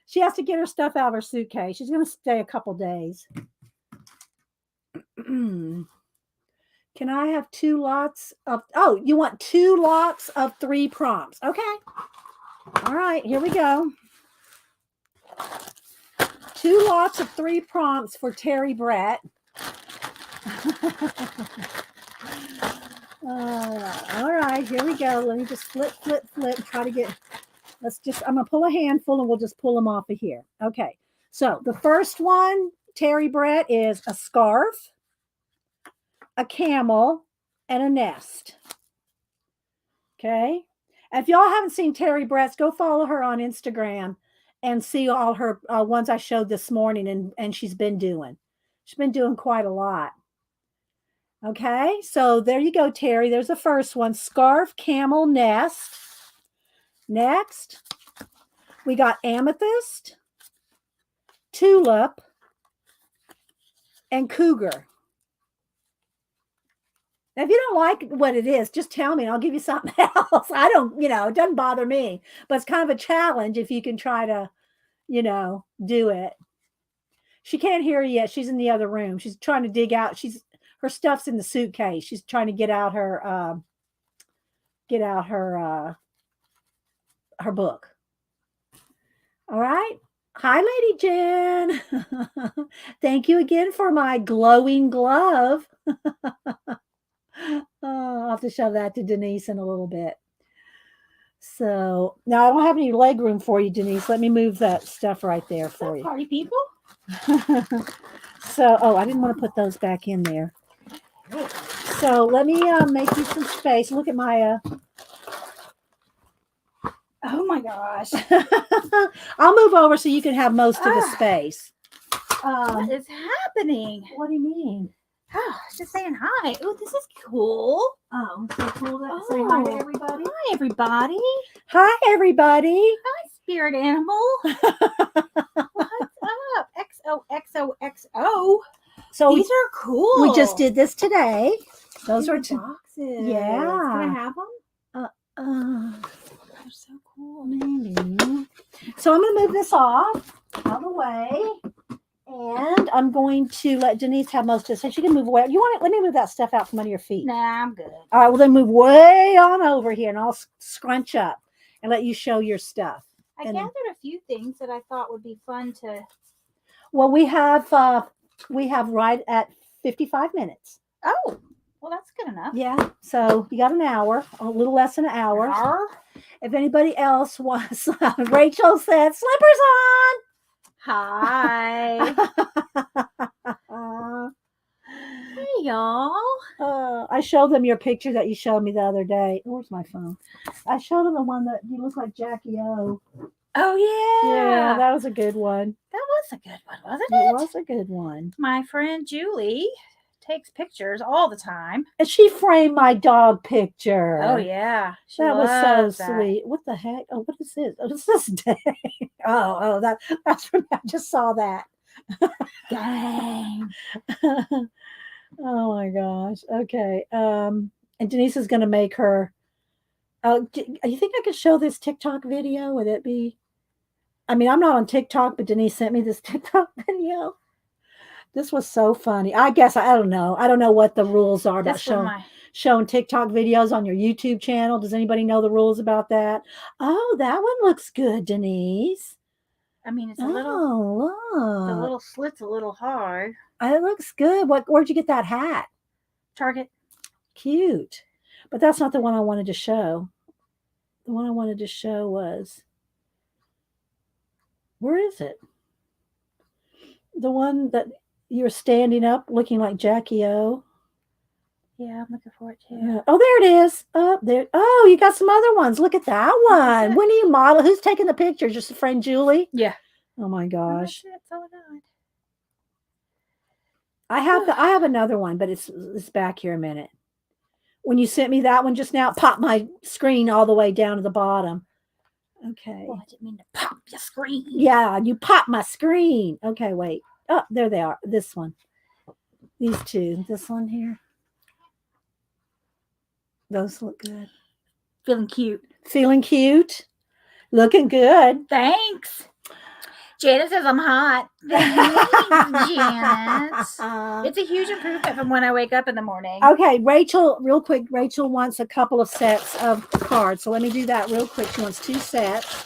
She has to get her stuff out of her suitcase. She's gonna stay a couple days. Can I have 2 lots of, oh, you want 2 lots of 3 prompts. Okay. All right, here we go. 2 lots of 3 prompts for Terry Brett. All right, here we go. Let me just flip, try to get, I'm going to pull a handful and we'll just pull them off of here. Okay, so the first one, Terry Brett, is a scarf, a camel, and a nest. Okay, if y'all haven't seen Terry Brett's, go follow her on Instagram and see all her ones I showed this morning, and she's been doing quite a lot. Okay, so there you go, Terry. There's the first one, scarf, camel, nest. Next, we got amethyst, tulip, and cougar. Now, if you don't like what it is, just tell me and I'll give you something else. I don't, it doesn't bother me, but it's kind of a challenge if you can try to, do it. She can't hear you yet. She's in the other room. She's trying to dig out. Her stuff's in the suitcase. She's trying to get out her her book. All right. Hi, Lady Jen. Thank you again for my glowing glove. I'll have to show that to Denise in a little bit. So now I don't have any leg room for you, Denise. Let me move that stuff right there for you. Party people. So, I didn't want to put those back in there. So let me make you some space. Look at my. Oh my gosh. I'll move over so you can have most of the space. What is happening? What do you mean? Oh, just saying hi. Oh, this is cool. Oh, so cool to say hi to everybody. Hi, everybody. Hi, everybody. Hi, spirit animal. What's up? XOXOXO. So These are cool. we just did this today. Those In are the two. boxes. Yeah. Can I have them? They're so cool. maybe. So I'm going to move this off out of the way. And I'm going to let Denise have most of it. So she can move away. You want it? Let me move that stuff out from under your feet. Nah, I'm good. All right. Well, then move way on over here and I'll scrunch up and let you show your stuff. I gathered a few things that I thought would be fun to. Well, we have right at 55 minutes. Oh, well, that's good enough. Yeah. So you got an hour, a little less than an hour. If anybody else wants, Rachel said, slippers on. Hi. Hey, y'all. I showed them your picture that you showed me the other day. Where's my phone? I showed them the one that you look like Jackie O. Oh, yeah. Yeah, that was a good one. That was a good one, wasn't it? It was a good one. My friend Julie takes pictures all the time. And she framed my dog picture. Oh, yeah. That was so sweet. What the heck? Oh, what is this? Oh, it's this day. Oh, that's from I just saw that. Dang. Oh my gosh. Okay. And Denise is going to make her. You think I could show this TikTok video? Would it be? I mean, I'm not on TikTok, but Denise sent me this TikTok video. This was so funny. I guess I don't know. I don't know what the rules are about showing TikTok videos on your YouTube channel. Does anybody know the rules about that? Oh, that one looks good, Denise. I mean, it's a little. Look. The little slit's a little hard. It looks good. Where'd you get that hat? Target. Cute. But that's not the one I wanted to show. The one I wanted to show was. Where is it? The one that you're standing up looking like Jackie O. Yeah, I'm looking for it too. Yeah. Oh, there it is. Oh, there. Oh, you got some other ones. Look at that one. When do you model? Who's taking the picture? Just a friend, Julie? Yeah. Oh my gosh. That's all I got. I have another one, but it's back here a minute. When you sent me that one just now, it popped my screen all the way down to the bottom. Okay. Well, I didn't mean to pop your screen. Yeah, you popped my screen. Okay, wait. Oh, there they are. This one. These two. This one here. Those look good. Feeling cute. Feeling cute. Looking good. Thanks. Janet says I'm hot. Thanks, Janet. It's a huge improvement from when I wake up in the morning. Okay, Rachel, real quick. Rachel wants a couple of sets of cards. So let me do that real quick. She wants 2 sets.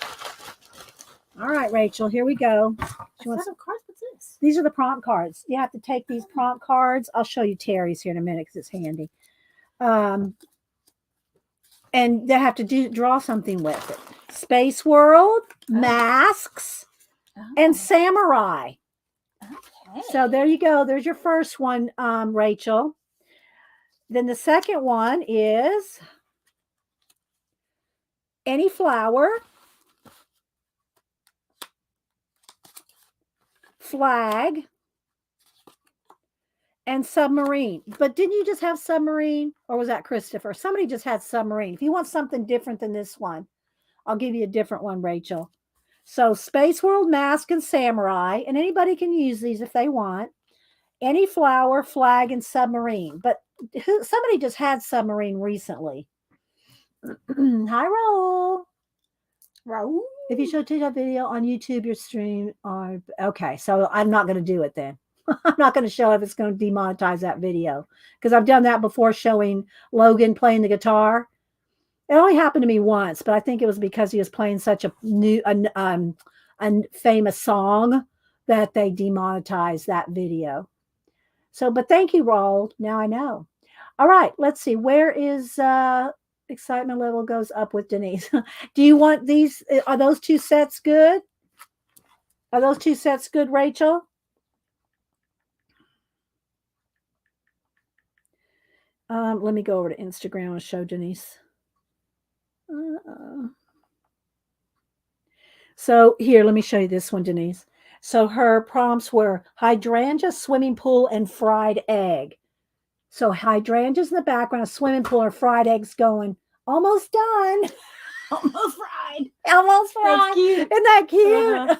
All right, Rachel, here we go. She wants some cards. What's this? These are the prompt cards. You have to take these prompt cards. I'll show you Terry's here in a minute because it's handy. And they have to draw something with it. Space World, masks, and samurai. Okay. So there you go. There's your first one, Rachel. Then the second one is any flower, flag, and submarine. But didn't you just have submarine? Or was that Christopher? Somebody just had submarine. If you want something different than this one, I'll give you a different one, Rachel. So Space World, mask, and samurai. And anybody can use these if they want. Any flower, flag, and submarine. But somebody just had submarine recently. Hi, Raul. Raul. If you show TikTok video on YouTube, your stream. Okay, so I'm not going to do it then. I'm not going to show if it's going to demonetize that video because I've done that before showing Logan playing the guitar. It only happened to me once, but I think it was because he was playing such a famous song that they demonetized that video. So, but thank you, Raul. Now I know. All right, let's see. Where is excitement level goes up with Denise? Do you want these? Are those 2 sets good? Are those 2 sets good, Rachel? Let me go over to Instagram and show Denise. So here, let me show you this one, Denise. So her prompts were hydrangea, swimming pool, and fried egg. So hydrangeas in the background, a swimming pool, or fried eggs going. Almost done. Almost fried. Almost fried. That's cute. Isn't that cute?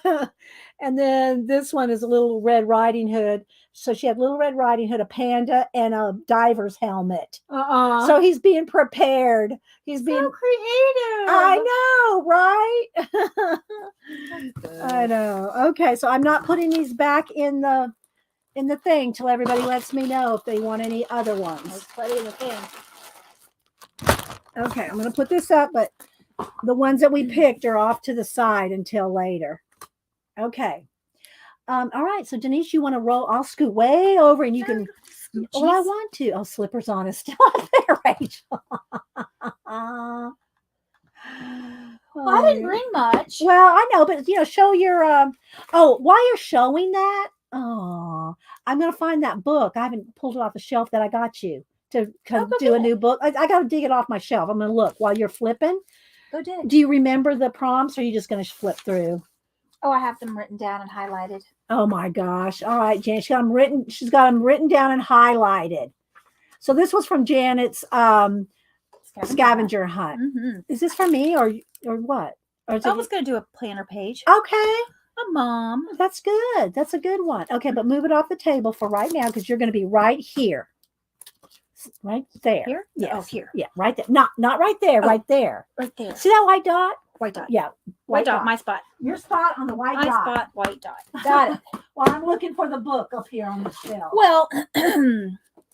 And then this one is a little Red Riding Hood. So she had Little Red Riding Hood, a panda, and a diver's helmet. So he's being prepared. He's being so creative. I know, right? I know. Okay, so I'm not putting these back in the thing till everybody lets me know if they want any other ones. There's plenty in the thing. Okay, I'm going to put this up, but the ones that we picked are off to the side until later. Okay. All right. So Denise, you want to roll? I'll scoot way over, and you can. Well, I want to. Oh, slippers on is still up there, Rachel. Well, I didn't bring much. Well, I know, but show your. While you're showing that, I'm gonna find that book. I haven't pulled it off the shelf that I got you to do a new book. I got to dig it off my shelf. I'm gonna look while you're flipping. Go dig. Do you remember the prompts, or are you just gonna flip through? Oh, I have them written down and highlighted. Oh my gosh! All right, Janet, she's got them written down and highlighted. So this was from Janet's scavenger hunt. Mm-hmm. Is this for me or what? Or I was going to do a planner page. Okay. A mom. That's good. That's a good one. Okay, but move it off the table for right now because you're going to be right here. Right there. Here? Yes. Oh, here. Yeah, right there. Not right there, right there. Right there. See that white dot? White dot. Yeah. White dot, my spot. Your spot on the white My dot. spot, white dot. Got it. Well, I'm looking for the book up here on the shelf. Well,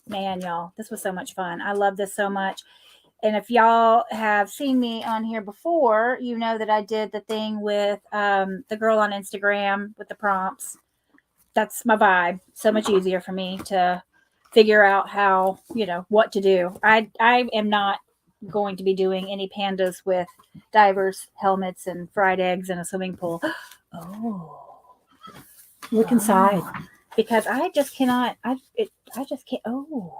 man, y'all, this was so much fun. I love this so much. And if y'all have seen me on here before, you know that I did the thing with the girl on Instagram with the prompts. That's my vibe. So much easier for me to figure out how, what to do. I am not going to be doing any pandas with divers, helmets, and fried eggs in a swimming pool. Oh. Look inside. Because I just cannot. I just can't. Oh.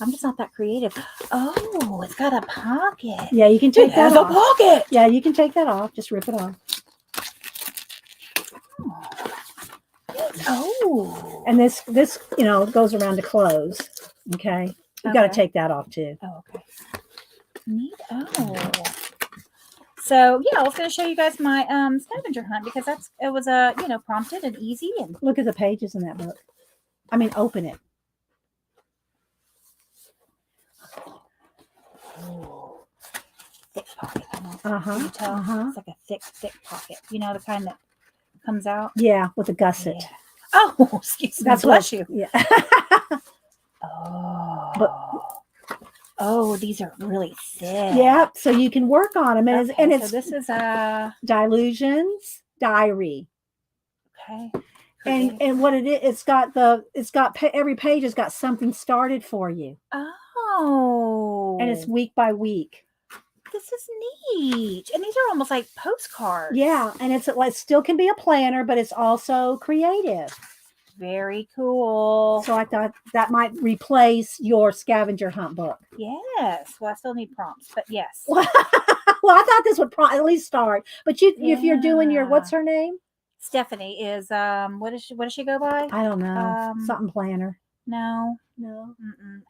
I'm just not that creative. Oh, it's got a pocket. Yeah, you can take that off. It has a pocket. Yeah, you can take that off. Just rip it off. Oh. And this goes around to close. Okay. You got to take that off too. Oh, okay. Neat. Oh. So yeah, I was going to show you guys my scavenger hunt because it was prompted and easy and look at the pages in that book. I mean, open it. Oh, thick pocket. Can you tell? It's like a thick pocket. You know, the kind that comes out. Yeah, with a gusset. Yeah. Oh, excuse me. That's Bless you. Yeah. Oh, these are really thick. Yeah, so you can work on them, and it's so this is a Delusions Diary. Okay. And what it is, every page has got something started for you. Oh. And it's week by week. This is neat. And these are almost like postcards. Yeah, and it still can be a planner, but it's also creative. Very cool. So I thought that might replace your scavenger hunt book. Yes. Well, I still need prompts, but yes. Well, I thought this would at least start. But if you're doing your, what's her name? Stephanie is what does she go by? I don't know. Something planner. No. Mm-mm.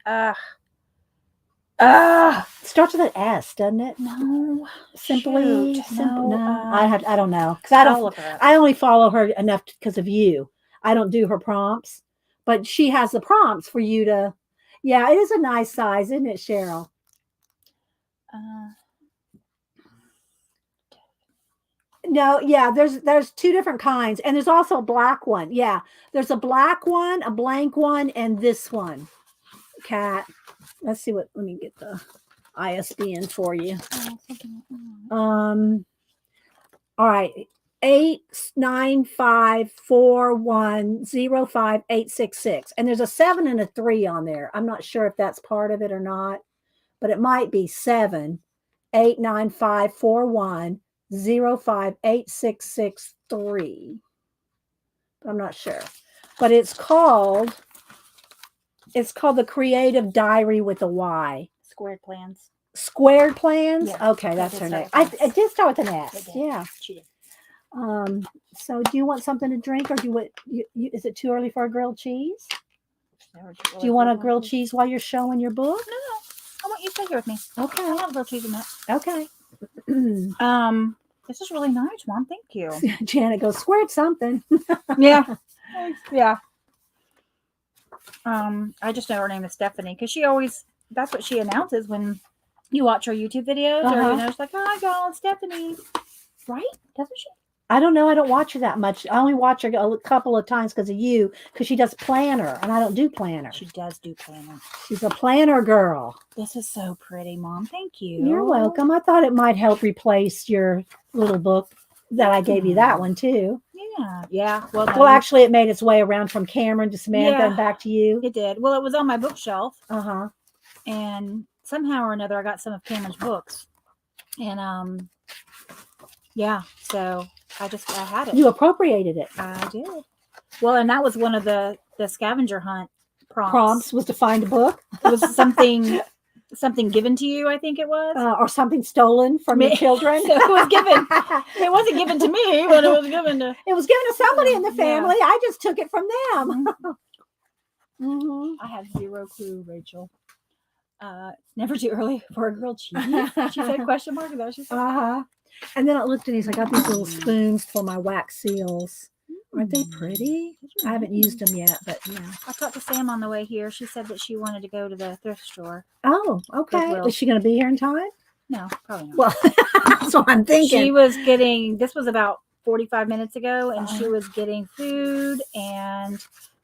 Starts with an S, doesn't it? No. Simply. Shoot. No. I don't know because I only follow her enough because of you. I don't do her prompts, but she has the prompts for you to. Yeah, it is a nice size, isn't it, Cheryl? No, yeah, there's two different kinds, and there's also a black one. Yeah, there's a black one, a blank one, and this one. Cat. Let's see let me get the ISBN for you. All right. 89541058666. And there's a 7 and a 3 on there. I'm not sure if that's part of it or not, but it might be 7-89541058663. I'm not sure. But it's called the Creative Diary with a Y. Squared plans. Squared plans? Yeah, okay, that's her name. It did start with an S. Yeah. So do you want something to drink, or is it too early for a grilled cheese? Do you want a grilled cheese while you're showing your book? No. I want you to stay here with me. Okay. I love grilled cheese in that. Okay. This is really nice, Mom. Thank you. Janet goes, squirt something. Yeah. Yeah. I just know her name is Stephanie because she always, that's what she announces when you watch her YouTube videos, or she's like, "Hi, y'all, it's Stephanie," right? Doesn't she? I don't know. I don't watch her that much. I only watch her a couple of times because of you, because she does planner, and I don't do planner. She does do planner. She's a planner girl. This is so pretty, Mom. Thank you. You're welcome. I thought it might help replace your little book that I gave you that one too. Yeah. Yeah. Well, Well, actually, it made its way around from Cameron to Samantha and back to you. It did. Well, it was on my bookshelf. Uh-huh. And somehow or another, I got some of Cameron's books. And yeah, so I had it. You appropriated it. I did. Well, and that was one of the scavenger hunt Prompts was to find a book. It was something given to you, I think it was. Or something stolen from your children. So it was given. It wasn't given to me, but it was given to. It was given to somebody in the family. I just took it from them. I have zero clue, Rachel. Never too early for a grilled cheese. She said question mark. That she said. And then I looked at these. I got these little spoons for my wax seals. Aren't they pretty? I haven't used them yet, but yeah. I talked to Sam on the way here. She said that she wanted to go to the thrift store. Oh, okay. Goodwill. Is she going to be here in time? No, probably not. Well, that's what I'm thinking. She was getting, this was about 45 minutes ago, and she was getting food and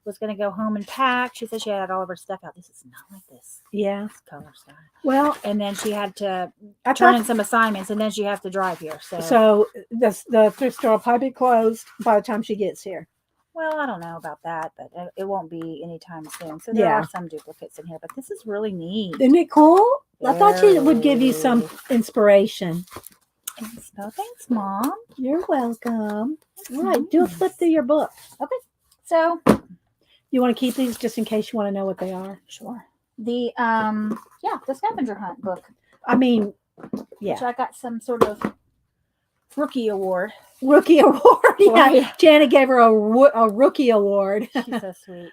was going to go home and pack. She said she had all of her stuff out. This is not like this. Yeah. This color stuff. Well, and then she had to turn in some assignments, and then she has to drive here. So the thrift store will probably be closed by the time she gets here. Well, I don't know about that, but it won't be anytime soon. So there are some duplicates in here, but this is really neat. Isn't it cool? I thought it would give you some inspiration. So thanks, Mom. You're welcome. All right, do a flip through your book. Okay. So you want to keep these just in case you want to know what they are? Sure. The the scavenger hunt book. I mean, which I got some sort of rookie award. Rookie award. Yeah. Janet gave her a rookie award. She's so sweet.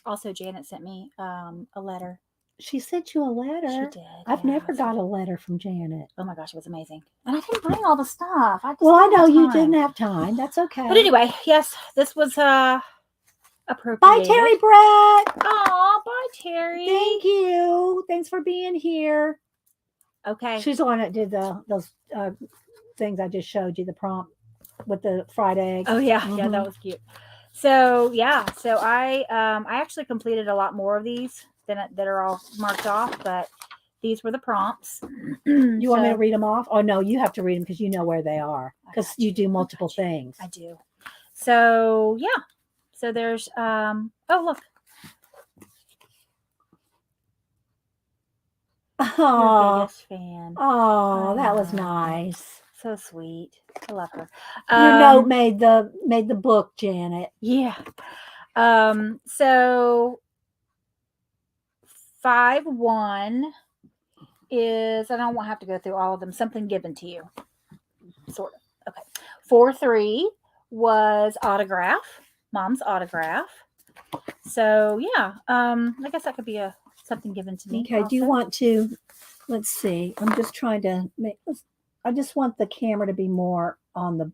Also, Janet sent me a letter. She sent you a letter? She did. I've never got a letter from Janet. Oh my gosh, it was amazing. And I didn't bring all the stuff. I know you didn't have time. That's okay. But anyway, yes, this was appropriate. Bye, Terry Brett. Oh, bye, Terry. Thank you. Thanks for being here. Okay. She's the one that did those things I just showed you, the prompt with the fried egg. Oh yeah, yeah, that was cute. So yeah, so I actually completed a lot more of these that are all marked off, but these were the prompts. You want me to read them off? Oh no, you have to read them because you know where they are because you do multiple things. I do. So yeah, so there's oh look. Oh, your biggest fan. Oh, that was nice. So sweet. I love her. Your note made the book, Janet. Yeah. So 5-1 is, I don't have to go through all of them. Something given to you, sort of. Okay. 4-3 was autograph. Mom's autograph. So yeah. I guess that could be something given to me. Okay. Also. Do you want to? Let's see. I'm just trying to make. I just want the camera to be more on the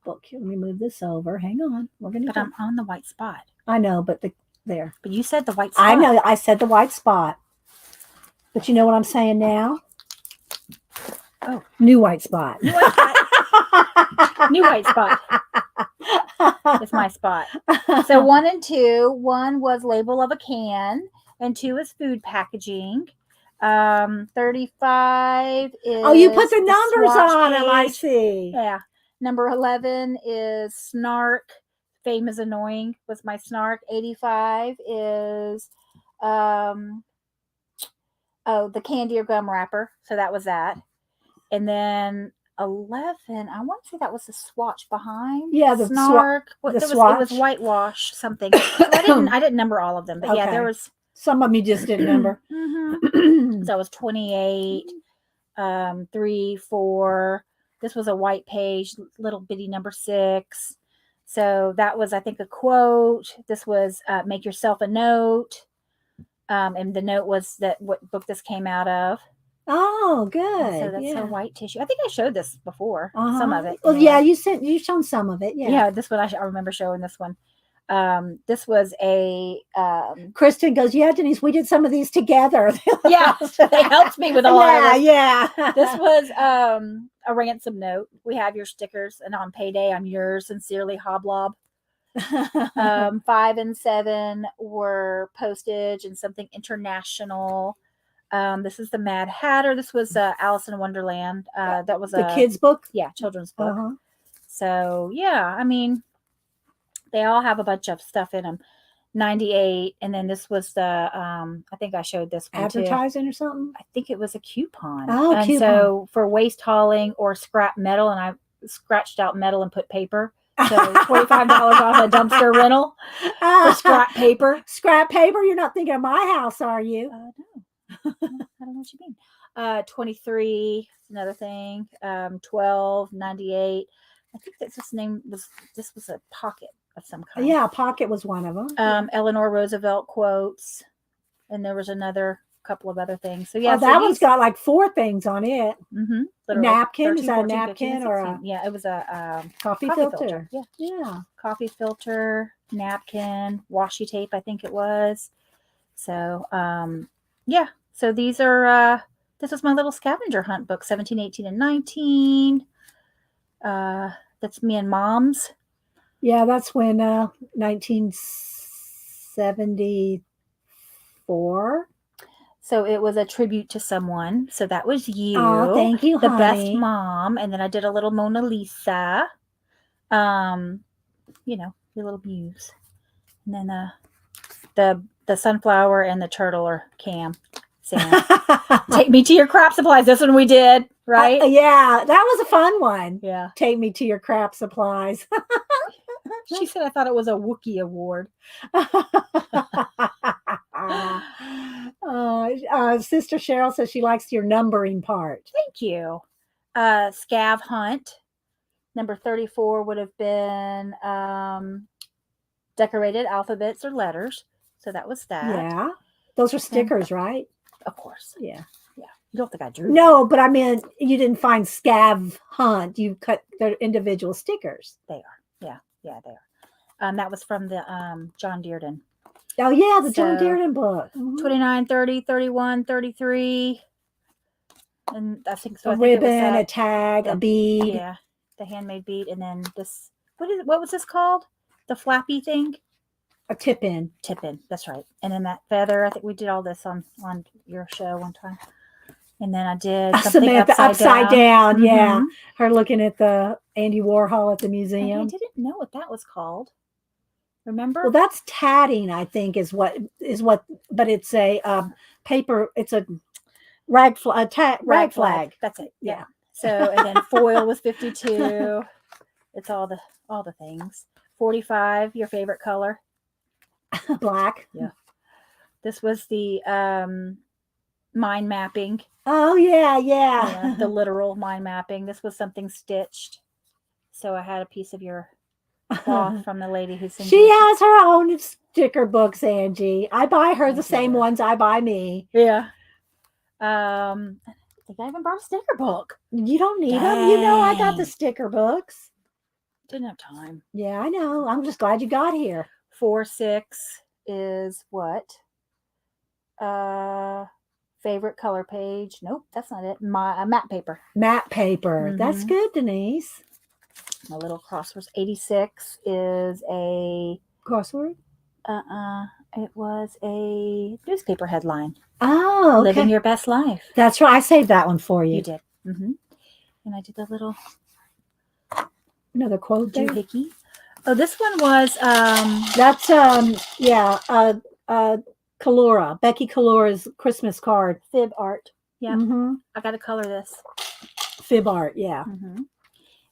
book. Here, let me move this over. Hang on. We're gonna. But I'm on the white spot. I know, but there. But you said the white spot. I know. I said the white spot. But you know what I'm saying now? Oh, new white spot. New white spot. New white spot. It's my spot. So 1 and 2. 1 was label of a can, and 2 is food packaging. 35 is. Oh, you put the numbers on them. I see. Yeah. Number 11 is snark. Fame is annoying was my snark. 85 is the candy or gum wrapper. So that was that. And then 11, I want to say that was the swatch behind. Yeah, the snark. The swatch. It was whitewash something. So I didn't number all of them, but yeah, there was some of them you just didn't number. Mm-hmm. So it was 28, 3, 4. This was a white page, little bitty number 6. So that was, I think, a quote. This was make yourself a note. And the note was that what book this came out of. Oh, And good. so that's her white tissue. I think I showed this before. Some of it. Well, anyway. yeah, you've shown some of it. Yeah. Yeah, this one I remember showing this one. This was a Kristen goes, yeah, Denise, we did some of these together. yeah, they helped me with a lot of this. Yeah. This was a ransom note. We have your stickers, and on payday, I'm yours sincerely, Hoblob. 5 and 7 were postage and something international. This is the Mad Hatter. This was Alice in Wonderland. That was the kids' book. Yeah, children's book. So yeah, I mean, they all have a bunch of stuff in them. 98, and then this was the I think I showed this one advertising too. Or something. I think it was a coupon. Oh, and coupon. So for waste hauling or scrap metal, and I scratched out metal and put paper. So $25 off a dumpster rental for scrap paper. Scrap paper? You're not thinking of my house, are you? No. I don't know what you mean. 23, another thing. 12, 98. I think that's this name this was a pocket of some kind. Yeah, pocket was one of them. Eleanor Roosevelt quotes, and there was another couple of other things. So yeah, that one's got like 4 things on it. Mm-hmm. Napkin? 13, is that 14, a napkin 15, or a? Yeah, it was a coffee filter. Yeah, coffee filter, napkin, washi tape. I think it was. So yeah. So these are. This was my little scavenger hunt book, 17, 18, and 19. That's me and Mom's. Yeah, that's when 1974. So it was a tribute to someone. So that was you. Oh, thank you, the honey. best mom. And then I did a little Mona Lisa. Your little muse. And then the sunflower and the turtle are Cam. Sam. Take me to your crop supplies. This one we did, right? Yeah, that was a fun one. Yeah. Take me to your crop supplies. She said I thought it was a Wookiee award. Sister Cheryl says she likes your numbering part. Thank you. Scav hunt. Number 34 would have been decorated alphabets or letters. So that was that. Yeah. Those are stickers, right? Of course. Yeah. Yeah. You don't think I drew? No, but I mean, you didn't find scav hunt. You cut their individual stickers. They are. Yeah, they are. That was from the John Dearden. Oh, yeah, the John Dearden book. 29, 30, 31, 33. And I think so. A ribbon, a tag, a bead. Yeah, the handmade bead. And then this, what was this called? The flappy thing? A tip-in. Tip-in, that's right. And then that feather, I think we did all this on your show one time. And then I did something Samantha upside down. Mm-hmm. Yeah. Her looking at the Andy Warhol at the museum. And I didn't know what that was called. Remember? Well, that's tatting, I think, is what, but it's a paper, it's a rag flag. That's it. Yeah. So, and then foil was 52. It's all the things. 45, your favorite color? Black. Yeah. This was the mind mapping. Oh, yeah. The literal mind mapping. This was something stitched. So I had a piece of your cloth from the lady who sent She has her own sticker books, Angie. I buy her the same ones I buy me. Yeah. I think I even bought a sticker book. You don't need them. You know I got the sticker books. Didn't have time. Yeah, I know. I'm just glad you got here. 4, 6 is what? Favorite color page. Nope, that's not it. My matte paper. Matte paper. Mm-hmm. That's good, Denise. My little crosswords. 86 is a crossword. It was a newspaper headline. Oh, okay. Living your best life. That's right. I saved that one for you. You did. Mm-hmm. And I did the little another quote there. Doohickey. Oh, this one was that's Kalora. Becky Kalora's Christmas card. Fib art. Yeah. Mm-hmm. I got to color this. Fib art, yeah. Mm-hmm.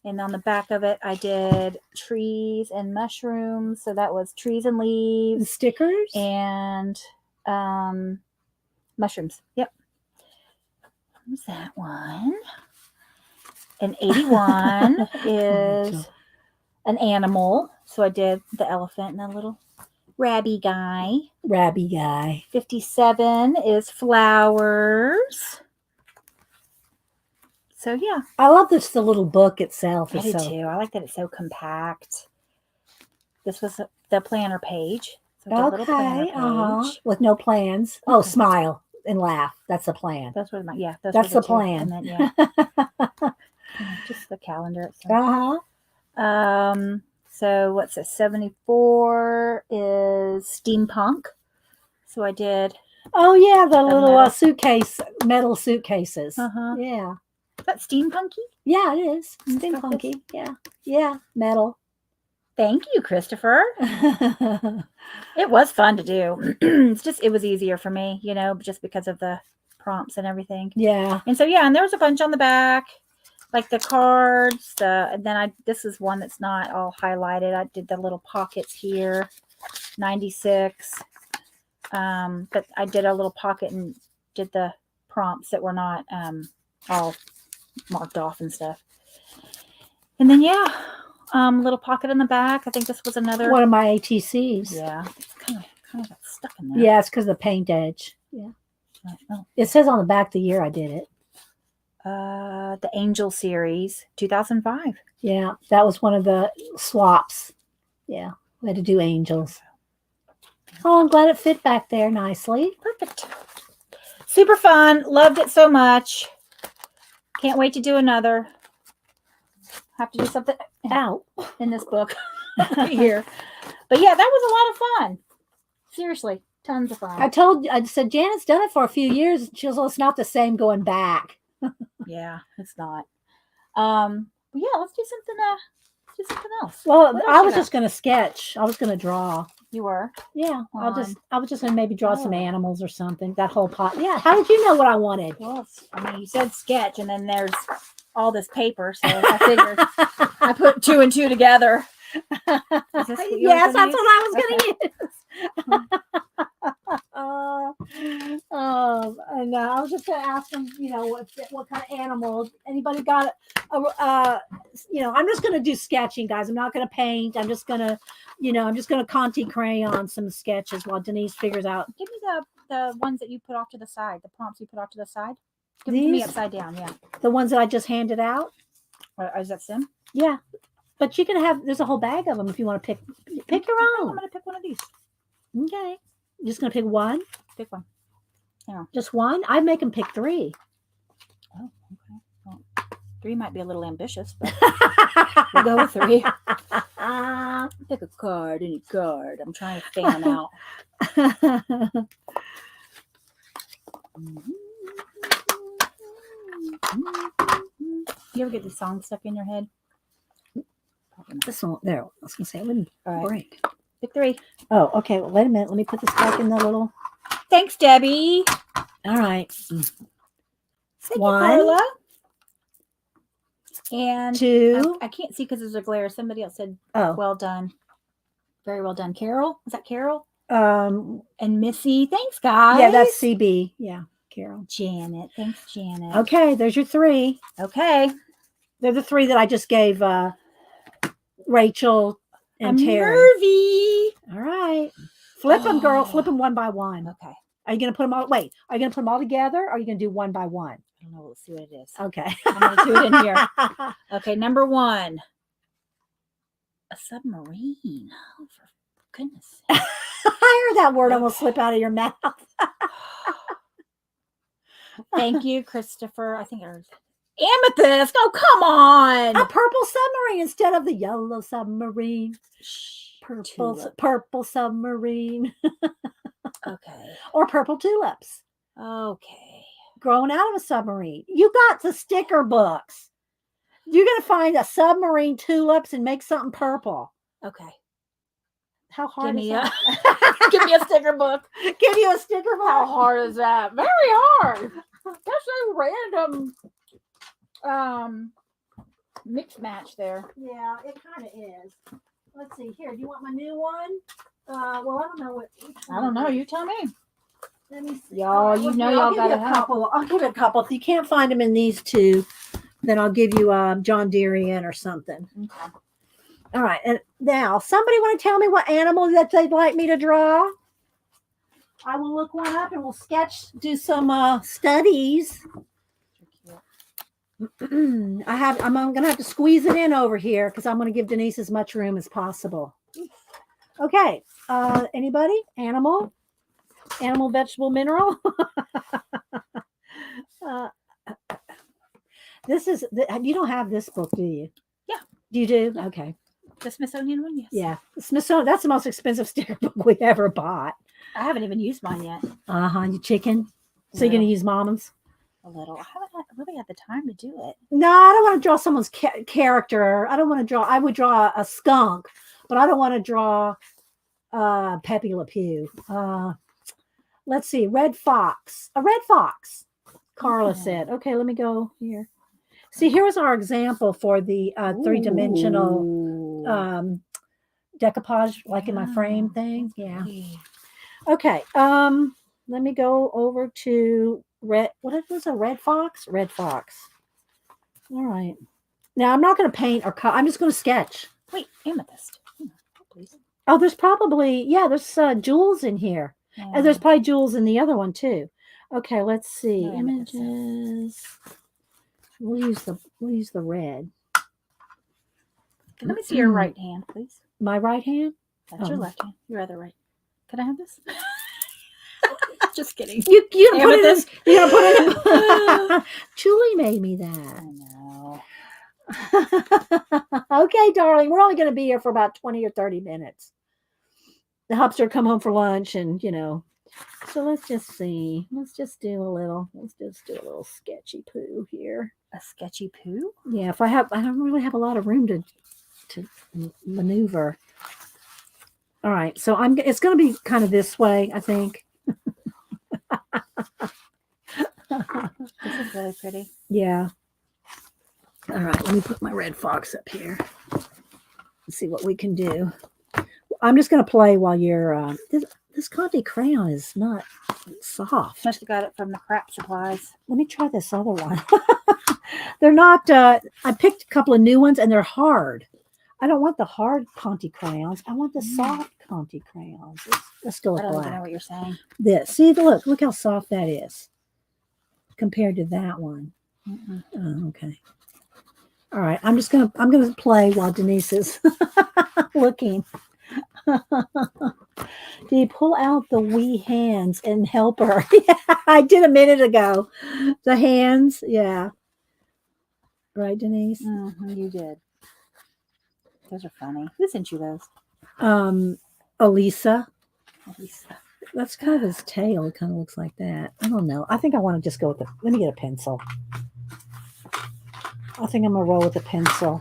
And on the back of it, I did trees and mushrooms. So that was trees and leaves. And stickers? And mushrooms. Yep. What was that one? And 81 is an animal. So I did the elephant and a little rabby guy. 57 is flowers. So yeah, I love this. The little book itself I is do so. too. I like that it's so compact. This was the planner page. So I did a little planner Okay. page. With no plans. Oh, Okay. smile and laugh. That's the plan. Those were my those That's were the the two. plan. And then yeah, just the calendar itself. So what's this? 74 is steampunk. So I did. Oh yeah, the little metal. suitcase, metal suitcases. Uh-huh. Yeah. Is that steampunky? Yeah, it is. It's got Steampunky. this- Yeah. Yeah. Metal. Thank you, Christopher. It was fun to do. It was easier for me, just because of the prompts and everything. Yeah. And so yeah, and there was a bunch on the back, like the cards. And then this is one that's not all highlighted. I did the little pockets here, 96. But I did a little pocket and did the prompts that were not all marked off and stuff. And then yeah, little pocket in the back. I think this was another one of my ATCs. Yeah, it's kind of got stuck in there. Yeah, it's because of the paint edge. Yeah. Oh. It says on the back the year I did it. The Angel series, 2005. Yeah, that was one of the swaps. Yeah, we had to do angels. Oh, I'm glad it fit back there nicely. Perfect. Super fun. Loved it so much. Can't wait to do another. Have to do something out in this book here. But yeah, that was a lot of fun. Seriously, tons of fun. I said, Janet's done it for a few years. And she goes, well, it's not the same going back. Yeah, it's not. But yeah, let's do something else. Well, I was just going to sketch. I was going to draw. You were? Yeah. I was just going to maybe draw some animals or something. That whole pot. Yeah. How did you know what I wanted? Well, you said sketch, and then there's all this paper, so I figured I put 2 and 2 together. Yes, that's what I was going to use. And I was just going to ask them, what kind of animals. Anybody got I'm just going to do sketching, guys. I'm not going to paint. I'm just going to Conti crayon some sketches while Denise figures out. Give me the ones that you put off to the side, the prompts you put off to the side. Give them to me upside down, yeah. The ones that I just handed out? Or is that Sim? Yeah. But you can there's a whole bag of them if you want to pick your own. I'm going to pick one of these. Okay. You're just going to pick one? Pick one. Yeah. Just one? I'd make them pick 3. Oh, okay. Well, 3 might be a little ambitious, but we'll go with 3. Pick a card, any card. I'm trying to fan them out. You ever get the song stuck in your head? This one, there. I was going to say it wouldn't break. Pick 3. Oh, okay. Well, wait a minute. Let me put this back in the little. Thanks, Debbie. All right. Thank 1. You, Carla. And 2. I can't see because there's a glare. Somebody else said, oh, well done. Very well done. Carol? Is that Carol? And Missy. Thanks, guys. Yeah, that's CB. Yeah, Carol. Janet. Thanks, Janet. Okay, there's your 3. Okay. They're the 3 that I just gave Rachel and Terry. Nervy. All right. Flip them, girl. Flip them one by one. Okay. Are you going to put them all? Wait. Are you going to put them all together? Or are you going to do one by one? I don't know. Let's see what it is. Okay. I'm going to do it in here. Okay. Number 1. A submarine. Oh, for goodness sake. I heard that word almost slip out of your mouth. Thank you, Christopher. I think I heard amethyst. Oh, come on. A purple submarine instead of the yellow submarine. Purple submarine. Okay. Or purple tulips. Okay. Growing out of a submarine. You got the sticker books. You're going to find a submarine tulips and make something purple. Okay. How hard is Give that? me a sticker book. Give you a sticker book. How hard is that? Very hard. That's a random mix match there. Yeah, it kind of is. Let's see. Here, do you want my new one? Well, I don't know what. I don't know. You tell me. Let me see. Y'all, you know y'all got a couple. I'll give it a couple. If you can't find them in these 2, then I'll give you John Deere or something. Okay. All right. And now, somebody want to tell me what animal that they'd like me to draw? I will look one up and we'll do some studies. I'm gonna have to squeeze it in over here because I'm gonna give Denise as much room as possible. Okay. Anybody? Animal, vegetable, mineral. uh, this is you don't have this book, do you? Yeah. Do you do? Yeah. Okay. The Smithsonian one, yes. Yeah, the Smithsonian. That's the most expensive sticker book we ever bought. I haven't even used mine yet. You chicken. So you're gonna use Mama's? A little. I haven't really had the time to do it. No, I don't want to draw someone's character. I don't want to draw. I would draw a skunk, but I don't want to draw Pepe Le Pew. Let's see, red fox. A red fox. Carla said. Okay, let me go here. See, here was our example for the three-dimensional decoupage, like in my frame thing. Yeah. Okay. Let me go over to red. What was a red fox? Red fox. All right. Now I'm not going to paint or cut. I'm just going to sketch. Wait, amethyst. Please. Oh, there's probably there's jewels in here, and there's probably jewels in the other one too. Okay, let's see. No, images. We'll use the red. Let me see your right hand, please. My right hand? That's your left hand. Your other right. Can I have this? Just kidding. You put Amethyst. it in. You put it in. Julie made me that. I know. Okay, darling. We're only going to be here for about 20 or 30 minutes. The hubster come home for lunch, and So let's just see. Let's just do a little sketchy poo here. A sketchy poo? Yeah. I don't really have a lot of room to maneuver. All right. So it's going to be kind of this way, I think. This is really pretty. Yeah. All right. Let me put my red fox up here. Let's see what we can do. I'm just going to play while you're. This Conte crayon is not soft. Must have got it from the crap supplies. Let me try this other one. They're not. I picked a couple of new ones, and they're hard. I don't want the hard Conte crayons. I want the soft Conte crayons. Let's go with I don't black. even know what you're saying. This. See, look how soft that is compared to that one. Oh, okay. All right. I'm gonna play while Denise is looking. Did you pull out the wee hands and help her? Yeah, I did a minute ago. The hands, yeah. Right, Denise? You did. Those are funny. Who sent you those? Elisa. Elisa. That's kind of his tail. It kind of looks like that. I don't know. I think I want to just go with let me get a pencil. I think I'm going to roll with a pencil.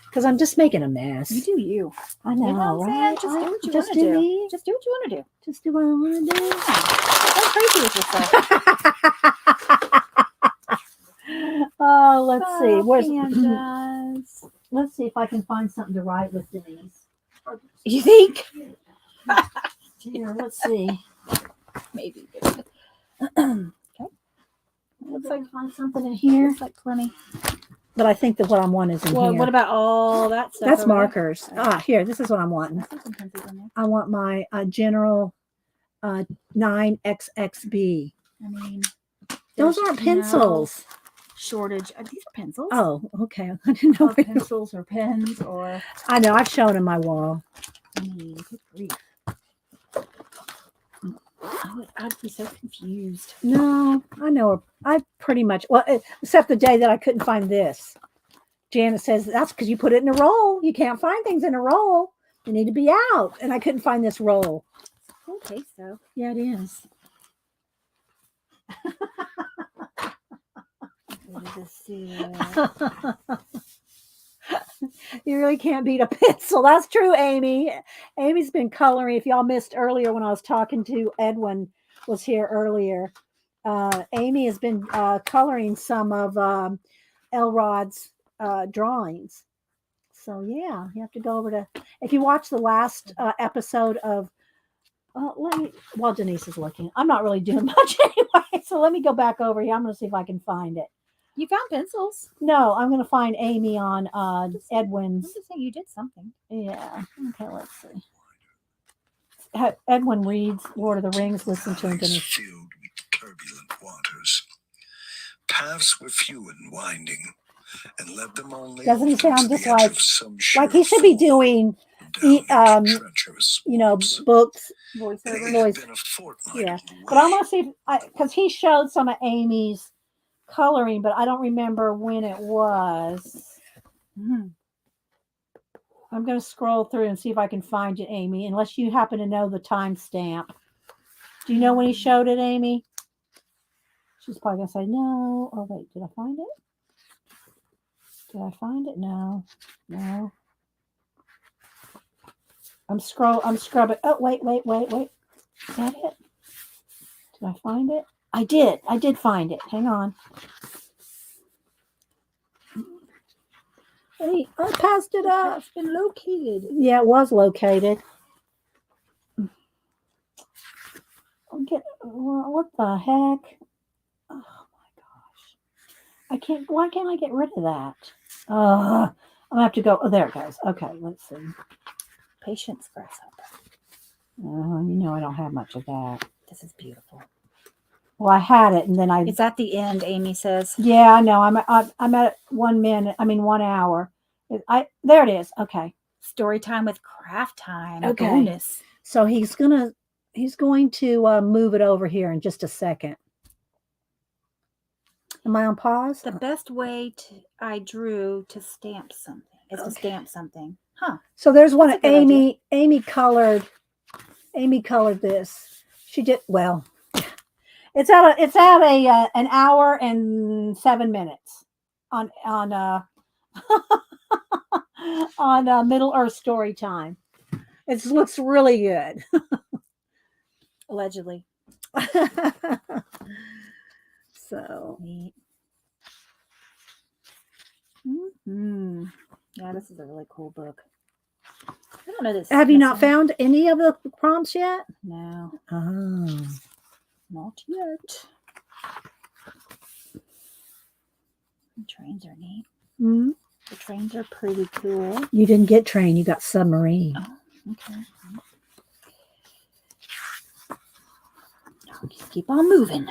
Because I'm just making a mess. You do you. I know, You know what I'm right? saying? Just do what you just want to do do. me. Just do what you want to do. Just do what I want to do. Go crazy with yourself. Oh, let's see. Pandas. Let's see if I can find something to write with Denise. You think? Here, let's see. Maybe. Okay. Looks like find something in here. Looks like plenty. But I think that what I want is in Well, here. what about all that stuff? That's over there? markers. Here, this is what I'm wanting. There's some pencils in there. I want my General 9XXB. I mean, Those there's aren't no pencils. shortage. These are pencils. Oh, okay. I didn't know. Or pencils or pens or. I know. I've shown in my wall. I mean, good grief. I'd be so confused. No, I know. I pretty much, well, except the day that I couldn't find this. Janet says, that's because you put it in a roll. You can't find things in a roll. You need to be out. And I couldn't find this roll. It's a cool taste, though. Yeah, it is. You really can't beat a pencil. That's true, Amy. Amy's been coloring. If y'all missed earlier when I was talking to Edwin was here earlier, Amy has been coloring some of Elrod's drawings. So yeah, you have to go over to, if you watch the last episode of, while Denise is looking, I'm not really doing much anyway. So let me go back over here. I'm going to see if I can find it. You found pencils. No, I'm going to find Amy on Edwin's. I'm just saying you did something. Yeah. Okay, let's see. Edwin reads Lord of the Rings. Listen to him. Filled with turbulent waters. paths were few and winding, and led them only Doesn't he often sound to just the edge like of some he should be sheer fall doing down into treacherous swamps. books, They Voiceover. had been a fortnight Yeah. on the way. But I'm gonna see because he showed some of Amy's coloring, but I don't remember when it was. I'm gonna scroll through and see if I can find it, Amy. Unless you happen to know the timestamp. Do you know when he showed it, Amy? She's probably gonna say no. Oh wait, did I find it? Did I find it? No. I'm scrubbing. Oh, wait. Is that it? Did I find it? I did find it. Hang on. Hey, I passed it up. It's been located. Yeah, it was located. What the heck? Oh my gosh. Why can't I get rid of that? I'm gonna have to go. Oh, there it goes. Okay, let's see. Patience grasshopper. I don't have much of that. This is beautiful. Well, I had it, and then It's at the end, Amy says. Yeah, I know. I'm at 1 minute. 1 hour. There it is. Okay. Story time with craft time. Okay. Bonus. So he's going to move it over here in just a second. Am I on pause? The best way I drew to stamp something is to stamp something. Huh. So there's one That's a good idea. Amy colored this. She did well. It's at an hour and 7 minutes on on Middle Earth story time. It looks really good. Allegedly. So Neat. Mm-hmm. Yeah, this is a really cool book. I don't know this. have you not found any of the prompts yet? No, Oh. not yet. The trains are neat. Mm-hmm. The trains are pretty cool. You didn't get train, you got submarine. Oh, okay. I'll just keep on moving.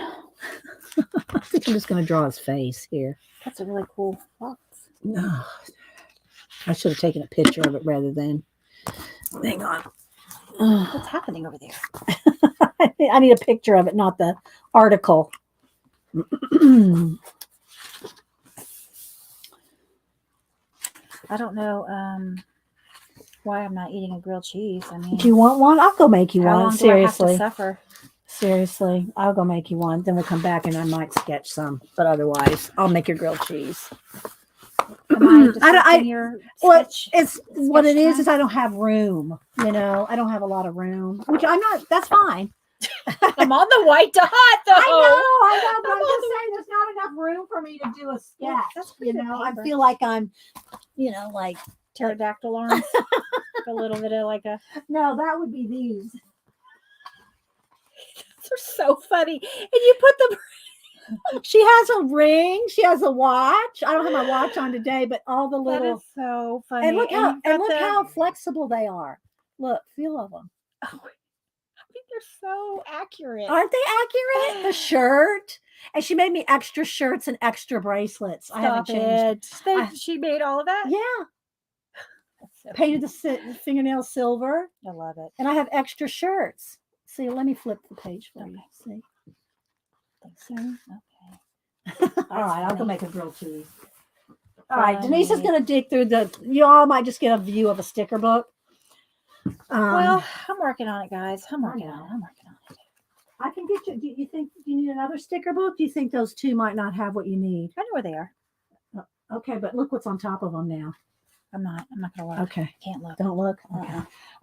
I think I'm just going to draw his face here. That's a really cool box. No, I should have taken a picture of it rather than. Hang on. What's happening over there? I need a picture of it, not the article. I don't know why I'm not eating a grilled cheese. I mean, Do you want one? I'll go make you how one. long Seriously. do I have to suffer? Seriously, I'll go make you one. Then we'll come back and I might sketch some. But otherwise, I'll make your grilled cheese. Am I disrupting your sketch? It's what it time? is I don't have room. I don't have a lot of room, which I'm not. That's fine. I'm on the white dot, though. I know, but I'm just saying there's not enough room for me to do a sketch. That's pretty good I paper. feel like I'm, like Pterodactyl arms. A little bit of like a. no, that would be these. They're so funny. And you put them. She has a ring. She has a watch. I don't have my watch on today, but all the That little is so funny. and look how you've got how flexible they are. Look, feel of them. Oh, I think they're so accurate. Aren't they accurate? The shirt. And she made me extra shirts and extra bracelets. I haven't changed. She made all of that? Yeah. So Painted the fingernails silver. I love it. And I have extra shirts. See, let me flip the page for you. See. Okay. All right, I'll go make a grilled cheese. All right, Denise is going to dig through you all might just get a view of a sticker book. Well, I'm working on it, guys. I'm working on it. I can get you. Do you think you need another sticker book? Do you think those two might not have what you need? I know where they are. Okay, but look what's on top of them now. I'm not going to look. Okay. Can't look. Don't look. Okay.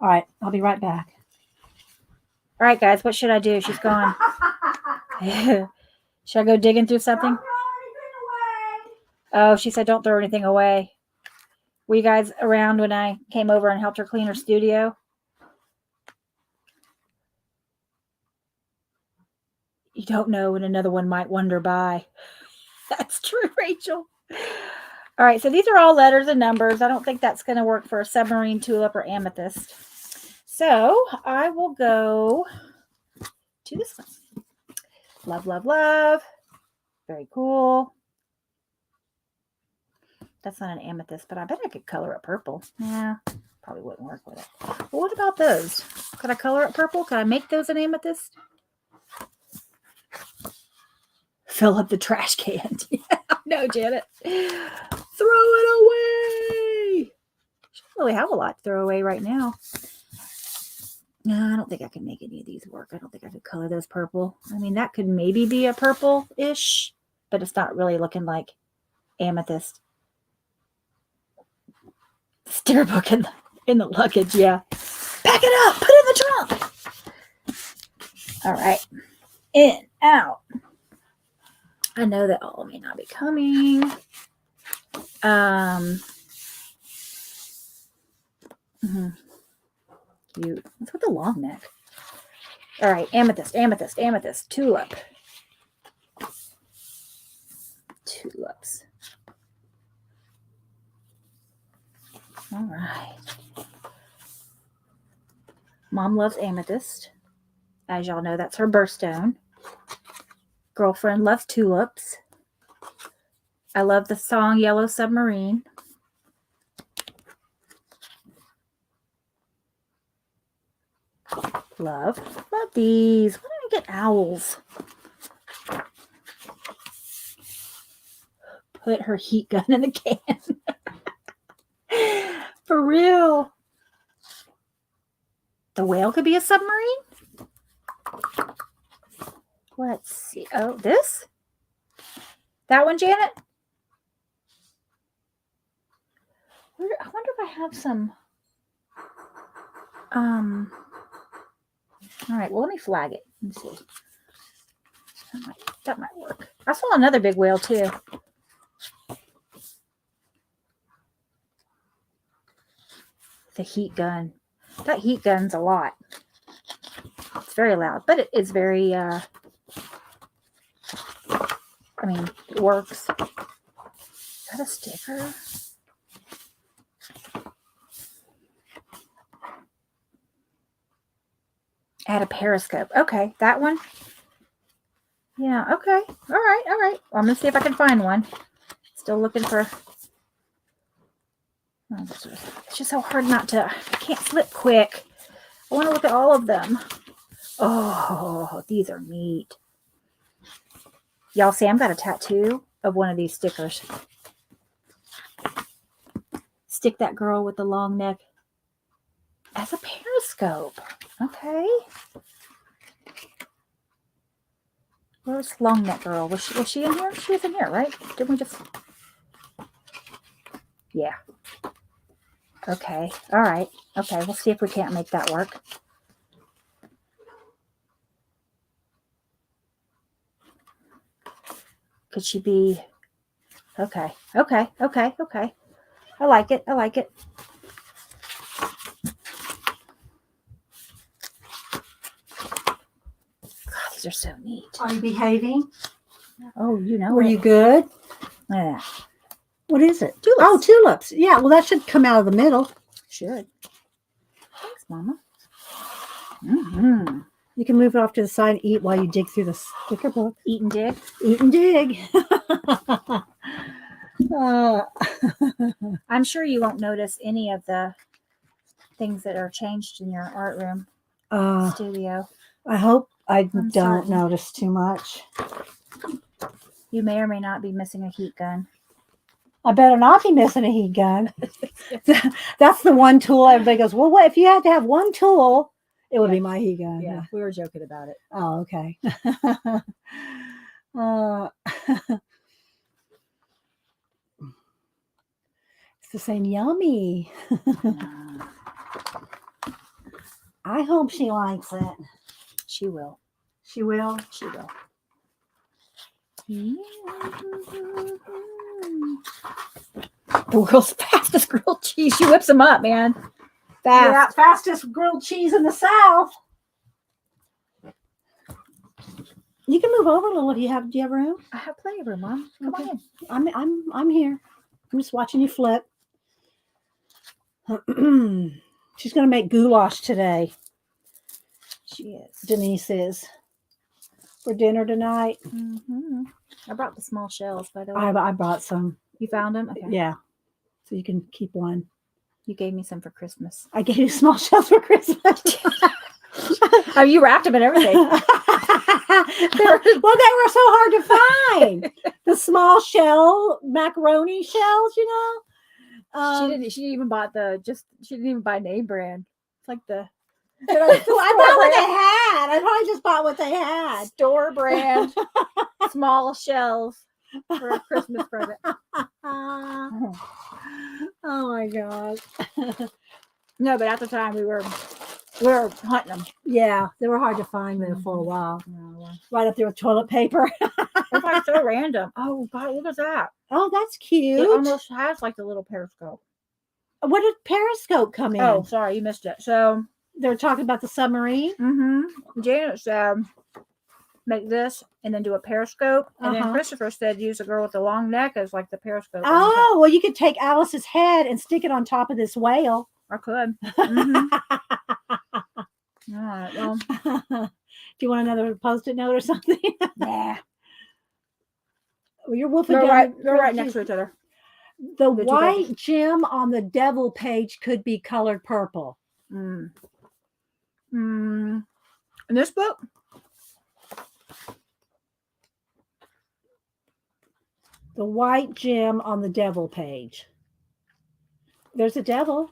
All right, I'll be right back. All right, guys, what should I do? She's gone. Should I go digging through something? Don't throw anything Oh, she said don't throw anything away. Were you guys around when I came over and helped her clean her studio? You don't know, and another one might wander by. That's true, Rachel. All right, so these are all letters and numbers. I don't think that's going to work for a submarine, tulip, or amethyst. So I will go to this one. Love, love, love. Very cool. That's not an amethyst, but I bet I could color it purple. Yeah, probably wouldn't work with it. But what about those? Could I color it purple? Could I make those an amethyst? Fill up the trash can. No, Janet. Throw it away. She doesn't really have a lot to throw away right now. No, I don't think I can make any of these work. I don't think I could color those purple. I mean, that could maybe be a purple-ish, but it's not really looking like amethyst. Sticker book in the luggage, yeah. Pack it up. Put it in the trunk. All right. In, out. I know that all may not be coming. Cute. What's with the long neck? All right. Amethyst, amethyst, amethyst. Tulip. Tulips. All right. Mom loves amethyst. As y'all know, that's her birthstone. Girlfriend loves tulips. I love the song Yellow Submarine. Love these. Why don't I get owls? Put her heat gun in the can. For real. The whale could be a submarine? Let's see. Oh, this? That one, Janet? I wonder if I have some. All right, well, let me flag it. Let me see. That might work. I saw another big whale, too. The heat gun. That heat gun's a lot. It's very loud, but it is very, I mean, it works. Is that a sticker? Add a periscope. Okay, that one. Yeah, okay. All right, all right. Well, I'm going to see if I can find one. Still looking for... Oh, it's just so hard not to... I can't flip quick. I want to look at all of them. Oh, these are neat. Y'all see, I've got a tattoo of one of these stickers. Stick that girl with the long neck as a periscope. Okay. Where's long neck girl? Was she in here? She was in here, right? Didn't we just... Yeah. Okay. All right. Okay. We'll see if we can't make that work. Could she be... Okay. Okay. Okay. Okay. I like it. I like it. God, these are so neat. Are you behaving? Oh, you know Were it. you good? Yeah. What is it? Tulips. Oh, tulips. Yeah, well, that should come out of the middle. Should. Thanks, Mama. Mm-hmm. You can move it off to the side and eat while you dig through the sticker book. Eat and dig. Eat and dig. I'm sure you won't notice any of the things that are changed in your art room studio. I hope I don't certain. notice too much. You may or may not be missing a heat gun. I better not be missing a heat gun. That's the one tool everybody goes, well, what if you had to have one tool? It would be my heat gun. Yeah, we were joking about it. Oh, okay. It's the same yummy. I hope she likes it. She will. She will? She will. The world's fastest grilled cheese. She whips them up, man. Fast. Yeah, fastest grilled cheese in the South. You can move over a little. Do you have room? I have plenty of room, Mom. Come Okay. on in. I'm here. I'm just watching you flip. She's gonna make goulash today. She is. Denise is for dinner tonight. Mm-hmm. I brought the small shells, by the way. I brought some. You found them? Okay. Yeah. So you can keep one. You gave me some for Christmas. I gave you small shells for Christmas. Oh, you wrapped them and everything. Well, they were so hard to find. The small shell macaroni shells, you know. She didn't even she didn't even buy name brand. It's like the I bought what they had. I probably just bought what they had. store brand small shells for a Christmas present. Oh my god. No, but at the time we were hunting them. Yeah, they were hard to find there for a while. Oh, Right up there with toilet paper. it's like so random. Oh God, look at that. Oh, that's cute. It almost has like the little periscope. What did Periscope come in? Oh, sorry, you missed it. So They were talking about the submarine. Janet said make this and then do a periscope. And then Christopher said use a girl with the long neck as like the periscope. Oh, well, you could take Alice's head and stick it on top of this whale. I could. All right. Well, Do you want another Post-it note or something? nah. Well, you're wolfing They're down. right next to each other. The two white gem on the devil page could be colored purple. In this book? The white gem on the devil page. There's a devil.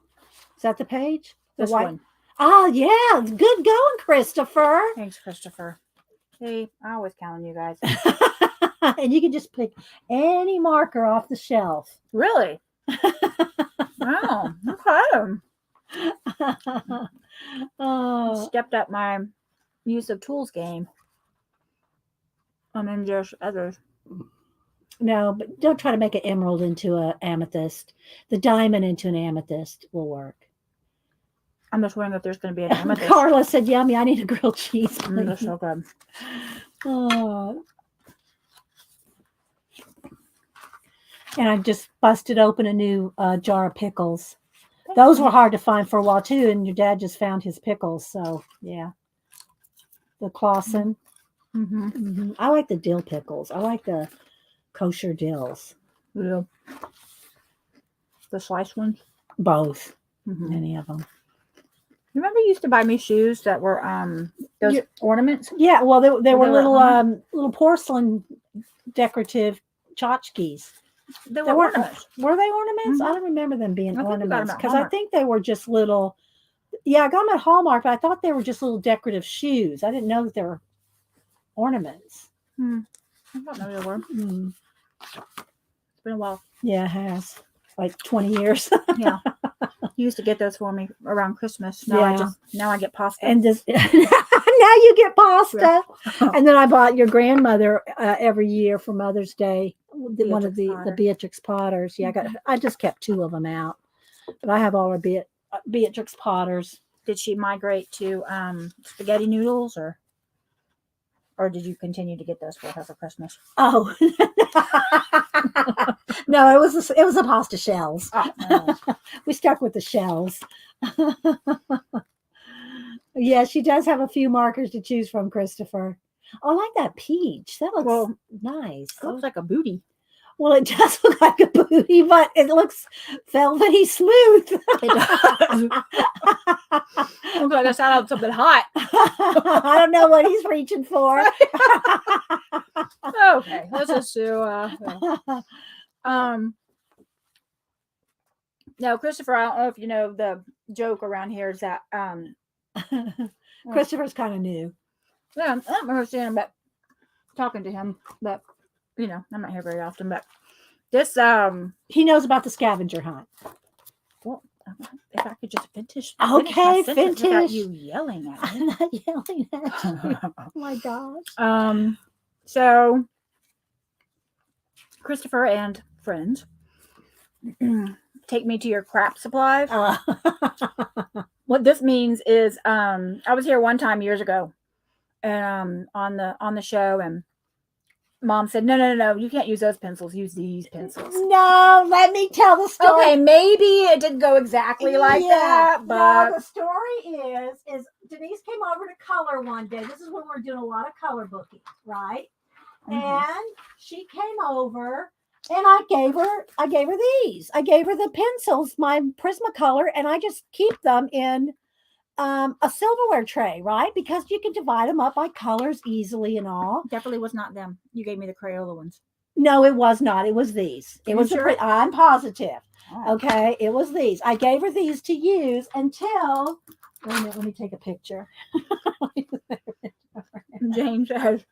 Is that the page? The This white. one. Oh, yeah. Good going, Christopher. Thanks, Christopher. See, I always count on you guys. And you can just pick any marker off the shelf. Really? Wow. Okay. Oh, Stepped up my use of tools game. And then there's others. no, but don't try to make an emerald into an amethyst. The diamond into an amethyst will work. I'm just wondering if there's going to be an amethyst. Carla said, yummy, I need a grilled cheese. They're so good. Oh. And I just busted open a new jar of pickles. Those were hard to find for a while too, and your dad just found his pickles. So yeah, the Clausen. I like the dill pickles. I like the kosher dills. Yeah. The sliced ones. Both, any of them. Remember you used to buy me shoes that were those ornaments? Yeah, well, they were they little ornaments? little porcelain decorative tchotchkes. They They were weren't ornaments. Were they ornaments? I don't remember them being I think we got 'em ornaments at because I Hallmark. think they were just little. Yeah, I got them at Hallmark, but I thought they were just little decorative shoes. I didn't know that they were ornaments. I thought maybe they were. It's been a while. Yeah, it has like 20 years. Yeah. You used to get those for me around Christmas. Now Yeah. I get pasta. And this now you get pasta. Yeah. And then I bought your grandmother every year for Mother's Day. One of the Potter. Beatrix Potters. Yeah, I just kept 2 of them out, but I have all our Beatrix Potters. Did she migrate to spaghetti noodles or did you continue to get those for her for Christmas? Oh no, it was the pasta shells. Oh. We stuck with the shells. Yeah, she does have a few markers to choose from, Christopher. Oh, I like that peach. That looks nice. It looks like a booty. Well, it does look like a booty, but it looks velvety smooth. It does. Looks like I sat out something hot. I don't know what he's reaching for. Okay, let's just do. No, Christopher. I don't know if you know the joke around here is that Christopher's kind of new. yeah, I don't remember seeing him, but talking to him, but I'm not here very often. But this He knows about the scavenger hunt. well, if I could just finish Okay, my sentence without finish. you yelling at me. I'm not yelling at you. Oh my gosh. So Christopher and friends take me to your crap supplies. What this means is I was here one time years ago and on the show, and Mom said no, you can't use those pencils, use these pencils. No, let me tell the story. Okay, maybe it didn't go exactly like that, but no, the story is Denise came over to color one day. This is when we were doing a lot of color booking, right? And she came over and I gave her these. I gave her the pencils, my Prismacolor, and I just keep them in a silverware tray, right? Because you can divide them up by colors easily and all. Definitely was not them. You gave me the Crayola ones. No, it was not. It was these. It was sure? I'm positive. Oh. Okay, it was these. I gave her these to use until. Wait a minute, let me take a picture. James says,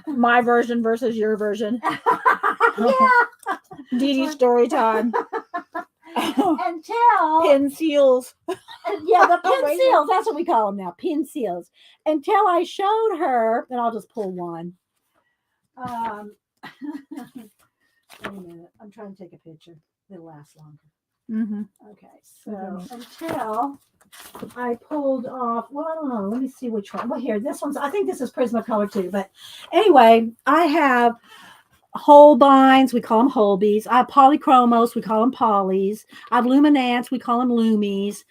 my version versus your version. Yeah. Dee Dee story time. Until Pin seals. yeah, the pin seals. That's what we call them now, pin seals. Until I showed her, and I'll just pull one. Wait a minute. I'm trying to take a picture. It'll last longer. Mm-hmm. Okay, so until I pulled off, well, I don't know. Let me see which one. Well, here, this one's, I think this is Prismacolor too. But anyway, I have Holbeins, we call them Holbeys. I have Polychromos, we call them Polys. I have Luminance, we call them Lumies.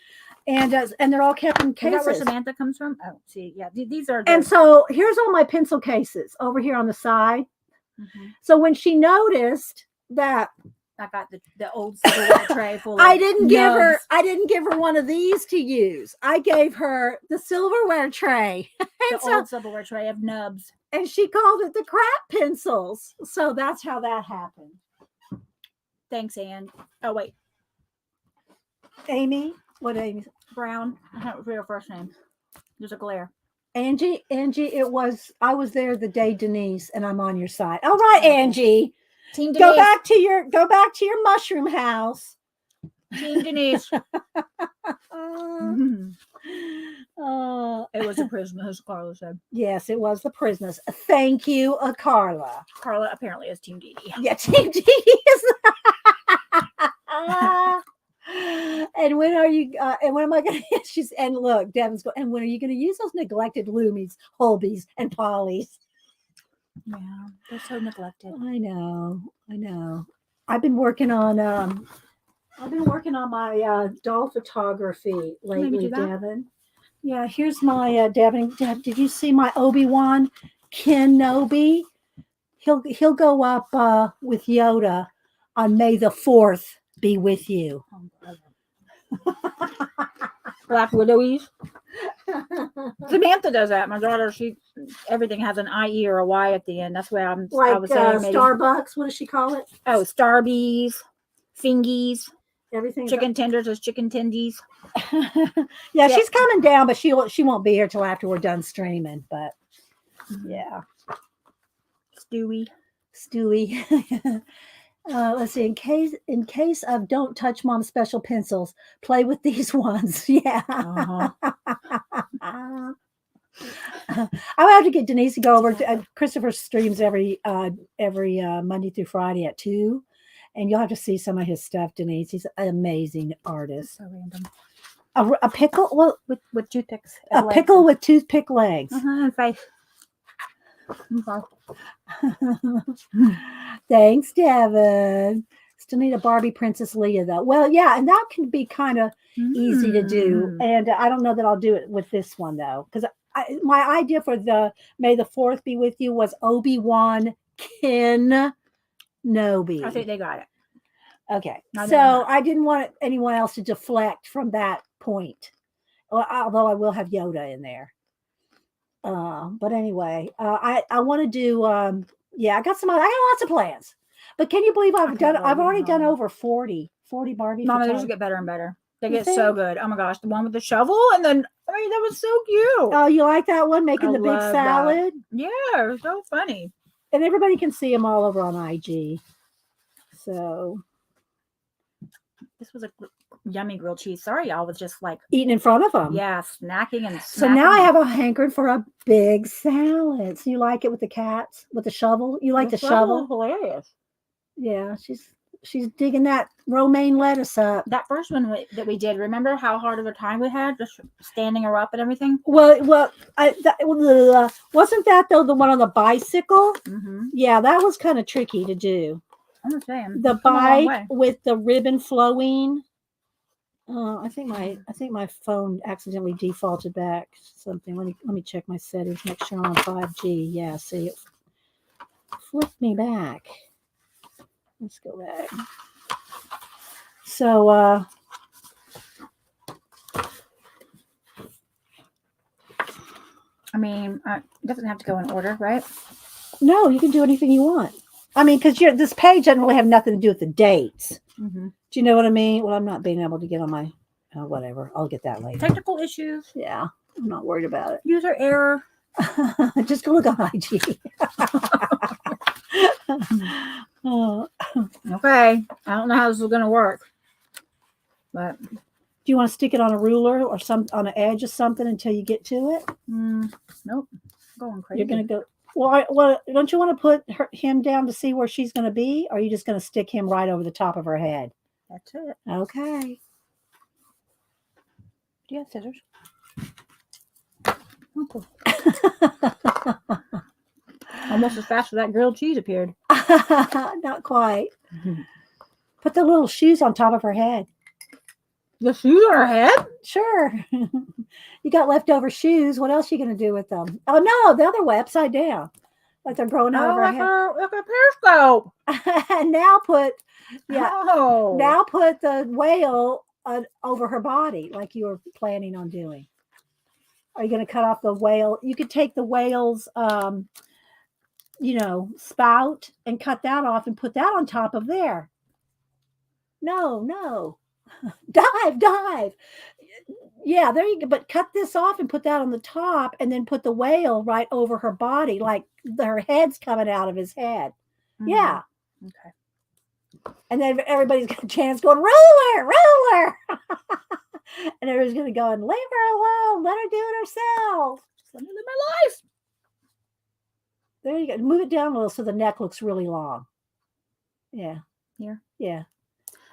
And they're all kept in cases. Is that where Samantha comes from? Oh, see, yeah, these are. And so here's all my pencil cases over here on the side. Mm-hmm. So when she noticed that I got the old silverware tray full of I didn't give her one of these to use. I gave her the silverware tray. The old silverware tray of nubs. And she called it the crap pencils. So that's how that happened. Thanks, Anne. Oh, wait. Amy? What Amy? Brown. I can't remember her first name. There's a glare. Angie, I was there the day Denise, and I'm on your side. All right, Angie. Team Denise. Go back to your mushroom house. Team Denise. It was the Prisma, as Carla said. Yes, it was the Prismas. Thank you, Carla. Carla apparently is Team Dee Dee. Yeah, Team Dee Dee is. And when are you? And when am I going to? She's and look, Devin's going. And when are you going to use those neglected Loomies, Holbeys, and Polys? Yeah, they're so neglected. I know. I've been working on my doll photography lately, Devin. Yeah, here's my Devin. Did you see my Obi-Wan Kenobi? He'll go up with Yoda on May the 4th. Be with you. Black Widowies. Samantha does that. My daughter, everything has an IE or a Y at the end. That's why I was saying maybe. Starbucks. What does she call it? Oh, Starbies, Fingies. Everything. Chicken tenders is chicken tendies. Yeah, she's coming down, but she won't be here till after we're done streaming. But yeah, Stewie. Let's see. In case of don't touch mom's special pencils, play with these ones. Yeah. I would have to get Denise to go over to Christopher streams every Monday through Friday at 2, and you'll have to see some of his stuff, Denise. He's an amazing artist. So random. A pickle, well, with toothpicks. A pickle with toothpick legs. And face. Okay. Thanks, Devin. Still need a Barbie Princess Leia, though. Well, yeah, and that can be kind of easy to do. And I don't know that I'll do it with this one, though, because my idea for the May the 4th be with you was Obi-Wan Kenobi. I think they got it. Okay. So I didn't want anyone else to deflect from that point, although I will have Yoda in there. But anyway, I want to do, I got lots of plans, but can you believe I've already done over 40 Barbie. Mama, they just get better and better. They get so good. Oh my gosh. The one with the shovel. And then, that was so cute. Oh, you like that one? Making the big salad. That. Yeah. It was so funny. And everybody can see them all over on IG. So. This was a yummy grilled cheese. Sorry, I was just like eating in front of them. Yeah, snacking and. So now I have a hankering for a big salad. So you like it with the cats, with the shovel? You like the shovel? Hilarious. Yeah, she's digging that romaine lettuce up. That first one that we did. Remember how hard of a time we had just standing her up and everything? Well, wasn't that though the one on the bicycle? Mm-hmm. Yeah, that was kind of tricky to do. I'm saying the bike with the ribbon flowing. I think my phone accidentally defaulted back something. Let me check my settings. Make sure I'm on 5G. Yeah, see it. flip me back. Let's go back. So, I mean, it doesn't have to go in order, right? no, you can do anything you want. I mean, because this page doesn't really have nothing to do with the dates. Mm-hmm. Do you know what I mean? Well, I'm not being able to get on my whatever. I'll get that later. Technical issues. Yeah, I'm not worried about it. User error. Just go look on IG. Oh. Okay. I don't know how this is going to work. But Do you want to stick it on a ruler or on an edge or something until you get to it? nope. Going crazy. You're going to go. Well, don't you want to put him down to see where she's going to be? Or are you just going to stick him right over the top of her head? That's it. Okay. Do you have scissors? Oh, cool. Almost as fast as that grilled cheese appeared. Not quite. Put the little shoes on top of her head. The shoes on her head? Sure. You got leftover shoes. What else are you going to do with them? Oh, no, the other way, upside down. Like they're growing out of her head. Like a periscope. And now put the whale over her body like you were planning on doing. Are you going to cut off the whale? You could take the whale's, spout and cut that off and put that on top of there. No. Dive. Yeah, there you go. But cut this off and put that on the top and then put the whale right over her body, like her head's coming out of his head. Mm-hmm. Yeah. Okay. And then everybody's got a chance going, ruler. And everybody's going to go and leave her alone. Let her do it herself. Just let me live my life. There you go. Move it down a little so the neck looks really long. Yeah. Here? Yeah.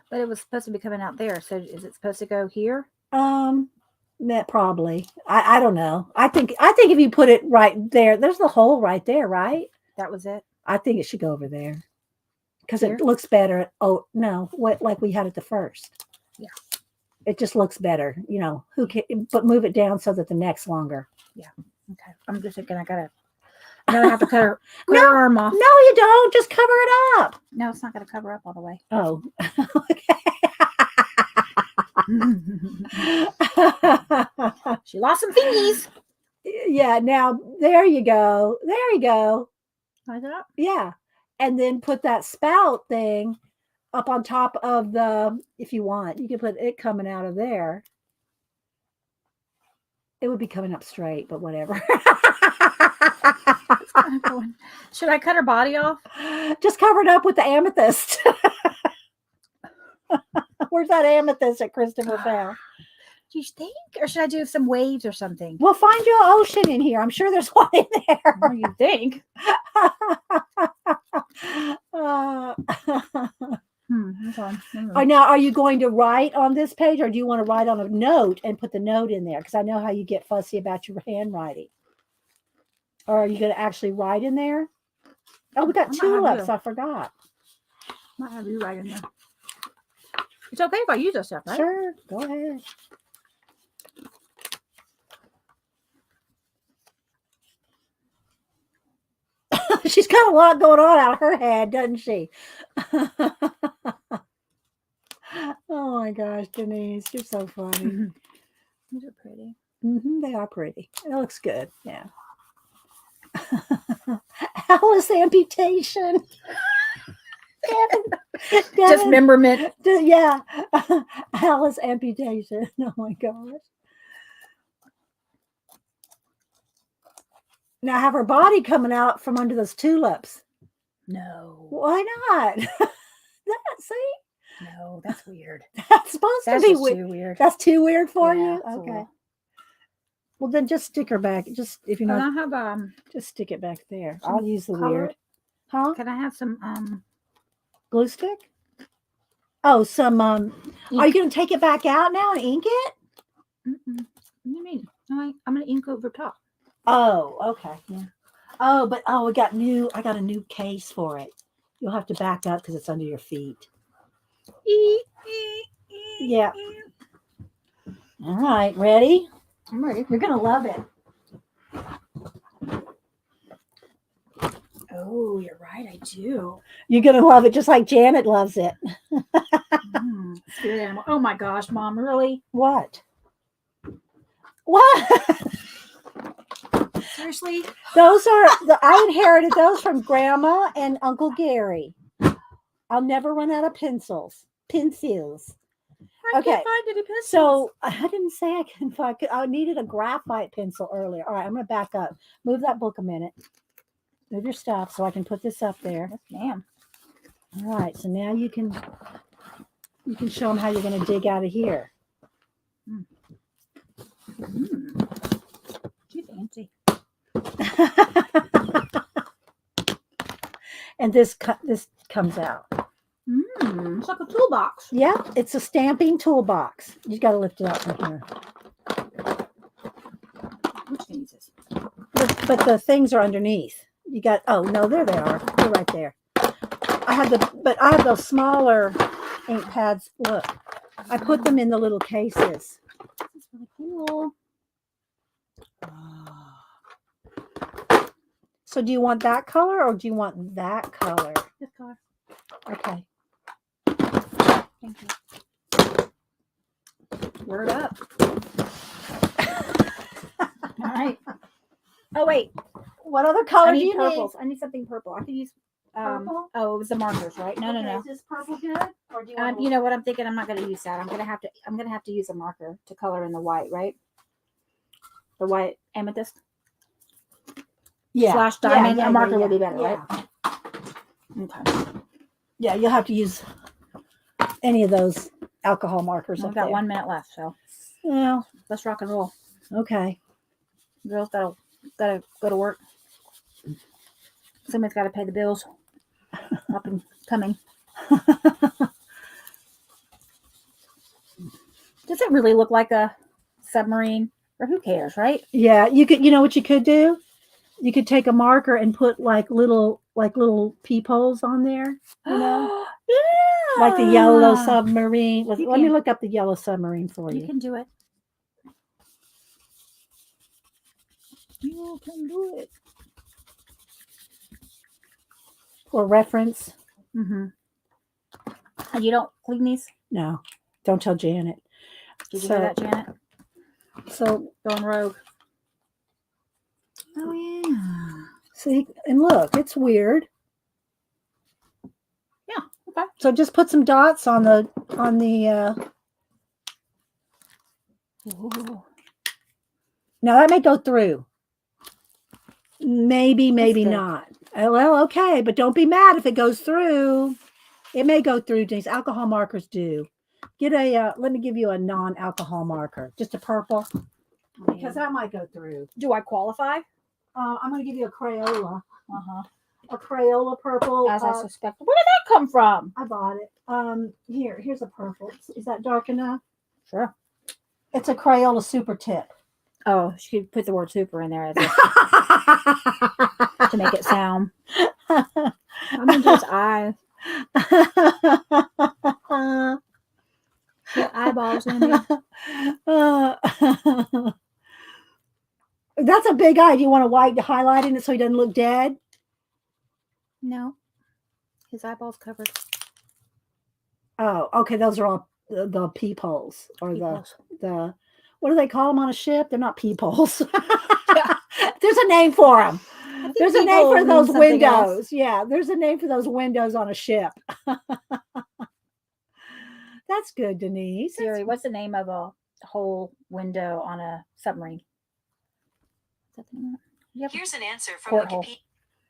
But it was supposed to be coming out there. So is it supposed to go here? That probably. I don't know. I think if you put it right there, there's the hole right there, right? That was it. I think it should go over there. Because it looks better. Oh, no. Like we had it the first. Yeah. It just looks better. But move it down so that the neck's longer. Yeah. Okay. I'm just thinking I gotta have to cut her arm off. No, you don't. Just cover it up. No, it's not gonna cover up all the way. Oh. Okay. She lost some fingies. Yeah. Now there you go. Like that? Yeah. And then put that spout thing up on top of if you want, you can put it coming out of there. It would be coming up straight, but whatever. Should I cut her body off? Just cover it up with the amethyst. Where's that amethyst that Christopher found? Do you think? Or should I do some waves or something? Well, find you an ocean in here. I'm sure there's one in there. What do you think? Now, are you going to write on this page or do you want to write on a note and put the note in there? Because I know how you get fussy about your handwriting. Or are you going to actually write in there? Oh, we got tulips. I forgot. Might have you write in there. It's okay if I use that stuff, right? Sure. Go ahead. She's got a lot going on out of her head, doesn't she? Oh my gosh, Denise, you're so funny. These are pretty. They are pretty. It looks good. Yeah. Alice amputation. Dismemberment. Yeah. Alice amputation. Oh my gosh. Now have her body coming out from under those tulips. No. Why not? See? No, that's weird. That's supposed to be weird. Too weird. That's too weird for you? Okay. Little... Well, then just stick her back. Just if you know. Can I have just stick it back there. I'll use the color? weird. Huh? Can I have some glue stick? Oh, some ink. Are you going to take it back out now and ink it? What do you mean? I'm going to ink over top. Oh, okay. Yeah. Oh, but I got a new case for it. You'll have to back up because it's under your feet. Yeah. All right, ready? I'm ready. You're gonna love it. Oh, you're right. I do. You're going to love it just like Janet loves it. Spirit animal. Oh my gosh, Mom, really? What? What? Seriously? I inherited those from Grandma and Uncle Gary. I'll never run out of pencils. I Okay. can't find any pencils. So I didn't say I can find. I needed a graphite pencil earlier. All right, I'm going to back up. Move that book a minute. Move your stuff so I can put this up there. Yes, ma'am. All right, so now you can show them how you're going to dig out of here. Too fancy. And this comes out. It's like a toolbox. Yep, it's a stamping toolbox. You got to lift it up from here. Which thing is this? But the things are underneath. You got. Oh no, there they are. They're right there. I have those smaller ink pads. Look, I put them in the little cases. This is really cool. So do you want that color or do you want that color? This color. Okay. Thank you. Word up. All right. Oh wait. What other color I do need you purples. I need something purple. I could use Purple? Oh, it was the markers, right? No, need? no. Is this purple good? Or do you want? You know what I'm thinking? I'm not going to use that. I'm going to have to use a marker to color in the white, right? The white amethyst slash diamond. A marker would be better, right? Okay. Yeah, you'll have to use any of those alcohol markers. I've got 1 minute left, so Well, let's rock and roll. okay. Girls gotta go to work. Somebody's got to pay the bills. Up and coming. Does it really look like a submarine? Or who cares, right? Yeah, you could. You know what you could do? You could take a marker and put like little peepholes on there. You know, Yeah. like the yellow submarine. Let You me can. look up the yellow submarine for You you. can do it. You can do it. For reference. Mm-hmm. And you don't clean these? No, don't tell Janet. Did you hear that, Janet? So Going rogue. Oh yeah. see, and look, it's weird. Yeah. Okay. So just put some dots on the Ooh. Now that may go through. Maybe thick. not. Well, okay, but don't be mad if it goes through. It may go through, Denise. Alcohol markers do. Get a, let me give you a non-alcohol marker. Just a purple. Because that might go through. Do I qualify? I'm going to give you a Crayola. Uh-huh. A Crayola purple. As I suspected. Where did that come from? I bought it. Here's a purple. Is that dark enough? Sure. It's a Crayola super tip. Oh, she could put the word super in there to make it sound. I'm into his eyes. Get eyeballs in me. That's a big eye. Do you want a white highlight in it so he doesn't look dead? No. His eyeballs covered. Oh, okay. Those are all the peepholes or Peepholes. the what do they call them on a ship? They're not peepholes. There's a name for them. There's a name for those windows. Yeah, there's a name for those windows on a ship. That's good, Denise. Siri, what's the name of a whole window on a submarine? Here's an answer from Porthole. Wikipedia.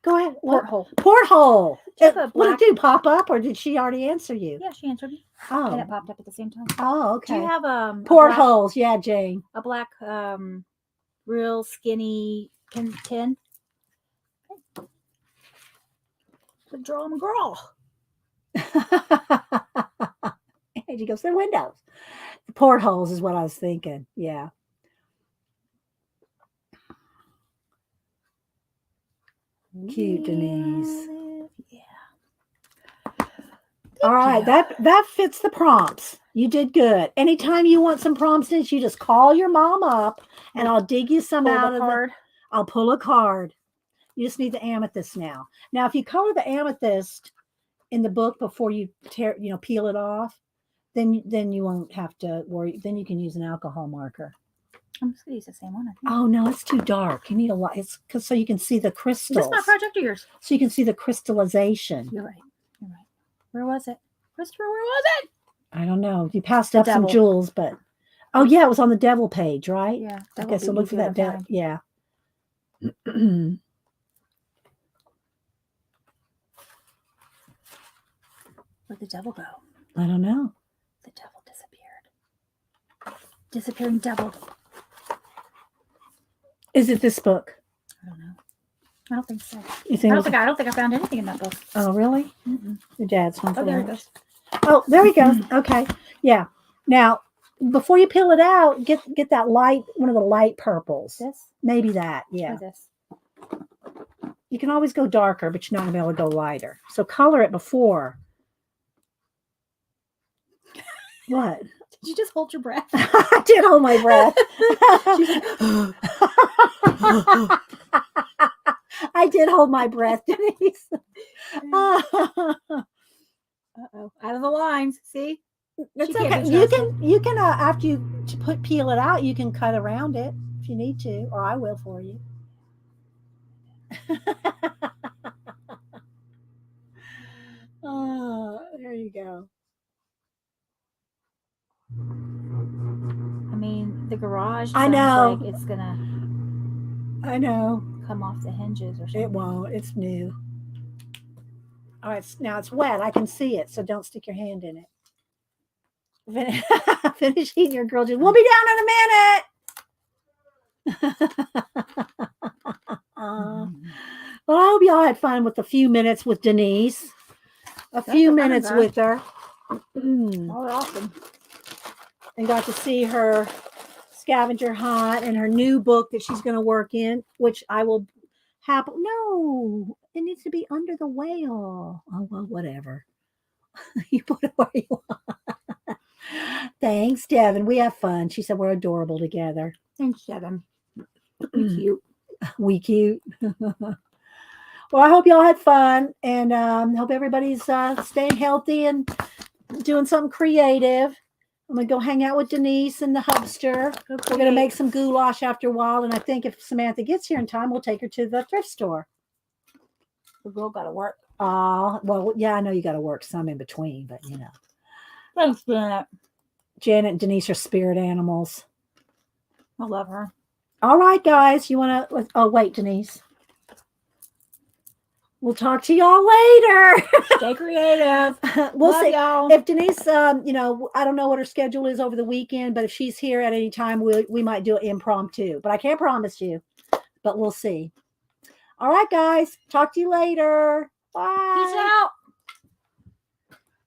Go ahead. Porthole. Porthole. Just a Would black- it do pop up or did she already answer you? Yeah, she answered me. And Oh. it popped up at the same time. Oh, okay. Do you have portholes? Yeah, Jane. a black real skinny tin? To draw them girl. And she goes, they're windows. Portholes is what I was thinking. Yeah. Cute, Denise. Yeah. All right, that fits the prompts. You did good. Anytime you want some prompts, you just call your mom up and I'll dig you some out of card. I'll pull a card. You just need the amethyst now. Now, if you color the amethyst in the book before you peel it off, then you won't have to worry. Then you can use an alcohol marker. I'm just gonna use the same one. I think. Oh no, it's too dark. You need a light. It's so you can see the crystals. Is this my project or yours? So you can see the crystallization. You're right. You're right. Where was it, Christopher? Where was it? I don't know. You passed up some devil. jewels, but oh yeah, it was on the devil page, right? Yeah. Okay, so look for that devil. Yeah. Where'd the devil go? I don't know. The devil disappeared. Disappearing devil. Is it this book? I don't know. I don't think so. You think? I don't think I found anything in that book. Oh really? Mm-mm. Your dad's home. Oh, there it goes. Oh, there we go. Okay. Yeah. Now, before you peel it out, get that light, one of the light purples. This? Maybe that. Yeah. Or this? You can always go darker, but you're not going to be able to go lighter. So color it before. What? Did you just hold your breath? I did hold my breath. I did hold my breath, Denise. Uh-oh. Out of the lines. See? It's She can't okay. be You can after you peel it out, you can cut around it if you need to, or I will for you. Oh, there you go. I mean, the garage I sounds know. like it's gonna I know. come off the hinges or something. It won't. It's new. All right, now it's wet. I can see it, so don't stick your hand in it. Finish eating your grilled cheese. We'll be down in a minute. Well, I hope y'all had fun with a few minutes with Denise. A few minutes with her. Oh, awesome. And got to see her scavenger hunt and her new book that she's going to work in, which I will have. No, it needs to be under the whale. Oh, well, whatever. You put it where you want. Thanks, Devin. We have fun. She said we're adorable together. Thanks, Devin. Cute. We cute. Well, I hope y'all had fun, and hope everybody's staying healthy and doing something creative. I'm going to go hang out with Denise and the hubster. We're going to make some goulash after a while, and I think if Samantha gets here in time, we'll take her to the thrift store. The girl got to work. Well, yeah, I know you got to work some in between, but you know. Thanks, Janet. Janet and Denise are spirit animals. I love her. All right, guys. You want to... Oh, wait, Denise. We'll talk to y'all later. Stay creative. We'll Love see. y'all. If Denise, I don't know what her schedule is over the weekend, but if she's here at any time, we might do it impromptu. But I can't promise you. But we'll see. All right, guys. Talk to you later. Bye. Peace out.